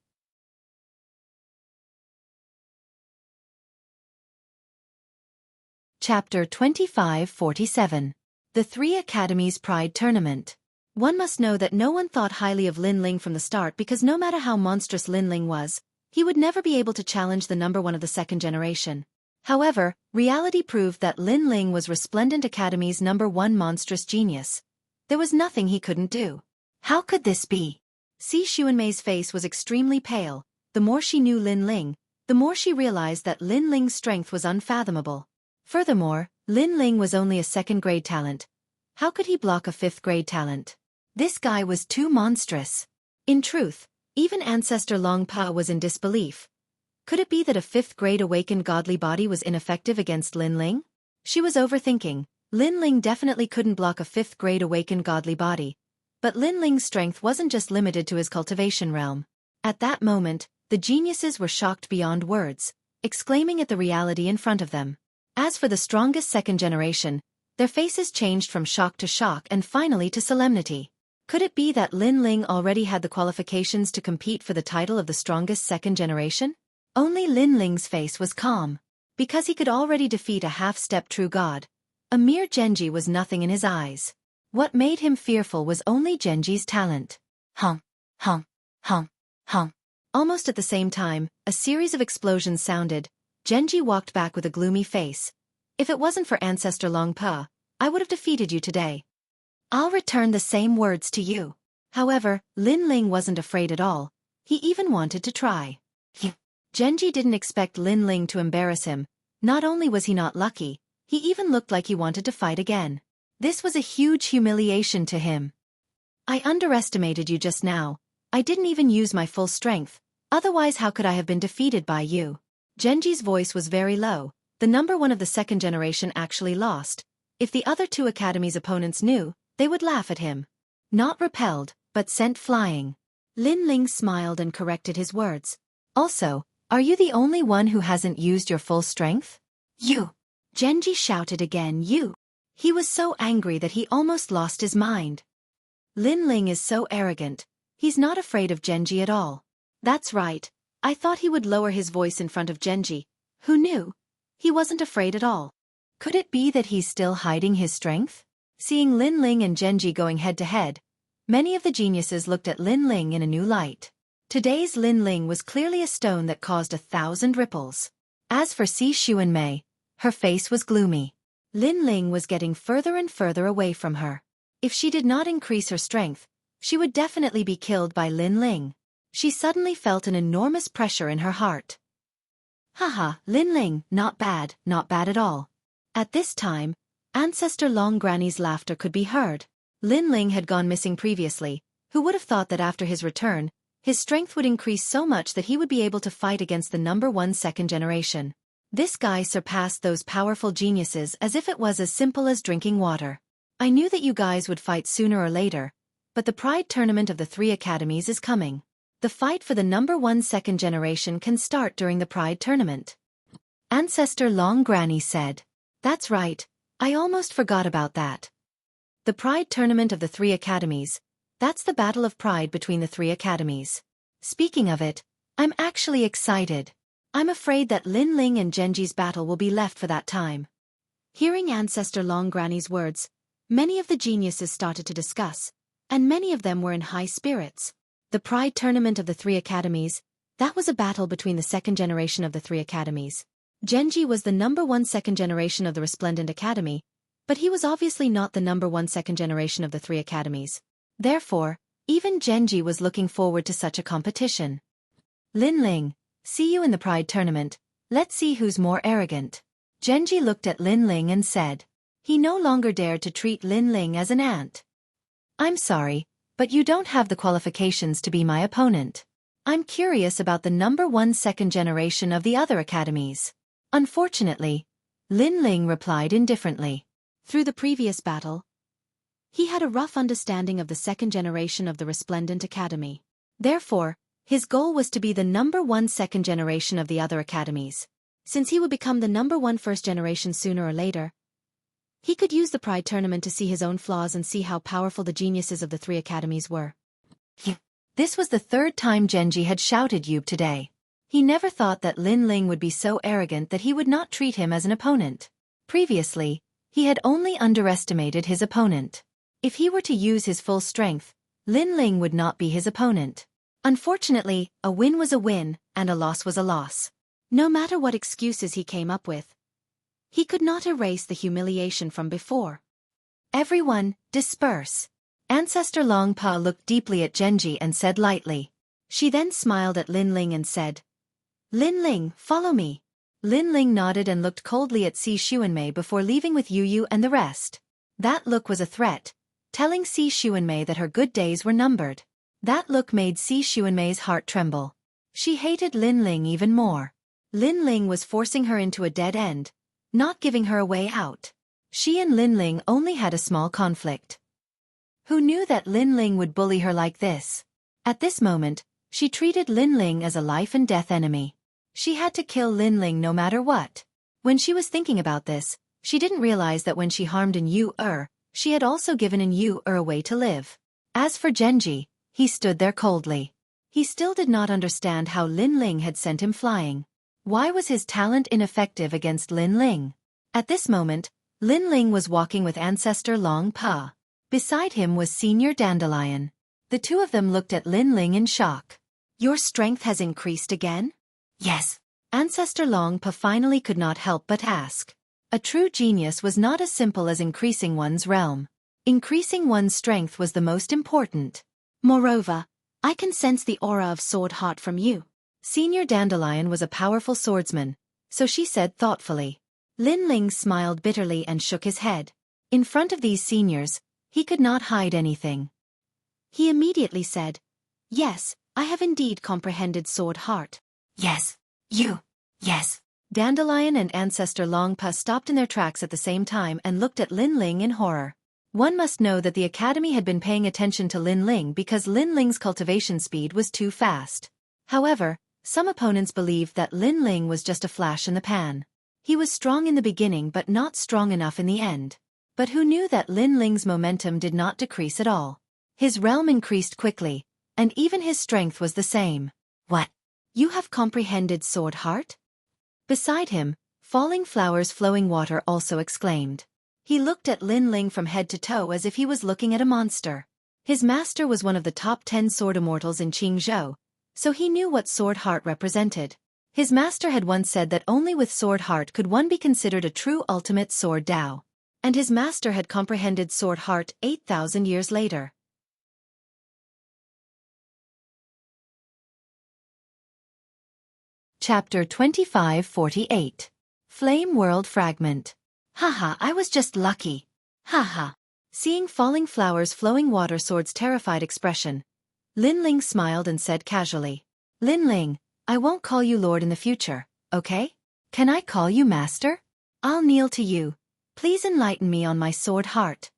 Chapter 2547. The Three Academies Pride Tournament. One must know that no one thought highly of Lin Ling from the start because no matter how monstrous Lin Ling was, he would never be able to challenge the number 1 of the second generation. However, reality proved that Lin Ling was Resplendent Academy's number 1 monstrous genius. There was nothing he couldn't do. How could this be? Xueqi's face was extremely pale. The more she knew Lin Ling, the more she realized that Lin Ling's strength was unfathomable. Furthermore, Lin Ling was only a second-grade talent. How could he block a fifth-grade talent? This guy was too monstrous. In truth, even Ancestor Long Pa was in disbelief. Could it be that a fifth-grade awakened godly body was ineffective against Lin Ling? She was overthinking. Lin Ling definitely couldn't block a fifth-grade awakened godly body. But Lin Ling's strength wasn't just limited to his cultivation realm. At that moment, the geniuses were shocked beyond words, exclaiming at the reality in front of them. As for the strongest second generation, their faces changed from shock to shock and finally to solemnity. Could it be that Lin Ling already had the qualifications to compete for the title of the strongest second generation? Only Lin Ling's face was calm. Because he could already defeat a half-step true god. A mere Genji was nothing in his eyes. What made him fearful was only Genji's talent. Hum, hum, hum, hum. Almost at the same time, a series of explosions sounded. Genji walked back with a gloomy face. If it wasn't for Ancestor Long Pa, I would have defeated you today. I'll return the same words to you. However, Lin Ling wasn't afraid at all. He even wanted to try. Genji didn't expect Lin Ling to embarrass him. Not only was he not lucky, he even looked like he wanted to fight again. This was a huge humiliation to him. I underestimated you just now. I didn't even use my full strength. Otherwise how could I have been defeated by you? Genji's voice was very low. The number 1 of the second generation actually lost. If the other 2 academies' opponents knew, they would laugh at him. Not repelled, but sent flying. Lin Ling smiled and corrected his words. Also, are you the only one who hasn't used your full strength? You! Genji shouted again, you! He was so angry that he almost lost his mind. Lin Ling is so arrogant. He's not afraid of Genji at all. That's right. I thought he would lower his voice in front of Genji. Who knew? He wasn't afraid at all. Could it be that he's still hiding his strength? Seeing Lin Ling and Genji going head-to-head, many of the geniuses looked at Lin Ling in a new light. Today's Lin Ling was clearly a stone that caused 1,000 ripples. As for Xueqi, her face was gloomy. Lin Ling was getting further and further away from her. If she did not increase her strength, she would definitely be killed by Lin Ling. She suddenly felt an enormous pressure in her heart. Haha, Lin Ling, not bad at all. At this time, Ancestor Long Granny's laughter could be heard. Lin Ling had gone missing previously. Who would have thought that after his return, his strength would increase so much that he would be able to fight against the number 1 second generation. This guy surpassed those powerful geniuses as if it was as simple as drinking water. I knew that you guys would fight sooner or later, but the Pride Tournament of the 3 academies is coming. The fight for the number 1 second generation can start during the Pride Tournament. Ancestor Long Granny said. That's right. I almost forgot about that. The Pride Tournament of the 3 academies. That's the battle of pride between the 3 academies. Speaking of it, I'm actually excited. I'm afraid that Lin Ling and Genji's battle will be left for that time. Hearing Ancestor Long Granny's words, many of the geniuses started to discuss, and many of them were in high spirits. The Pride Tournament of the 3 academies, that was a battle between the second generation of the 3 academies. Genji was the number 1 second generation of the Resplendent Academy, but he was obviously not the number 1 second generation of the 3 academies. Therefore, even Genji was looking forward to such a competition. Lin Ling, see you in the Pride Tournament. Let's see who's more arrogant. Genji looked at Lin Ling and said. He no longer dared to treat Lin Ling as an ant. I'm sorry, but you don't have the qualifications to be my opponent. I'm curious about the number 1 second generation of the other academies. Unfortunately, Lin Ling replied indifferently. Through the previous battle, he had a rough understanding of the second generation of the Resplendent Academy. Therefore, his goal was to be the number 1 second generation of the other academies. Since he would become the number 1 first generation sooner or later, He could use the Pride tournament to see his own flaws and see how powerful the geniuses of the 3 academies were. This was the 3rd time Genji had shouted Yub today. He never thought that Lin Ling would be so arrogant that he would not treat him as an opponent. Previously, he had only underestimated his opponent. If he were to use his full strength, Lin Ling would not be his opponent. Unfortunately, a win was a win, and a loss was a loss. No matter what excuses he came up with, he could not erase the humiliation from before. Everyone, disperse. Ancestor Long Pa looked deeply at Genji and said lightly. She then smiled at Lin Ling and said, Lin Ling, follow me. Lin Ling nodded and looked coldly at Si Xuanmei before leaving with Yu Yu and the rest. That look was a threat, telling Si Xuanmei that her good days were numbered. That look made Si Xuanmei's heart tremble. She hated Lin Ling even more. Lin Ling was forcing her into a dead end, not giving her a way out. She and Lin Ling only had a small conflict. Who knew that Lin Ling would bully her like this? At this moment, she treated Lin Ling as a life-and-death enemy. She had to kill Lin Ling no matter what. When she was thinking about this, she didn't realize that when she harmed An Yu-er, she had also given An Yu-er a way to live. As for Genji, he stood there coldly. He still did not understand how Lin Ling had sent him flying. Why was his talent ineffective against Lin Ling? At this moment, Lin Ling was walking with Ancestor Long Pa. Beside him was Senior Dandelion. The 2 of them looked at Lin Ling in shock. Your strength has increased again? Yes. Ancestor Long Pa finally could not help but ask. A true genius was not as simple as increasing one's realm. Increasing one's strength was the most important. Moreover, I can sense the aura of Sword Heart from you. Senior Dandelion was a powerful swordsman, so she said thoughtfully. Lin Ling smiled bitterly and shook his head. In front of these seniors, he could not hide anything. He immediately said, Yes, I have indeed comprehended Sword Heart. Yes. Yes. Dandelion and Ancestor Long Pa stopped in their tracks at the same time and looked at Lin Ling in horror. One must know that the academy had been paying attention to Lin Ling because Lin Ling's cultivation speed was too fast. However, some opponents believed that Lin Ling was just a flash in the pan. He was strong in the beginning but not strong enough in the end. But who knew that Lin Ling's momentum did not decrease at all? His realm increased quickly, and even his strength was the same. What? You have comprehended Sword Heart? Beside him, Falling Flowers Flowing Water also exclaimed. He looked at Lin Ling from head to toe as if he was looking at a monster. His master was one of the top 10 sword immortals in Qingzhou, so he knew what Sword Heart represented. His master had once said that only with Sword Heart could one be considered a true ultimate sword Dao. And his master had comprehended Sword Heart 8,000 years later. Chapter 2548. Flame World Fragment. Haha, I was just lucky. Haha. Seeing Falling Flowers Flowing Water Sword's terrified expression, Lin Ling smiled and said casually, Lin Ling, I won't call you Lord in the future, okay? Can I call you Master? I'll kneel to you. Please enlighten me on my Sword Heart.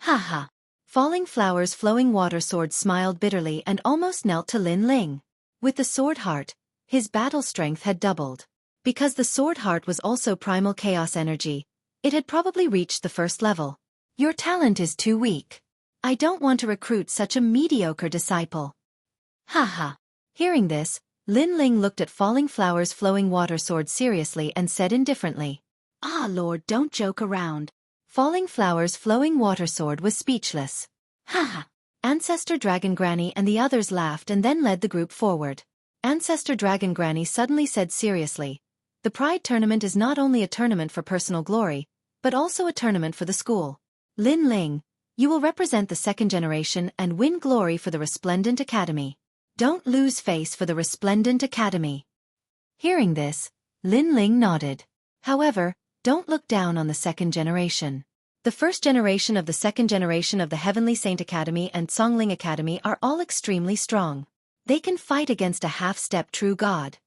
Haha. Falling Flowers Flowing Water Sword smiled bitterly and almost knelt to Lin Ling. With the Sword Heart, his battle strength had doubled. Because the Sword Heart was also primal chaos energy, it had probably reached the 1st level. Your talent is too weak. I don't want to recruit such a mediocre disciple. Haha. Hearing this, Lin Ling looked at Falling Flowers Flowing Water Sword seriously and said indifferently, Ah Lord, don't joke around. Falling Flowers Flowing Water Sword was speechless. Haha. Ancestor Dragon Granny and the others laughed and then led the group forward. Ancestor Dragon Granny suddenly said seriously, The Pride Tournament is not only a tournament for personal glory, but also a tournament for the school. Lin Ling, you will represent the 2nd generation and win glory for the Resplendent Academy. Don't lose face for the Resplendent Academy. Hearing this, Lin Ling nodded. However, don't look down on the 2nd generation. The 1st generation of the 2nd generation of the Heavenly Saint Academy and Songling Academy are all extremely strong. They can fight against a half-step true god.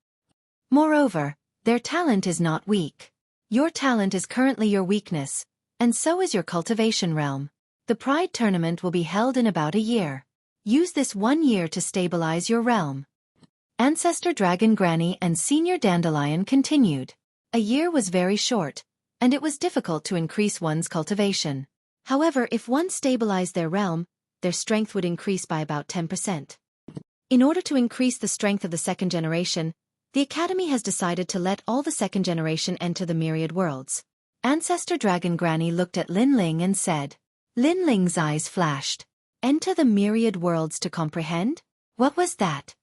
Moreover, their talent is not weak. Your talent is currently your weakness, and so is your cultivation realm. The Pride Tournament will be held in about a year. Use this 1 year to stabilize your realm. Ancestor Dragon Granny and Senior Dandelion continued. A year was very short, and it was difficult to increase one's cultivation. However, if one stabilized their realm, their strength would increase by about 10%. In order to increase the strength of the second generation, the Academy has decided to let all the second generation enter the myriad worlds. Ancestor Dragon Granny looked at Lin Ling and said. Lin Ling's eyes flashed. Enter the myriad worlds to comprehend? What was that?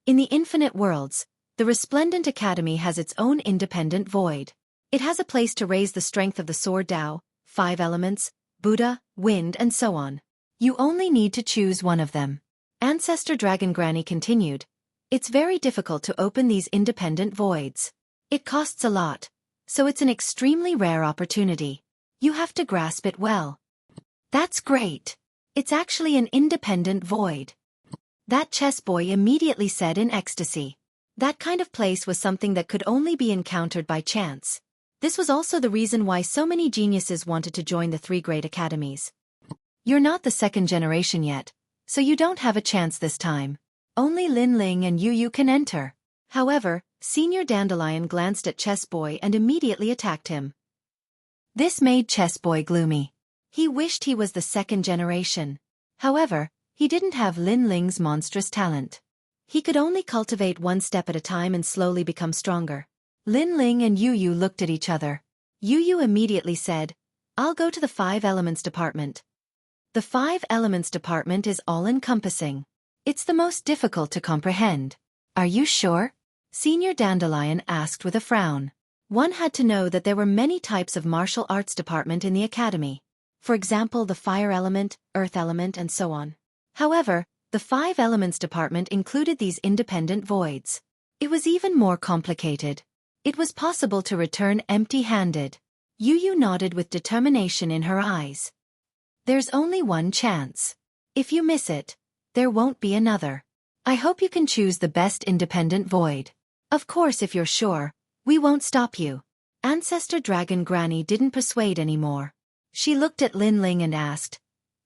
In the infinite worlds, the Resplendent Academy has its own independent void. It has a place to raise the strength of the Sword Tao, 5 elements, Buddha, wind and so on. You only need to choose one of them. Ancestor Dragon Granny continued. It's very difficult to open these independent voids. It costs a lot, so it's an extremely rare opportunity. You have to grasp it well. That's great. It's actually an independent void. That chess boy immediately said in ecstasy. That kind of place was something that could only be encountered by chance. This was also the reason why so many geniuses wanted to join the 3 great academies. You're not the second generation yet, so you don't have a chance this time. Only Lin Ling and Yu can enter. However, Senior Dandelion glanced at Chess Boy and immediately attacked him. This made Chess Boy gloomy. He wished he was the second generation. However, he didn't have Lin Ling's monstrous talent. He could only cultivate one step at a time and slowly become stronger. Lin Ling and Yu looked at each other. Yu immediately said, I'll go to the 5 elements department. The 5 elements department is all-encompassing. It's the most difficult to comprehend. Are you sure? Senior Dandelion asked with a frown. One had to know that there were many types of martial arts department in the academy. For example, the fire element, earth element, and so on. However, the 5 elements department included these independent voids. It was even more complicated. It was possible to return empty-handed. Yu nodded with determination in her eyes. There's only one chance. If you miss it, there won't be another. I hope you can choose the best independent void. Of course, if you're sure, we won't stop you. Ancestor Dragon Granny didn't persuade anymore. She looked at Lin Ling and asked,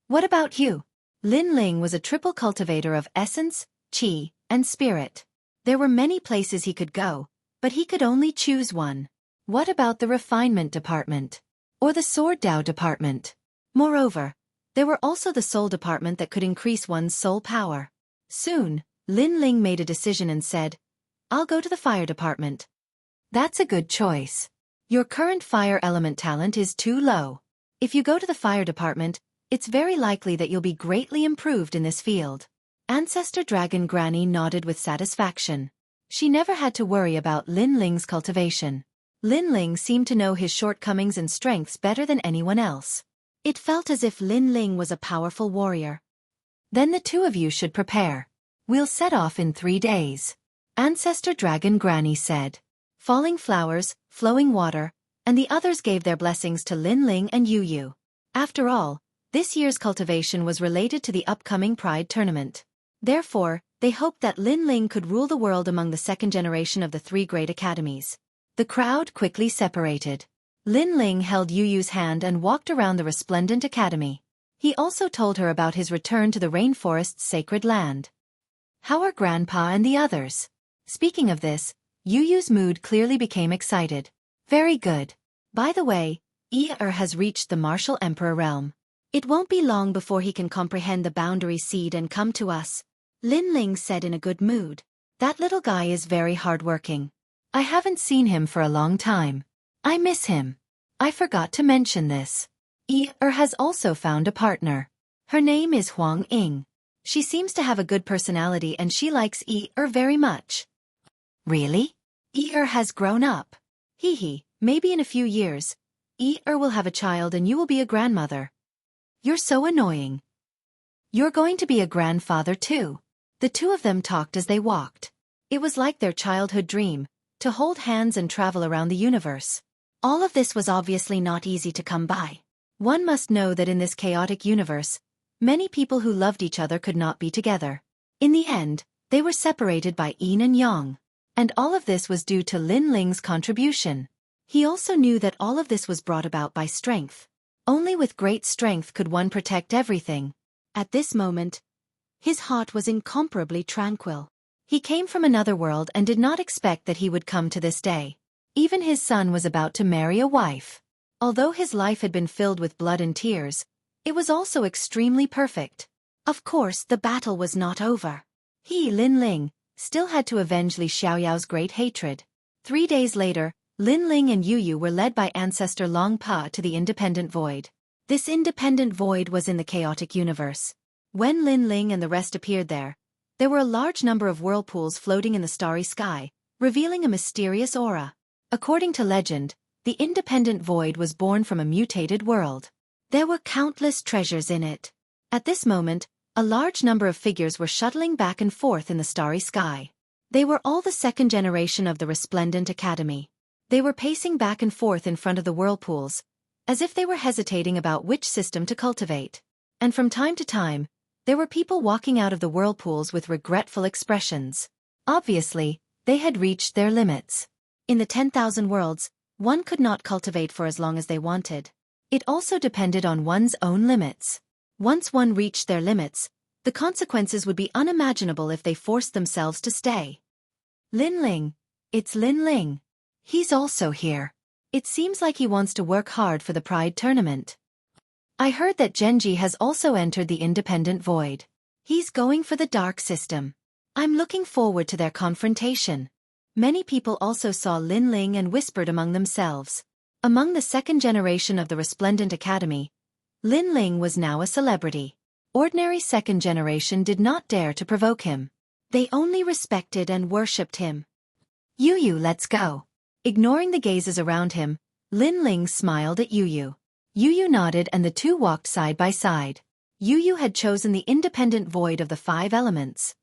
What about you? Lin Ling was a triple cultivator of essence, qi, and spirit. There were many places he could go, but he could only choose one. What about the refinement department? Or the sword Tao department? Moreover, there were also the soul department that could increase one's soul power. Soon, Lin Ling made a decision and said, I'll go to the fire department. That's a good choice. Your current fire element talent is too low. If you go to the fire department, it's very likely that you'll be greatly improved in this field. Ancestor Dragon Granny nodded with satisfaction. She never had to worry about Lin Ling's cultivation. Lin Ling seemed to know his shortcomings and strengths better than anyone else. It felt as if Lin Ling was a powerful warrior. Then the 2 of you should prepare. We'll set off in 3 days. Ancestor Dragon Granny said. Falling flowers, flowing water, and the others gave their blessings to Lin Ling and Yu. After all, this year's cultivation was related to the upcoming Pride tournament. Therefore, they hoped that Lin Ling could rule the world among the second generation of the 3 great academies. The crowd quickly separated. Lin Ling held Yu's hand and walked around the Resplendent Academy. He also told her about his return to the rainforest's sacred land. How are Grandpa and the others? Speaking of this, Yu's mood clearly became excited. Very good. By the way, has reached the Martial Emperor realm. It won't be long before he can comprehend the boundary seed and come to us. Lin Ling said in a good mood. That little guy is very hardworking. I haven't seen him for a long time. I miss him. I forgot to mention this. Has also found a partner. Her name is Huang Ying. She seems to have a good personality and she likes very much. Really? Has grown up. Maybe in a few years, will have a child and you will be a grandmother. You're so annoying. You're going to be a grandfather too. The 2 of them talked as they walked. It was like their childhood dream, to hold hands and travel around the universe. All of this was obviously not easy to come by. One must know that in this chaotic universe, many people who loved each other could not be together. In the end, they were separated by yin and yang. And all of this was due to Lin Ling's contribution. He also knew that all of this was brought about by strength. Only with great strength could one protect everything. At this moment, his heart was incomparably tranquil. He came from another world and did not expect that he would come to this day. Even his son was about to marry a wife. Although his life had been filled with blood and tears, it was also extremely perfect. Of course, the battle was not over. He, Lin Ling, still had to avenge Li Xiaoyao's great hatred. 3 days later, Lin Ling and Yu Yu were led by ancestor Long Pa to the independent void. This independent void was in the chaotic universe. When Lin Ling and the rest appeared there were a large number of whirlpools floating in the starry sky, revealing a mysterious aura. According to legend, the independent void was born from a mutated world. There were countless treasures in it. At this moment, a large number of figures were shuttling back and forth in the starry sky. They were all the second generation of the Resplendent Academy. They were pacing back and forth in front of the whirlpools, as if they were hesitating about which system to cultivate. And from time to time, there were people walking out of the whirlpools with regretful expressions. Obviously, they had reached their limits. In the 10,000 worlds, one could not cultivate for as long as they wanted. It also depended on one's own limits. Once one reached their limits, the consequences would be unimaginable if they forced themselves to stay. Lin Ling. It's Lin Ling. He's also here. It seems like he wants to work hard for the Pride tournament. I heard that Genji has also entered the independent void. He's going for the dark system. I'm looking forward to their confrontation. Many people also saw Lin Ling and whispered among themselves. Among the second generation of the Resplendent Academy, Lin Ling was now a celebrity. Ordinary second generation did not dare to provoke him. They only respected and worshipped him. Yu Yu, let's go. Ignoring the gazes around him, Lin Ling smiled at Yu Yu. Yu Yu nodded and the two walked side by side. Yu Yu had chosen the independent void of the 5 elements.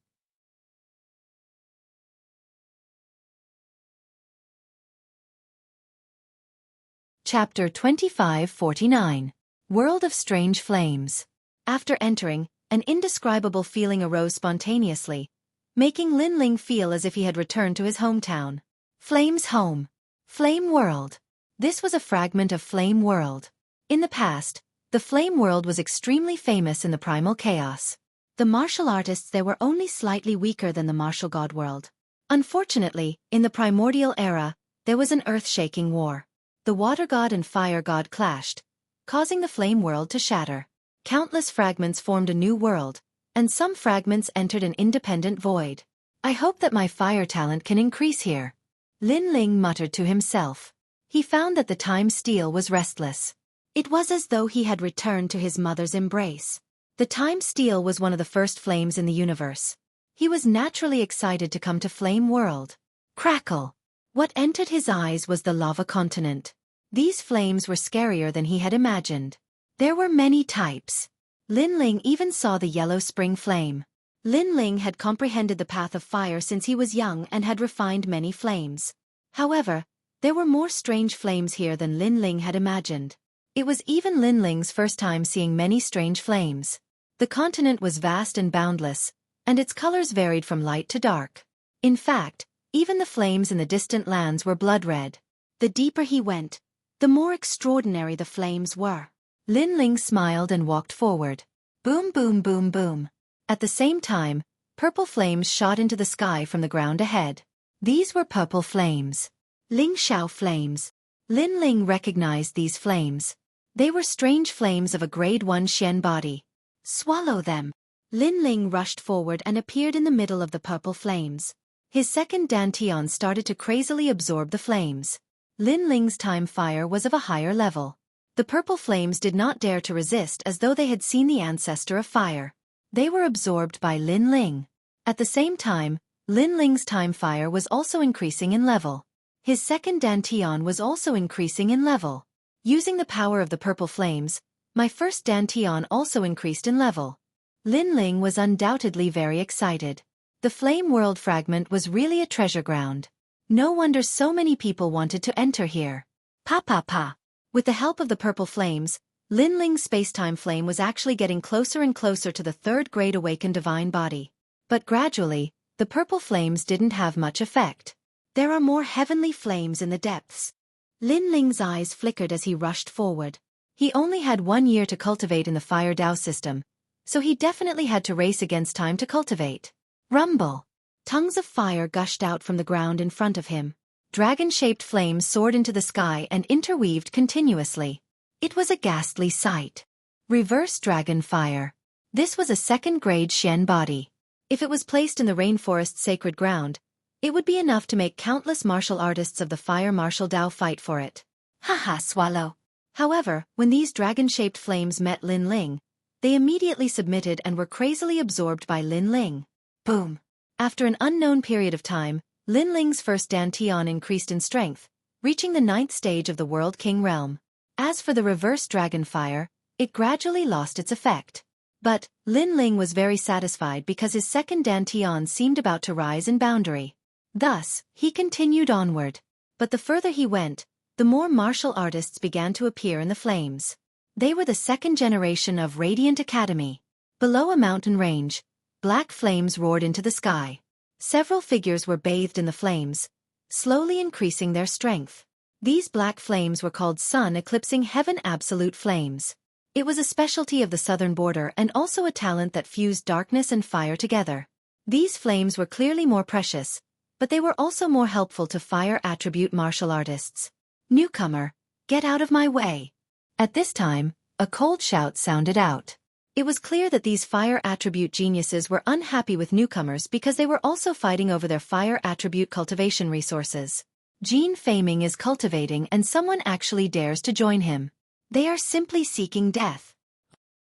Chapter 25-49. World of Strange Flames. After entering, an indescribable feeling arose spontaneously, making Lin Ling feel as if he had returned to his hometown. Flame's home. Flame World. This was a fragment of Flame World. In the past, the Flame World was extremely famous in the primal chaos. The martial artists there were only slightly weaker than the martial god world. Unfortunately, in the primordial era, there was an earth-shaking war. The water god and fire god clashed, causing the Flame World to shatter. Countless fragments formed a new world, and some fragments entered an independent void. I hope that my fire talent can increase here. Lin Ling muttered to himself. He found that the time steel was restless. It was as though he had returned to his mother's embrace. The time steel was one of the first flames in the universe. He was naturally excited to come to Flame World. Crackle! What entered his eyes was the lava continent. These flames were scarier than he had imagined. There were many types. Lin Ling even saw the yellow spring flame. Lin Ling had comprehended the path of fire since he was young and had refined many flames. However, there were more strange flames here than Lin Ling had imagined. It was even Lin Ling's first time seeing many strange flames. The continent was vast and boundless, and its colors varied from light to dark. In fact, even the flames in the distant lands were blood red. The deeper he went, the more extraordinary the flames were. Lin Ling smiled and walked forward. Boom, boom, boom, boom. At the same time, purple flames shot into the sky from the ground ahead. These were purple flames. Ling Xiao flames. Lin Ling recognized these flames. They were strange flames of a grade 1 Xian body. Swallow them. Lin Ling rushed forward and appeared in the middle of the purple flames. His second dantian started to crazily absorb the flames. Lin Ling's time fire was of a higher level. The purple flames did not dare to resist as though they had seen the ancestor of fire. They were absorbed by Lin Ling. At the same time, Lin Ling's time fire was also increasing in level. His second dantian was also increasing in level. Using the power of the purple flames, my first dantian also increased in level. Lin Ling was undoubtedly very excited. The Flame World fragment was really a treasure ground. No wonder so many people wanted to enter here. Pa pa pa. With the help of the purple flames, Lin Ling's space-time flame was actually getting closer and closer to the third grade awakened divine body. But gradually, the purple flames didn't have much effect. There are more heavenly flames in the depths. Lin Ling's eyes flickered as he rushed forward. He only had 1 year to cultivate in the Fire Dao system, so he definitely had to race against time to cultivate. Rumble! Tongues of fire gushed out from the ground in front of him. Dragon-shaped flames soared into the sky and interweaved continuously. It was a ghastly sight. Reverse dragon fire. This was a second-grade Xian body. If it was placed in the rainforest's sacred ground, it would be enough to make countless martial artists of the fire martial Dao fight for it. Haha, swallow. However, when these dragon-shaped flames met Lin Ling, they immediately submitted and were crazily absorbed by Lin Ling. Boom. After an unknown period of time, Lin Ling's first dantian increased in strength, reaching the 9th stage of the World King realm. As for the reverse dragon fire, it gradually lost its effect. But Lin Ling was very satisfied because his second dantian seemed about to rise in boundary. Thus, he continued onward. But the further he went, the more martial artists began to appear in the flames. They were the second generation of Radiant Academy. Below a mountain range, black flames roared into the sky. Several figures were bathed in the flames, slowly increasing their strength. These black flames were called sun-eclipsing heaven absolute flames. It was a specialty of the southern border and also a talent that fused darkness and fire together. These flames were clearly more precious, but they were also more helpful to fire attribute martial artists. Newcomer, get out of my way. At this time, a cold shout sounded out. It was clear that these fire attribute geniuses were unhappy with newcomers because they were also fighting over their fire attribute cultivation resources. Gene Faming is cultivating and someone actually dares to join him. They are simply seeking death.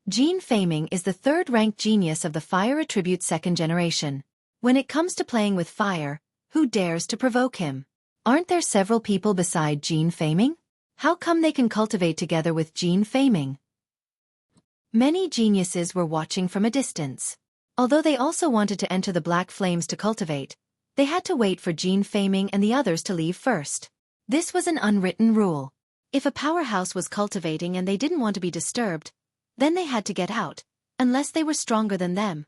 Gene Faming is the third-ranked genius of the fire attribute second generation. When it comes to playing with fire, who dares to provoke him? Aren't there several people beside Gene Faming? How come they can cultivate together with Gene Faming? Many geniuses were watching from a distance. Although they also wanted to enter the black flames to cultivate, they had to wait for Gene Faming and the others to leave first. This was an unwritten rule. If a powerhouse was cultivating and they didn't want to be disturbed, then they had to get out, unless they were stronger than them.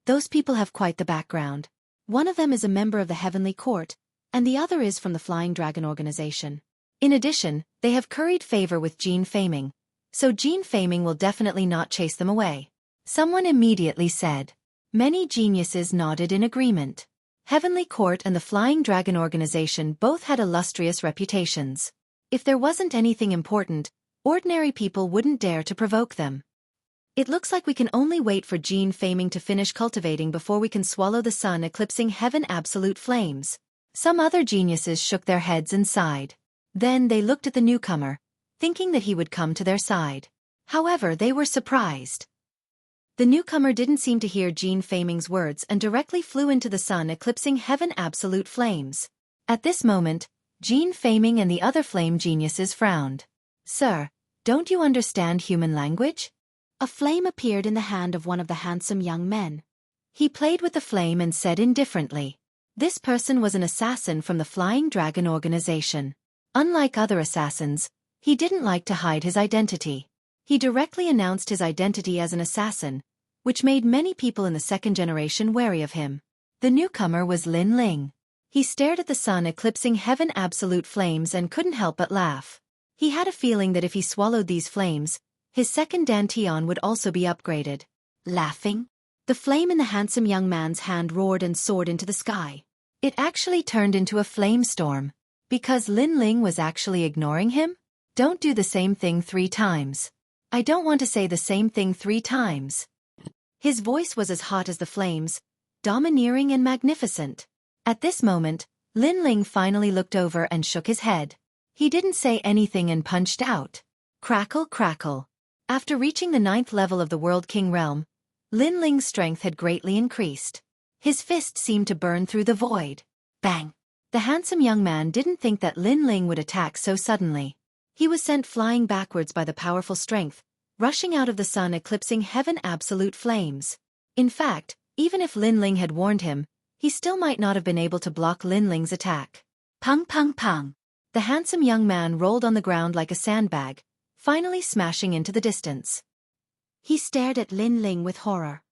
Those people have quite the background. One of them is a member of the Heavenly Court, and the other is from the Flying Dragon organization. In addition, they have curried favor with Gene Faming, so Gene Faming will definitely not chase them away. Someone immediately said. Many geniuses nodded in agreement. Heavenly Court and the Flying Dragon organization both had illustrious reputations. If there wasn't anything important, ordinary people wouldn't dare to provoke them. It looks like we can only wait for Gene Faming to finish cultivating before we can swallow the sun-eclipsing heaven absolute flames. Some other geniuses shook their heads and sighed. Then they looked at the newcomer, thinking that he would come to their side. However, they were surprised. The newcomer didn't seem to hear Gene Faming's words and directly flew into the sun-eclipsing heaven absolute flames. At this moment, Gene Faming and the other flame geniuses frowned. Sir, don't you understand human language? A flame appeared in the hand of one of the handsome young men. He played with the flame and said indifferently. This person was an assassin from the Flying Dragon organization. Unlike other assassins, he didn't like to hide his identity. He directly announced his identity as an assassin, which made many people in the second generation wary of him. The newcomer was Lin Ling. He stared at the sun-eclipsing heaven absolute flames and couldn't help but laugh. He had a feeling that if he swallowed these flames, his second dantian would also be upgraded. Laughing? The flame in the handsome young man's hand roared and soared into the sky. It actually turned into a flame storm. Because Lin Ling was actually ignoring him? Don't do the same thing 3 times. I don't want to say the same thing 3 times. His voice was as hot as the flames, domineering and magnificent. At this moment, Lin Ling finally looked over and shook his head. He didn't say anything and punched out. Crackle, crackle. After reaching the 9th level of the World King realm, Lin Ling's strength had greatly increased. His fist seemed to burn through the void. Bang! The handsome young man didn't think that Lin Ling would attack so suddenly. He was sent flying backwards by the powerful strength, rushing out of the sun-eclipsing heaven absolute flames. In fact, even if Lin Ling had warned him, he still might not have been able to block Lin Ling's attack. Pung pung pung. The handsome young man rolled on the ground like a sandbag, finally smashing into the distance. He stared at Lin Ling with horror.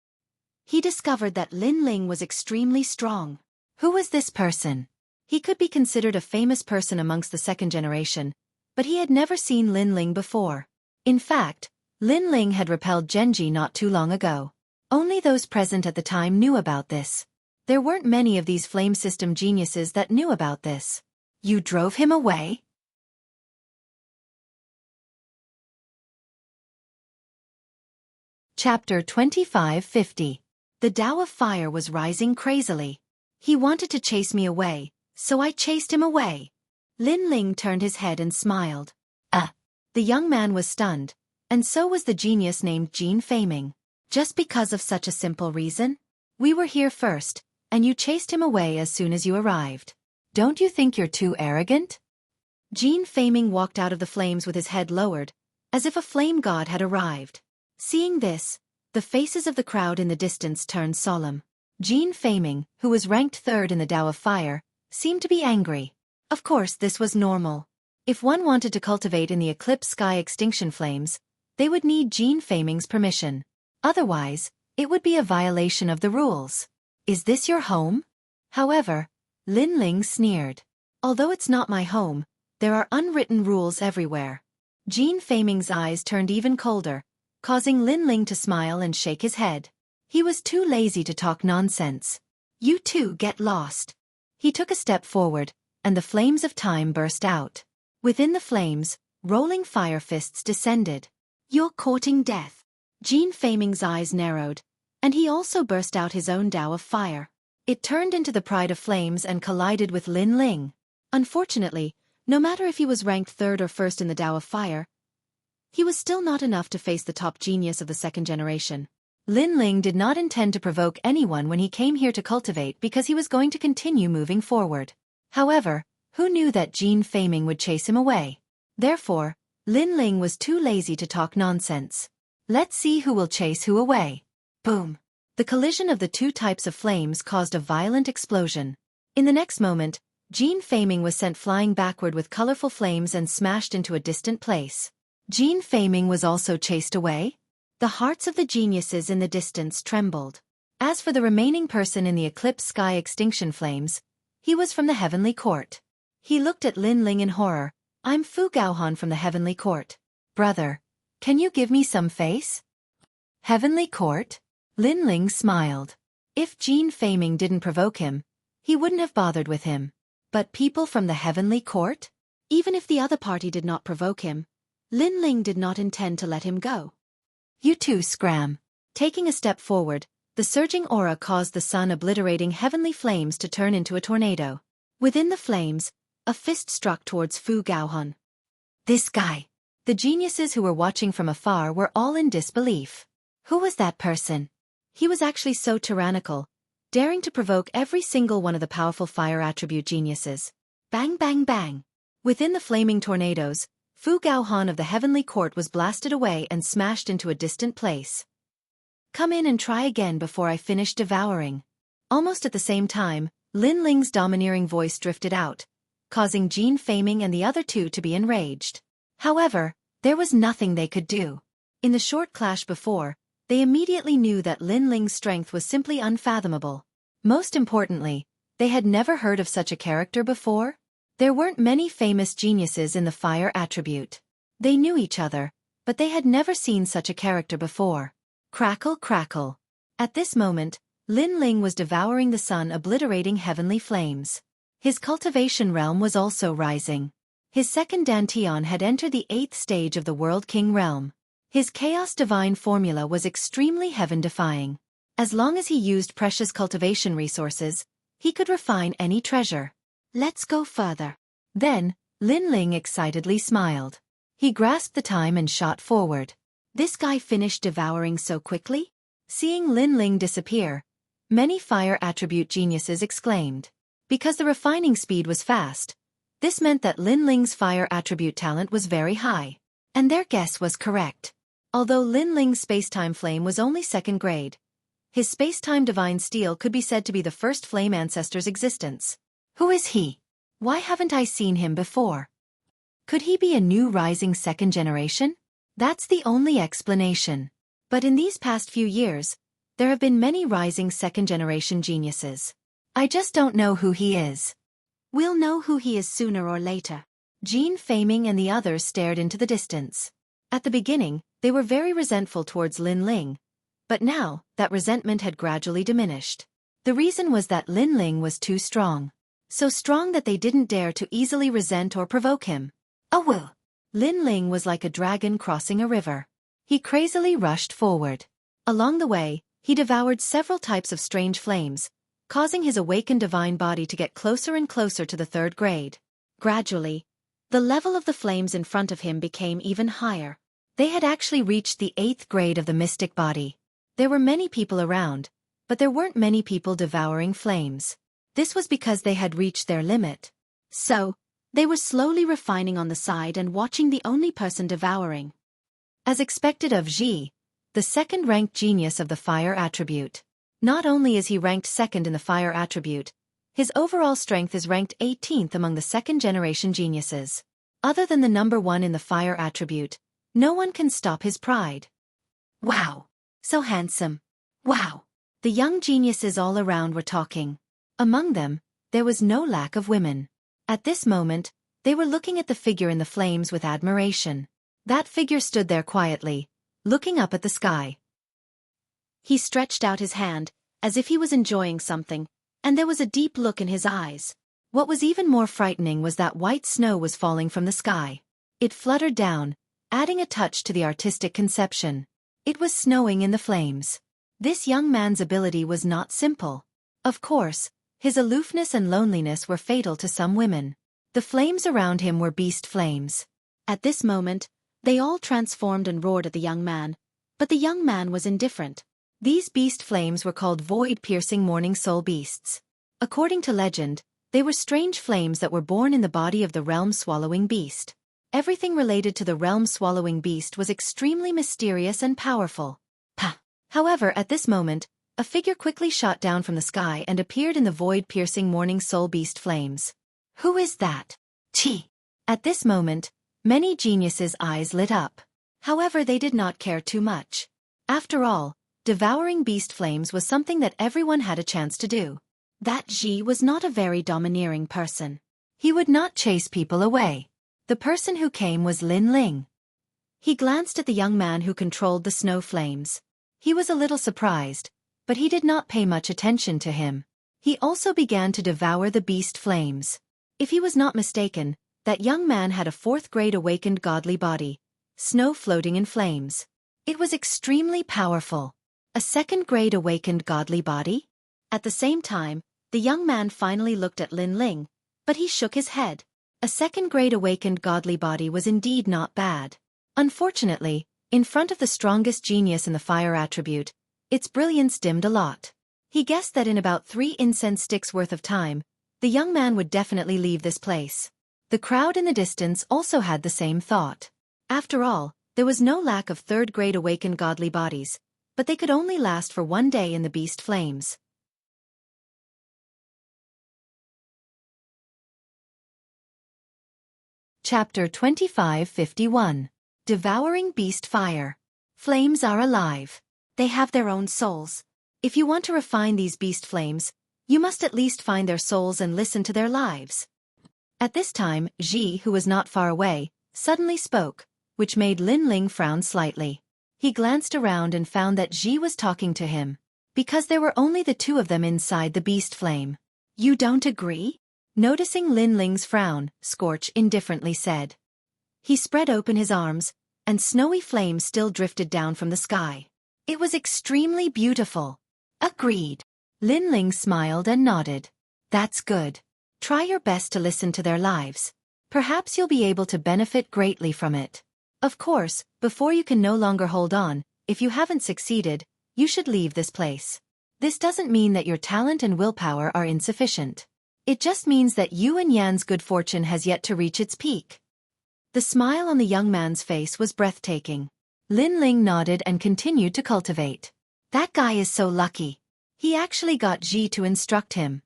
He discovered that Lin Ling was extremely strong. Who was this person? He could be considered a famous person amongst the second generation, but he had never seen Lin Ling before. In fact, Lin Ling had repelled Genji not too long ago. Only those present at the time knew about this. There weren't many of these flame system geniuses that knew about this. You drove him away? Chapter 2550. The Tao of Fire was rising crazily. He wanted to chase me away, so I chased him away. Lin Ling turned his head and smiled. The young man was stunned, and so was the genius named Jean Feiming. Just because of such a simple reason? We were here first, and you chased him away as soon as you arrived. Don't you think you're too arrogant? Jean Feiming walked out of the flames with his head lowered, as if a flame god had arrived. Seeing this, the faces of the crowd in the distance turned solemn. Jean Feiming, who was ranked third in the Tao of Fire, seemed to be angry. Of course, this was normal. If one wanted to cultivate in the eclipse sky extinction flames, they would need Jean Feiming's permission. Otherwise, it would be a violation of the rules. Is this your home? However, Lin Ling sneered. Although it's not my home, there are unwritten rules everywhere. Jean Feiming's eyes turned even colder, causing Lin Ling to smile and shake his head. He was too lazy to talk nonsense. You two get lost. He took a step forward, and the flames of time burst out. Within the flames, rolling fire fists descended. You're courting death. Jean Feiming's eyes narrowed, and he also burst out his own Tao of Fire. It turned into the Pride of Flames and collided with Lin Ling. Unfortunately, no matter if he was ranked third or first in the Tao of Fire, he was still not enough to face the top genius of the second generation. Lin Ling did not intend to provoke anyone when he came here to cultivate because he was going to continue moving forward. However, who knew that Jean Feiming would chase him away? Therefore, Lin Ling was too lazy to talk nonsense. Let's see who will chase who away. Boom! The collision of the two types of flames caused a violent explosion. In the next moment, Jean Feiming was sent flying backward with colorful flames and smashed into a distant place. Jean Feiming was also chased away? The hearts of the geniuses in the distance trembled. As for the remaining person in the eclipse sky extinction flames, he was from the Heavenly Court. He looked at Lin Ling in horror. I'm Fu Gaohan from the Heavenly Court. Brother, can you give me some face? Heavenly Court? Lin Ling smiled. If Jean Feiming didn't provoke him, he wouldn't have bothered with him. But people from the Heavenly Court? Even if the other party did not provoke him, Lin Ling did not intend to let him go. You two scram. Taking a step forward, the surging aura caused the sun obliterating heavenly flames to turn into a tornado. Within the flames, a fist struck towards Fu Gaohan. This guy. The geniuses who were watching from afar were all in disbelief. Who was that person? He was actually so tyrannical, daring to provoke every single one of the powerful fire attribute geniuses. Bang bang bang. Within the flaming tornadoes, Fu Gaohan of the Heavenly Court was blasted away and smashed into a distant place. Come in and try again before I finish devouring. Almost at the same time, Lin Ling's domineering voice drifted out, causing Jean Feiming and the other two to be enraged. However, there was nothing they could do. In the short clash before, they immediately knew that Lin Ling's strength was simply unfathomable. Most importantly, they had never heard of such a character before. There weren't many famous geniuses in the fire attribute. They knew each other, but they had never seen such a character before. Crackle crackle. At this moment, Lin Ling was devouring the sun, obliterating heavenly flames. His cultivation realm was also rising. His second Dantian had entered the 8th stage of the World King realm. His Chaos Divine formula was extremely heaven-defying. As long as he used precious cultivation resources, he could refine any treasure. Let's go further. Then, Lin Ling excitedly smiled. He grasped the time and shot forward. This guy finished devouring so quickly? Seeing Lin Ling disappear, many fire attribute geniuses exclaimed. Because the refining speed was fast, this meant that Lin Ling's fire attribute talent was very high. And their guess was correct. Although Lin Ling's spacetime flame was only second grade, his spacetime divine steel could be said to be the first flame ancestor's existence. Who is he? Why haven't I seen him before? Could he be a new rising second generation? That's the only explanation. But in these past few years, there have been many rising second generation geniuses. I just don't know who he is. We'll know who he is sooner or later. Jean Feiming and the others stared into the distance. At the beginning, they were very resentful towards Lin Ling, but now, that resentment had gradually diminished. The reason was that Lin Ling was too strong. so strong that they didn't dare to easily resent or provoke him. Oh well. Lin Ling was like a dragon crossing a river. He crazily rushed forward. Along the way, he devoured several types of strange flames, causing his awakened divine body to get closer and closer to the third grade. Gradually, the level of the flames in front of him became even higher. They had actually reached the 8th grade of the mystic body. There were many people around, but there weren't many people devouring flames. This was because they had reached their limit. So, they were slowly refining on the side and watching the only person devouring. As expected of Ji, the second-ranked genius of the fire attribute. Not only is he ranked second in the fire attribute, his overall strength is ranked 18th among the second-generation geniuses. Other than the number 1 in the fire attribute, no one can stop his pride. Wow! So handsome! Wow! The young geniuses all around were talking. Among them, there was no lack of women. At this moment, they were looking at the figure in the flames with admiration. That figure stood there quietly, looking up at the sky. He stretched out his hand, as if he was enjoying something, and there was a deep look in his eyes. What was even more frightening was that white snow was falling from the sky. It fluttered down, adding a touch to the artistic conception. It was snowing in the flames. This young man's ability was not simple. Of course, his aloofness and loneliness were fatal to some women. The flames around him were beast flames. At this moment, they all transformed and roared at the young man, but the young man was indifferent. These beast flames were called void-piercing morning soul beasts. According to legend, they were strange flames that were born in the body of the realm-swallowing beast. Everything related to the realm-swallowing beast was extremely mysterious and powerful. However, at this moment, a figure quickly shot down from the sky and appeared in the void-piercing morning soul beast flames. Who is that? Chi. At this moment, many geniuses' eyes lit up. However, they did not care too much. After all, devouring beast flames was something that everyone had a chance to do. That Ji was not a very domineering person. He would not chase people away. The person who came was Lin Ling. He glanced at the young man who controlled the snow flames. He was a little surprised, but he did not pay much attention to him. He also began to devour the beast flames. If he was not mistaken, that young man had a 4th-grade awakened godly body, snow floating in flames. It was extremely powerful. A 2nd-grade awakened godly body? At the same time, the young man finally looked at Lin Ling, but he shook his head. A 2nd-grade awakened godly body was indeed not bad. Unfortunately, in front of the strongest genius in the fire attribute, its brilliance dimmed a lot. He guessed that in about 3 incense sticks worth of time, the young man would definitely leave this place. The crowd in the distance also had the same thought. After all, there was no lack of 3rd-grade awakened godly bodies, but they could only last for 1 day in the beast flames. Chapter 2551. Devouring Beast Fire. Flames are alive. They have their own souls. If you want to refine these beast flames, you must at least find their souls and listen to their lives. At this time, Ji, who was not far away, suddenly spoke, which made Lin Ling frown slightly. He glanced around and found that Ji was talking to him, because there were only the 2 of them inside the beast flame. You don't agree? Noticing Lin Ling's frown, Scorch indifferently said. He spread open his arms, and snowy flames still drifted down from the sky. It was extremely beautiful. Agreed. Lin Ling smiled and nodded. That's good. Try your best to listen to their lives. Perhaps you'll be able to benefit greatly from it. Of course, before you can no longer hold on, if you haven't succeeded, you should leave this place. This doesn't mean that your talent and willpower are insufficient. It just means that you and Yan's good fortune has yet to reach its peak. The smile on the young man's face was breathtaking. Lin Ling nodded and continued to cultivate. That guy is so lucky. He actually got Ji to instruct him.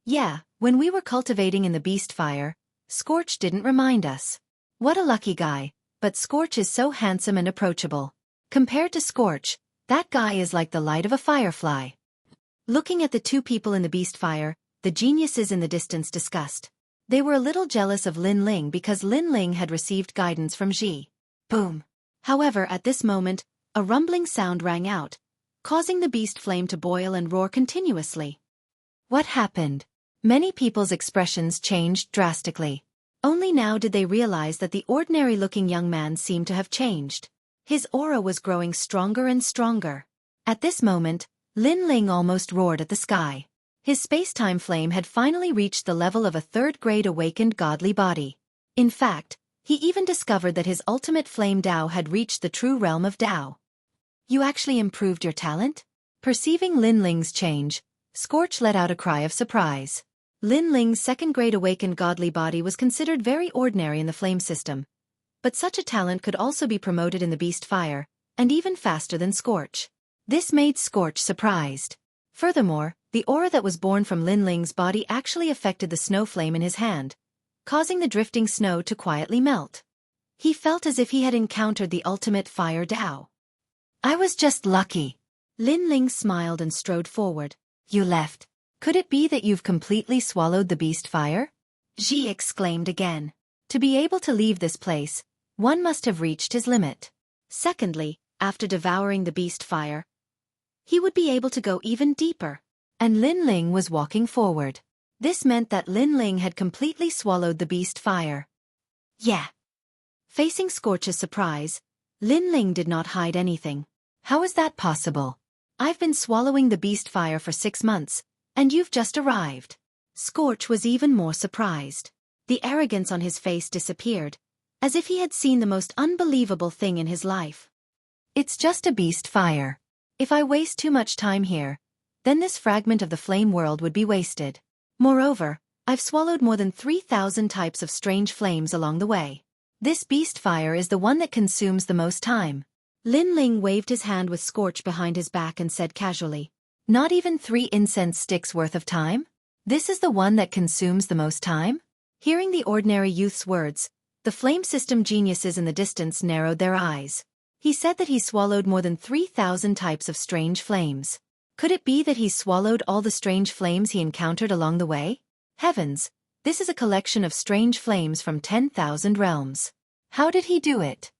Yeah, when we were cultivating in the beast fire, Scorch didn't remind us. What a lucky guy, but Scorch is so handsome and approachable. Compared to Scorch, that guy is like the light of a firefly. Looking at the 2 people in the beast fire, the geniuses in the distance discussed. They were a little jealous of Lin Ling because Lin Ling had received guidance from Ji. Boom. However, at this moment, a rumbling sound rang out, causing the beast flame to boil and roar continuously. What happened? Many people's expressions changed drastically. Only now did they realize that the ordinary-looking young man seemed to have changed. His aura was growing stronger and stronger. At this moment, Lin Ling almost roared at the sky. His space-time flame had finally reached the level of a third-grade awakened godly body. In fact, he even discovered that his ultimate flame Tao had reached the true realm of Tao. You actually improved your talent? Perceiving Lin Ling's change, Scorch let out a cry of surprise. Lin Ling's second-grade awakened godly body was considered very ordinary in the flame system. But such a talent could also be promoted in the beast fire, and even faster than Scorch. This made Scorch surprised. Furthermore, the aura that was born from Lin Ling's body actually affected the snow flame in his hand, causing the drifting snow to quietly melt. He felt as if he had encountered the ultimate fire Tao. I was just lucky. Lin Ling smiled and strode forward. You left. Could it be that you've completely swallowed the beast fire? Ji exclaimed again. To be able to leave this place, one must have reached his limit. Secondly, after devouring the beast fire, he would be able to go even deeper. And Lin Ling was walking forward. This meant that Lin Ling had completely swallowed the beast fire. Yeah. Facing Scorch's surprise, Lin Ling did not hide anything. How is that possible? I've been swallowing the beast fire for 6 months, and you've just arrived. Scorch was even more surprised. The arrogance on his face disappeared, as if he had seen the most unbelievable thing in his life. It's just a beast fire. If I waste too much time here, then this fragment of the flame world would be wasted. Moreover, I've swallowed more than 3,000 types of strange flames along the way. This beast fire is the one that consumes the most time. Lin Ling waved his hand with Scorch behind his back and said casually, not even 3 incense sticks worth of time? This is the one that consumes the most time? Hearing the ordinary youth's words, the flame system geniuses in the distance narrowed their eyes. He said that he swallowed more than 3,000 types of strange flames. Could it be that he swallowed all the strange flames he encountered along the way? Heavens, this is a collection of strange flames from 10,000 realms. How did he do it?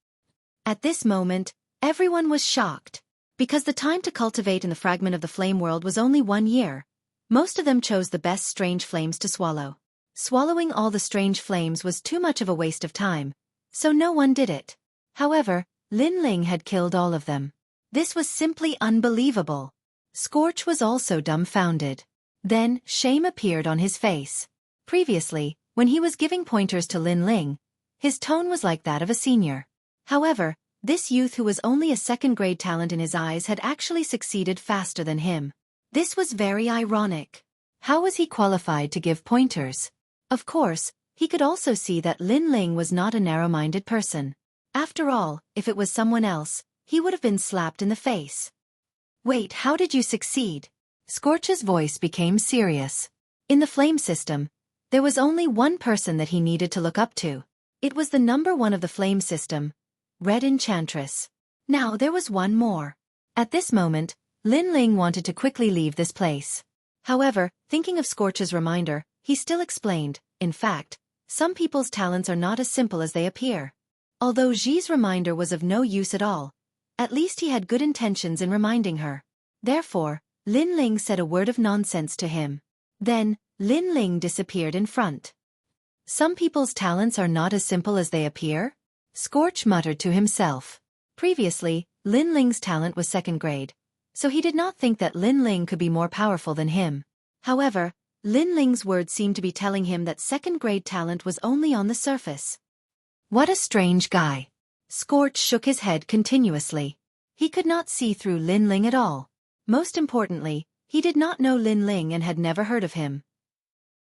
At this moment, everyone was shocked. Because the time to cultivate in the fragment of the flame world was only 1 year, most of them chose the best strange flames to swallow. Swallowing all the strange flames was too much of a waste of time, so no one did it. However, Lin Ling had killed all of them. This was simply unbelievable. Scorch was also dumbfounded. Then, shame appeared on his face. Previously, when he was giving pointers to Lin Ling, his tone was like that of a senior. However, this youth who was only a second-grade talent in his eyes had actually succeeded faster than him. This was very ironic. How was he qualified to give pointers? Of course, he could also see that Lin Ling was not a narrow-minded person. After all, if it was someone else, he would have been slapped in the face. Wait, how did you succeed? Scorch's voice became serious. In the flame system, there was only one person that he needed to look up to. It was the number 1 of the flame system, Red Enchantress. Now there was one more. At this moment, Lin Ling wanted to quickly leave this place. However, thinking of Scorch's reminder, he still explained, in fact, some people's talents are not as simple as they appear. Although Ji's reminder was of no use at all, at least he had good intentions in reminding her. Therefore, Lin Ling said a word of nonsense to him. Then, Lin Ling disappeared in front. Some people's talents are not as simple as they appear? Scorch muttered to himself. Previously, Lin Ling's talent was second grade, so he did not think that Lin Ling could be more powerful than him. However, Lin Ling's words seemed to be telling him that second-grade talent was only on the surface. What a strange guy. Scorch shook his head continuously. He could not see through Lin Ling at all. Most importantly, he did not know Lin Ling and had never heard of him.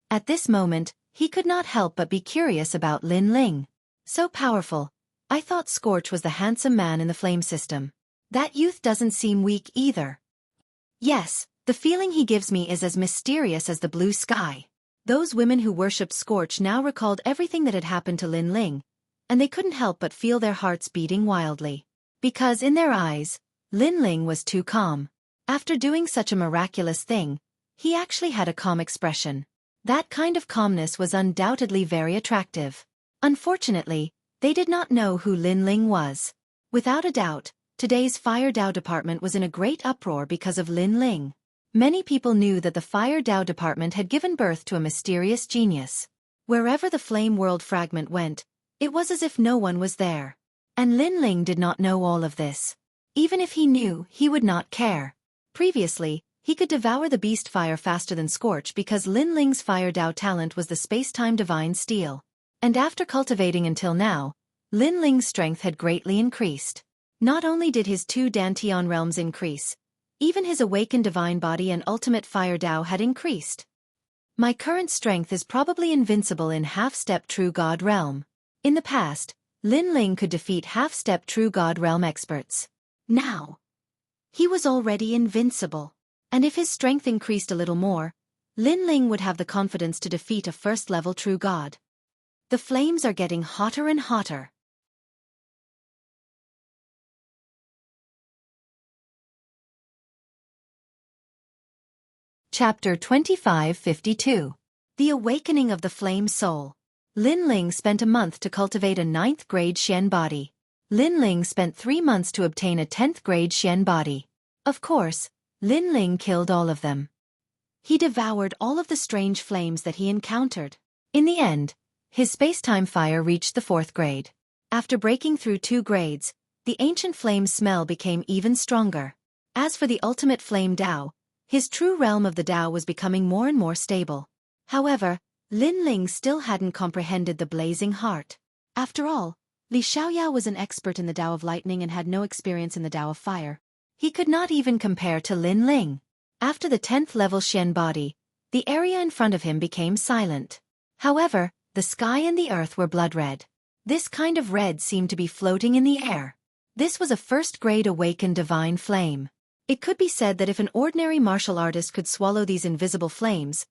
At this moment, he could not help but be curious about Lin Ling. So powerful. I thought Scorch was the handsome man in the flame system. That youth doesn't seem weak either. Yes, the feeling he gives me is as mysterious as the blue sky. Those women who worshipped Scorch now recalled everything that had happened to Lin Ling, and they couldn't help but feel their hearts beating wildly. Because in their eyes, Lin Ling was too calm. After doing such a miraculous thing, he actually had a calm expression. That kind of calmness was undoubtedly very attractive. Unfortunately, they did not know who Lin Ling was. Without a doubt, today's Fire Dao department was in a great uproar because of Lin Ling. Many people knew that the Fire Dao department had given birth to a mysterious genius. Wherever the flame world fragment went, it was as if no one was there. And Lin Ling did not know all of this. Even if he knew, he would not care. Previously, he could devour the beast fire faster than Scorch because Lin Ling's Fire Dao talent was the space-time divine steel. And after cultivating until now, Lin Ling's strength had greatly increased. Not only did his 2 Dantian realms increase, even his awakened divine body and ultimate Fire Dao had increased. My current strength is probably invincible in half-step True God realm. In the past, Lin Ling could defeat half-step True God realm experts. Now, he was already invincible. And if his strength increased a little more, Lin Ling would have the confidence to defeat a first-level True God. The flames are getting hotter and hotter. Chapter 2552. The Awakening of the Flame Soul. Lin Ling spent a month to cultivate a 9th grade Xian body. Lin Ling spent 3 months to obtain a 10th grade Xian body. Of course, Lin Ling killed all of them. He devoured all of the strange flames that he encountered. In the end, his space-time fire reached the 4th grade. After breaking through 2 grades, the ancient flame smell became even stronger. As for the ultimate flame Dao, his true realm of the Dao was becoming more and more stable. However, Lin Ling still hadn't comprehended the blazing heart. After all, Li Xiaoyao was an expert in the Dao of lightning and had no experience in the Dao of fire. He could not even compare to Lin Ling. After the 10th level Xian body, the area in front of him became silent. However, the sky and the earth were blood red. This kind of red seemed to be floating in the air. This was a first-grade awakened divine flame. It could be said that if an ordinary martial artist could swallow these invisible flames,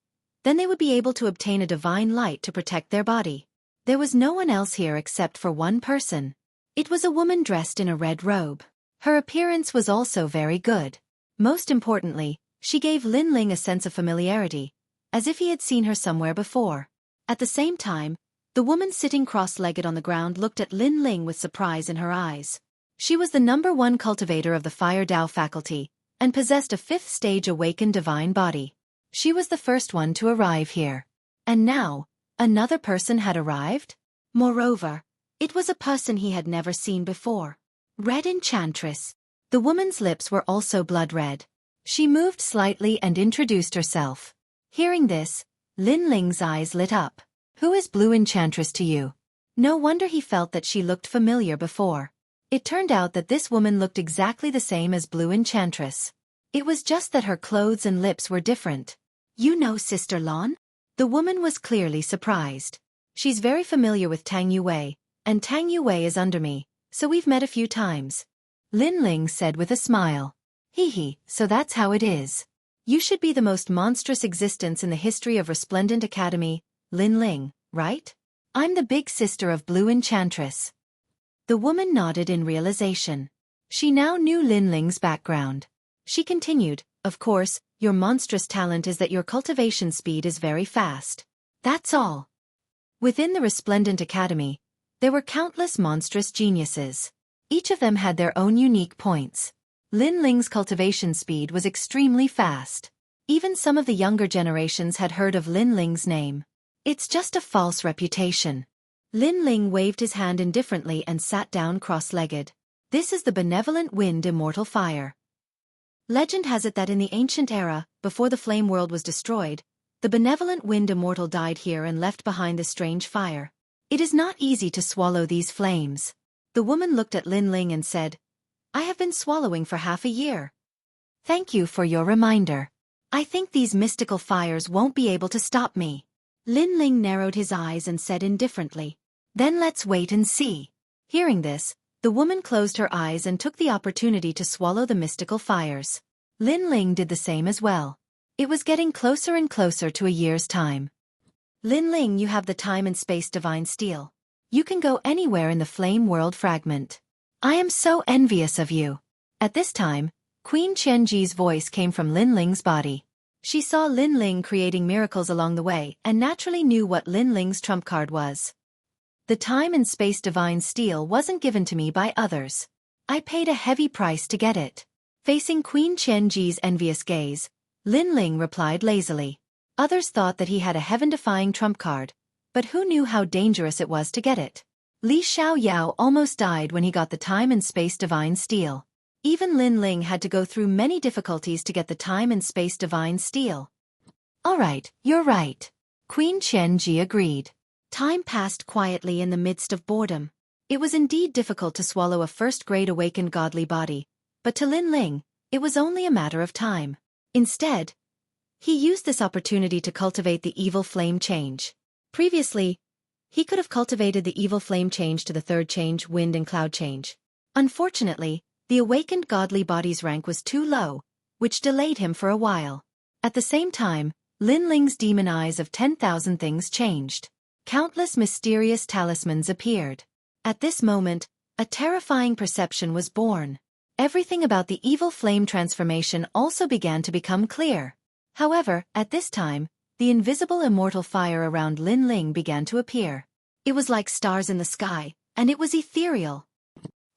then they would be able to obtain a divine light to protect their body. There was no one else here except for one person. It was a woman dressed in a red robe. Her appearance was also very good. Most importantly, she gave Lin Ling a sense of familiarity, as if he had seen her somewhere before. At the same time, the woman sitting cross-legged on the ground looked at Lin Ling with surprise in her eyes. She was the #1 cultivator of the Fire Dao faculty, and possessed a 5th-stage awakened divine body. She was the first one to arrive here. And now, another person had arrived? Moreover, it was a person he had never seen before. Red Enchantress. The woman's lips were also blood red. She moved slightly and introduced herself. Hearing this, Lin Ling's eyes lit up. Who is Blue Enchantress to you? No wonder he felt that she looked familiar before. It turned out that this woman looked exactly the same as Blue Enchantress. It was just that her clothes and lips were different. You know Sister Lan? The woman was clearly surprised. She's very familiar with Tang Yue, and Tang Yue is under me, so we've met a few times. Lin Ling said with a smile. Hee, so that's how it is. You should be the most monstrous existence in the history of Resplendent Academy, Lin Ling, right? I'm the big sister of Blue Enchantress. The woman nodded in realization. She now knew Lin Ling's background. She continued, of course, your monstrous talent is that your cultivation speed is very fast. That's all. Within the Resplendent Academy, there were countless monstrous geniuses. Each of them had their own unique points. Lin Ling's cultivation speed was extremely fast. Even some of the younger generations had heard of Lin Ling's name. It's just a false reputation. Lin Ling waved his hand indifferently and sat down cross-legged. This is the benevolent wind immortal fire. Legend has it that in the ancient era, before the flame world was destroyed, the benevolent wind immortal died here and left behind the strange fire. It is not easy to swallow these flames. The woman looked at Lin Ling and said, I have been swallowing for half a year. Thank you for your reminder. I think these mystical fires won't be able to stop me. Lin Ling narrowed his eyes and said indifferently, Then let's wait and see. Hearing this, the woman closed her eyes and took the opportunity to swallow the mystical fires. Lin Ling did the same as well. It was getting closer and closer to a year's time. Lin Ling, you have the time and space divine steel. You can go anywhere in the flame world fragment. I am so envious of you. At this time, Queen Qianji's voice came from Lin Ling's body. She saw Lin Ling creating miracles along the way and naturally knew what Lin Ling's trump card was. The time and space divine steel wasn't given to me by others. I paid a heavy price to get it. Facing Queen Qianji's envious gaze, Lin Ling replied lazily. Others thought that he had a heaven-defying trump card, but who knew how dangerous it was to get it? Li Xiaoyao almost died when he got the time and space divine steel. Even Lin Ling had to go through many difficulties to get the time and space divine steel. Alright, you're right. Queen Qianji agreed. Time passed quietly in the midst of boredom. It was indeed difficult to swallow a first-grade awakened godly body, but to Lin Ling, it was only a matter of time. Instead, he used this opportunity to cultivate the evil flame change. Previously, he could have cultivated the evil flame change to the third change, wind and cloud change. Unfortunately, the awakened godly body's rank was too low, which delayed him for a while. At the same time, Lin Ling's demon eyes of 10,000 things changed. Countless mysterious talismans appeared. At this moment, a terrifying perception was born. Everything about the evil flame transformation also began to become clear. However, at this time, the invisible immortal fire around Lin Ling began to appear. It was like stars in the sky, and it was ethereal.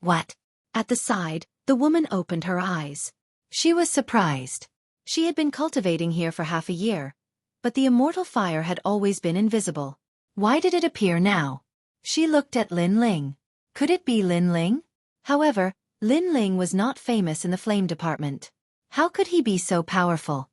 What? At the side, the woman opened her eyes. She was surprised. She had been cultivating here for half a year, but the immortal fire had always been invisible. Why did it appear now? She looked at Lin Ling. Could it be Lin Ling? However, Lin Ling was not famous in the flame department. How could he be so powerful?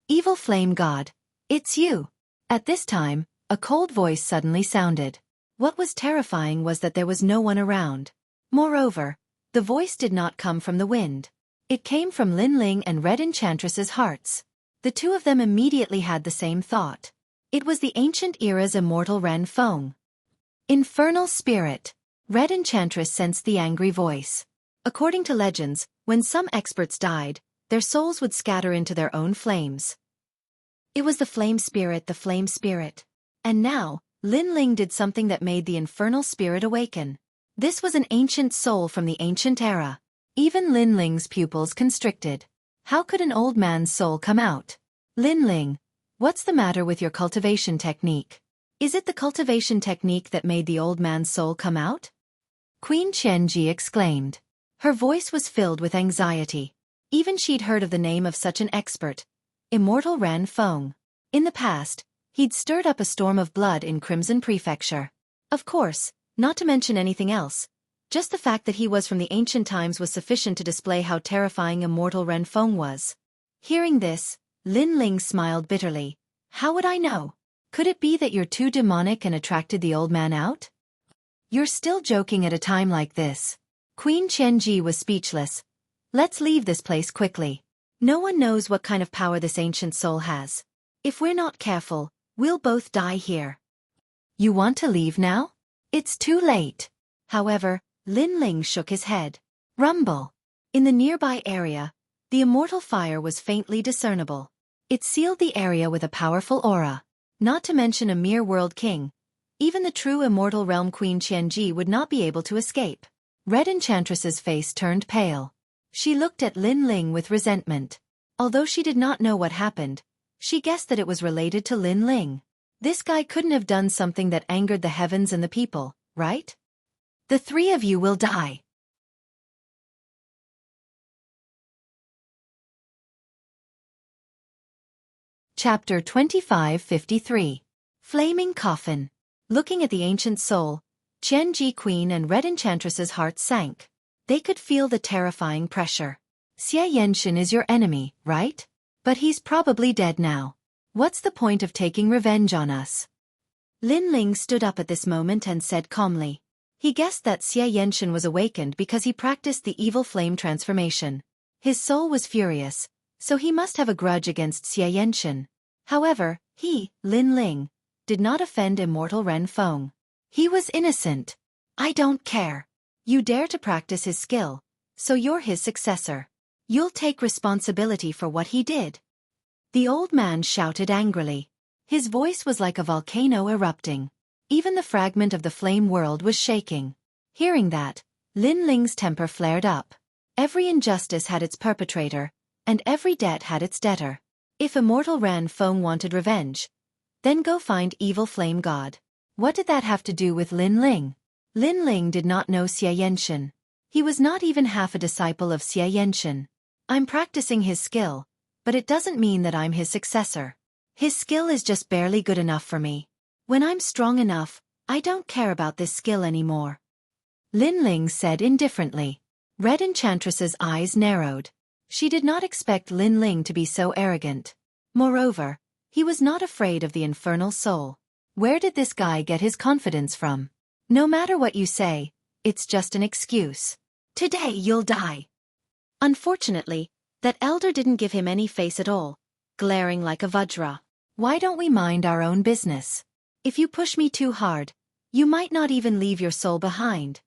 Evil flame god, it's you. At this time, a cold voice suddenly sounded. What was terrifying was that there was no one around. Moreover, the voice did not come from the wind. It came from Lin Ling and Red Enchantress's hearts. The two of them immediately had the same thought. It was the ancient era's immortal Ren Feng. Infernal spirit. Red Enchantress sensed the angry voice. According to legends, when some experts died, their souls would scatter into their own flames. It was the flame spirit. And now, Lin Ling did something that made the infernal spirit awaken. This was an ancient soul from the ancient era. Even Lin Ling's pupils constricted. How could an old man's soul come out? Lin Ling, what's the matter with your cultivation technique? Is it the cultivation technique that made the old man's soul come out? Queen Qianji exclaimed. Her voice was filled with anxiety. Even she'd heard of the name of such an expert, Immortal Ren Feng. In the past, he'd stirred up a storm of blood in Crimson Prefecture. Of course, not to mention anything else, just the fact that he was from the ancient times was sufficient to display how terrifying Immortal Ren Feng was. Hearing this, Lin Ling smiled bitterly. How would I know? Could it be that you're too demonic and attracted the old man out? You're still joking at a time like this. Queen Qianji was speechless. Let's leave this place quickly. No one knows what kind of power this ancient soul has. If we're not careful, we'll both die here. You want to leave now? It's too late. However, Lin Ling shook his head. Rumble. In the nearby area, the immortal fire was faintly discernible. It sealed the area with a powerful aura. Not to mention a mere world king. Even the true immortal realm Queen Qianji would not be able to escape. Red Enchantress's face turned pale. She looked at Lin Ling with resentment. Although she did not know what happened, she guessed that it was related to Lin Ling. This guy couldn't have done something that angered the heavens and the people, right? The three of you will die. Chapter 2553. Flaming Coffin. Looking at the ancient soul, Qianji Queen and Red Enchantress's hearts sank. They could feel the terrifying pressure. Xie Yenshin is your enemy, right? But he's probably dead now. What's the point of taking revenge on us? Lin Ling stood up at this moment and said calmly. He guessed that Xie Yenshin was awakened because he practiced the evil flame transformation. His soul was furious, so he must have a grudge against Xie Yenshin. However, he, Lin Ling, did not offend Immortal Ren Feng. He was innocent. I don't care. You dare to practice his skill, so you're his successor. You'll take responsibility for what he did. The old man shouted angrily. His voice was like a volcano erupting. Even the fragment of the flame world was shaking. Hearing that, Lin Ling's temper flared up. Every injustice had its perpetrator, and every debt had its debtor. If Immortal Ren Feng wanted revenge, then go find Evil Flame God. What did that have to do with Lin Ling? Lin Ling did not know Xie Yenshin. He was not even half a disciple of Xie Yenshin. I'm practicing his skill, but it doesn't mean that I'm his successor. His skill is just barely good enough for me. When I'm strong enough, I don't care about this skill anymore. Lin Ling said indifferently. Red Enchantress's eyes narrowed. She did not expect Lin Ling to be so arrogant. Moreover, he was not afraid of the infernal soul. Where did this guy get his confidence from? No matter what you say, it's just an excuse. Today you'll die. Unfortunately, that elder didn't give him any face at all, glaring like a Vajra. Why don't we mind our own business? If you push me too hard, you might not even leave your soul behind.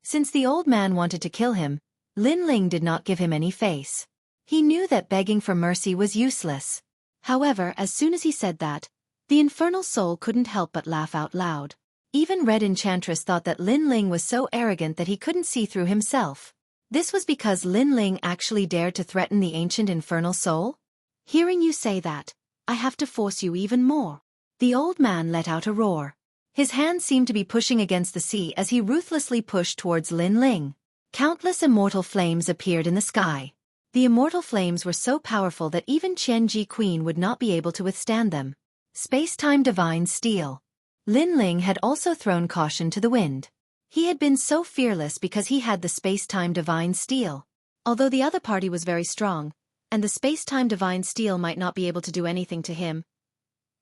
Since the old man wanted to kill him, Lin Ling did not give him any face. He knew that begging for mercy was useless. However, as soon as he said that, the infernal soul couldn't help but laugh out loud. Even Red Enchantress thought that Lin Ling was so arrogant that he couldn't see through himself. This was because Lin Ling actually dared to threaten the ancient infernal soul? Hearing you say that, I have to force you even more. The old man let out a roar. His hand seemed to be pushing against the sea as he ruthlessly pushed towards Lin Ling. Countless immortal flames appeared in the sky. The immortal flames were so powerful that even Qianji Queen would not be able to withstand them. Space-time divine steel. Lin Ling had also thrown caution to the wind. He had been so fearless because he had the space-time divine steel. Although the other party was very strong, and the space-time divine steel might not be able to do anything to him,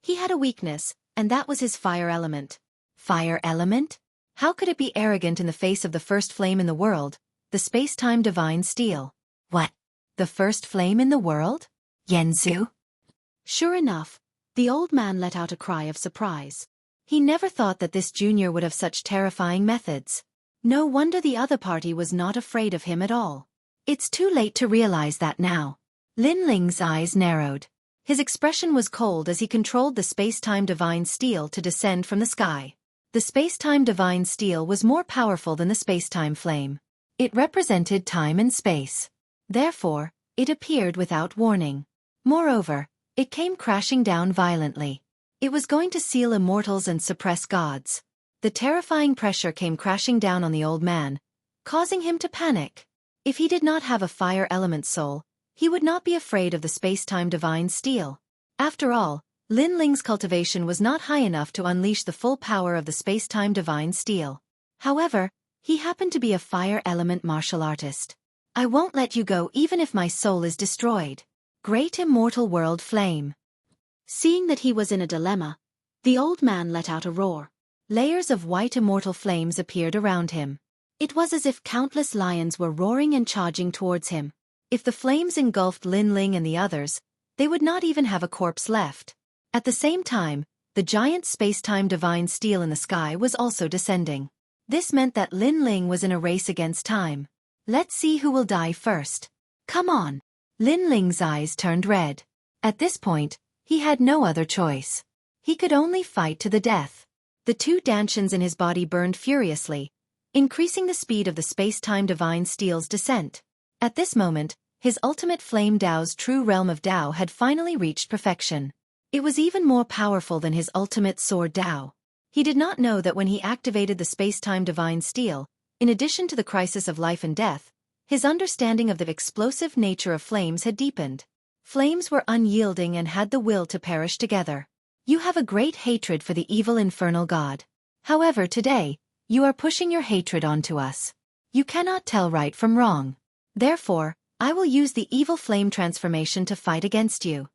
he had a weakness, and that was his fire element. Fire element? How could it be arrogant in the face of the first flame in the world, the space-time divine steel? What? The first flame in the world? Yanzu? Sure enough, the old man let out a cry of surprise. He never thought that this junior would have such terrifying methods. No wonder the other party was not afraid of him at all. It's too late to realize that now. Lin Ling's eyes narrowed. His expression was cold as he controlled the space-time divine steel to descend from the sky. The space-time divine steel was more powerful than the space-time flame. It represented time and space. Therefore, it appeared without warning. Moreover, it came crashing down violently. It was going to seal immortals and suppress gods. The terrifying pressure came crashing down on the old man, causing him to panic. If he did not have a fire element soul, he would not be afraid of the space-time divine steel. After all, Lin Ling's cultivation was not high enough to unleash the full power of the space-time divine steel. However, he happened to be a fire element martial artist. I won't let you go even if my soul is destroyed. Great immortal world flame. Seeing that he was in a dilemma, the old man let out a roar. Layers of white immortal flames appeared around him. It was as if countless lions were roaring and charging towards him. If the flames engulfed Lin Ling and the others, they would not even have a corpse left. At the same time, the giant space-time divine steel in the sky was also descending. This meant that Lin Ling was in a race against time. Let's see who will die first. Come on. Lin Ling's eyes turned red. At this point, he had no other choice. He could only fight to the death. The two dantians in his body burned furiously, increasing the speed of the space-time divine steel's descent. At this moment, his ultimate flame Dao's true realm of Dao had finally reached perfection. It was even more powerful than his ultimate sword Dao. He did not know that when he activated the space-time divine steel, in addition to the crisis of life and death, his understanding of the explosive nature of flames had deepened. Flames were unyielding and had the will to perish together. You have a great hatred for the evil infernal god. However, today, you are pushing your hatred onto us. You cannot tell right from wrong. Therefore, I will use the evil flame transformation to fight against you.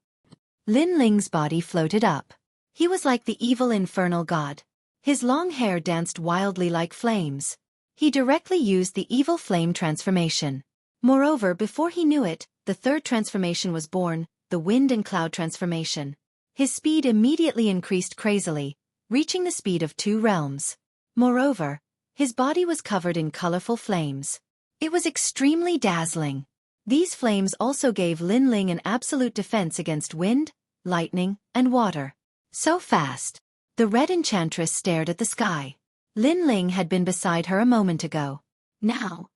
Lin Ling's body floated up. He was like the evil infernal god. His long hair danced wildly like flames. He directly used the evil flame transformation. Moreover, before he knew it, the third transformation was born, the wind and cloud transformation. His speed immediately increased crazily, reaching the speed of 2 realms. Moreover, his body was covered in colorful flames. It was extremely dazzling. These flames also gave Lin Ling an absolute defense against wind, lightning, and water. So fast. The Red Enchantress stared at the sky. Lin Ling had been beside her a moment ago. Now,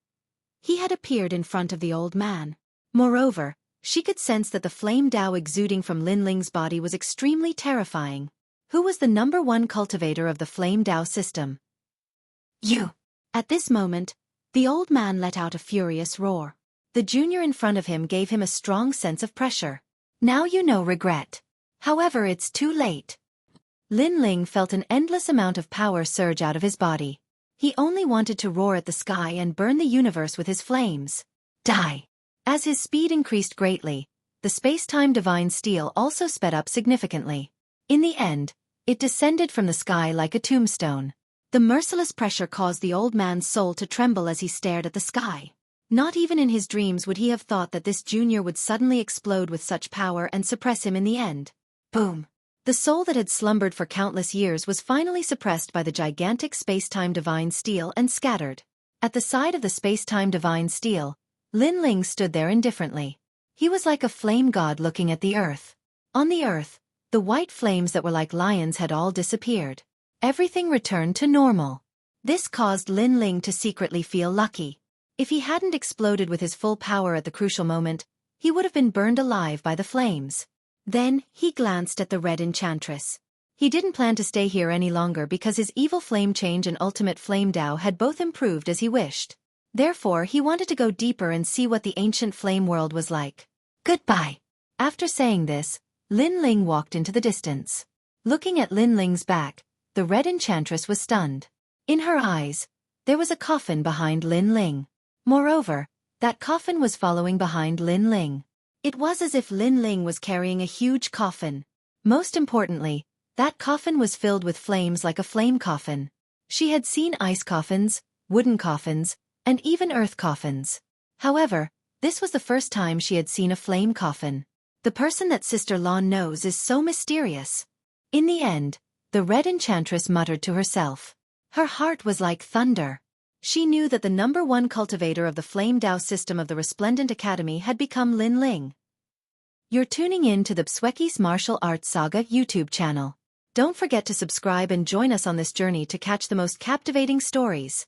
he had appeared in front of the old man. Moreover, she could sense that the flame Dao exuding from Lin Ling's body was extremely terrifying. Who was the #1 cultivator of the flame Dao system? You! At this moment, the old man let out a furious roar. The junior in front of him gave him a strong sense of pressure. Now you know regret. However, it's too late. Lin Ling felt an endless amount of power surge out of his body. He only wanted to roar at the sky and burn the universe with his flames. Die! As his speed increased greatly, the space-time divine steel also sped up significantly. In the end, it descended from the sky like a tombstone. The merciless pressure caused the old man's soul to tremble as he stared at the sky. Not even in his dreams would he have thought that this junior would suddenly explode with such power and suppress him in the end. Boom! The soul that had slumbered for countless years was finally suppressed by the gigantic space-time divine steel and scattered. At the side of the space-time divine steel, Lin Ling stood there indifferently. He was like a flame god looking at the earth. On the earth, the white flames that were like lions had all disappeared. Everything returned to normal. This caused Lin Ling to secretly feel lucky. If he hadn't exploded with his full power at the crucial moment, he would have been burned alive by the flames. Then, he glanced at the Red Enchantress. He didn't plan to stay here any longer because his evil flame change and ultimate flame Dao had both improved as he wished. Therefore, he wanted to go deeper and see what the ancient flame world was like. Goodbye. After saying this, Lin Ling walked into the distance. Looking at Lin Ling's back, the Red Enchantress was stunned. In her eyes, there was a coffin behind Lin Ling. Moreover, that coffin was following behind Lin Ling. It was as if Lin Ling was carrying a huge coffin. Most importantly, that coffin was filled with flames like a flame coffin. She had seen ice coffins, wooden coffins, and even earth coffins. However, this was the first time she had seen a flame coffin. The person that Sister Lan knows is so mysterious. In the end, the Red Enchantress muttered to herself. Her heart was like thunder. She knew that the #1 cultivator of the Flame Dao system of the Resplendent Academy had become Lin Ling. You're tuning in to the Xueqi's Martial Arts Saga YouTube channel. Don't forget to subscribe and join us on this journey to catch the most captivating stories.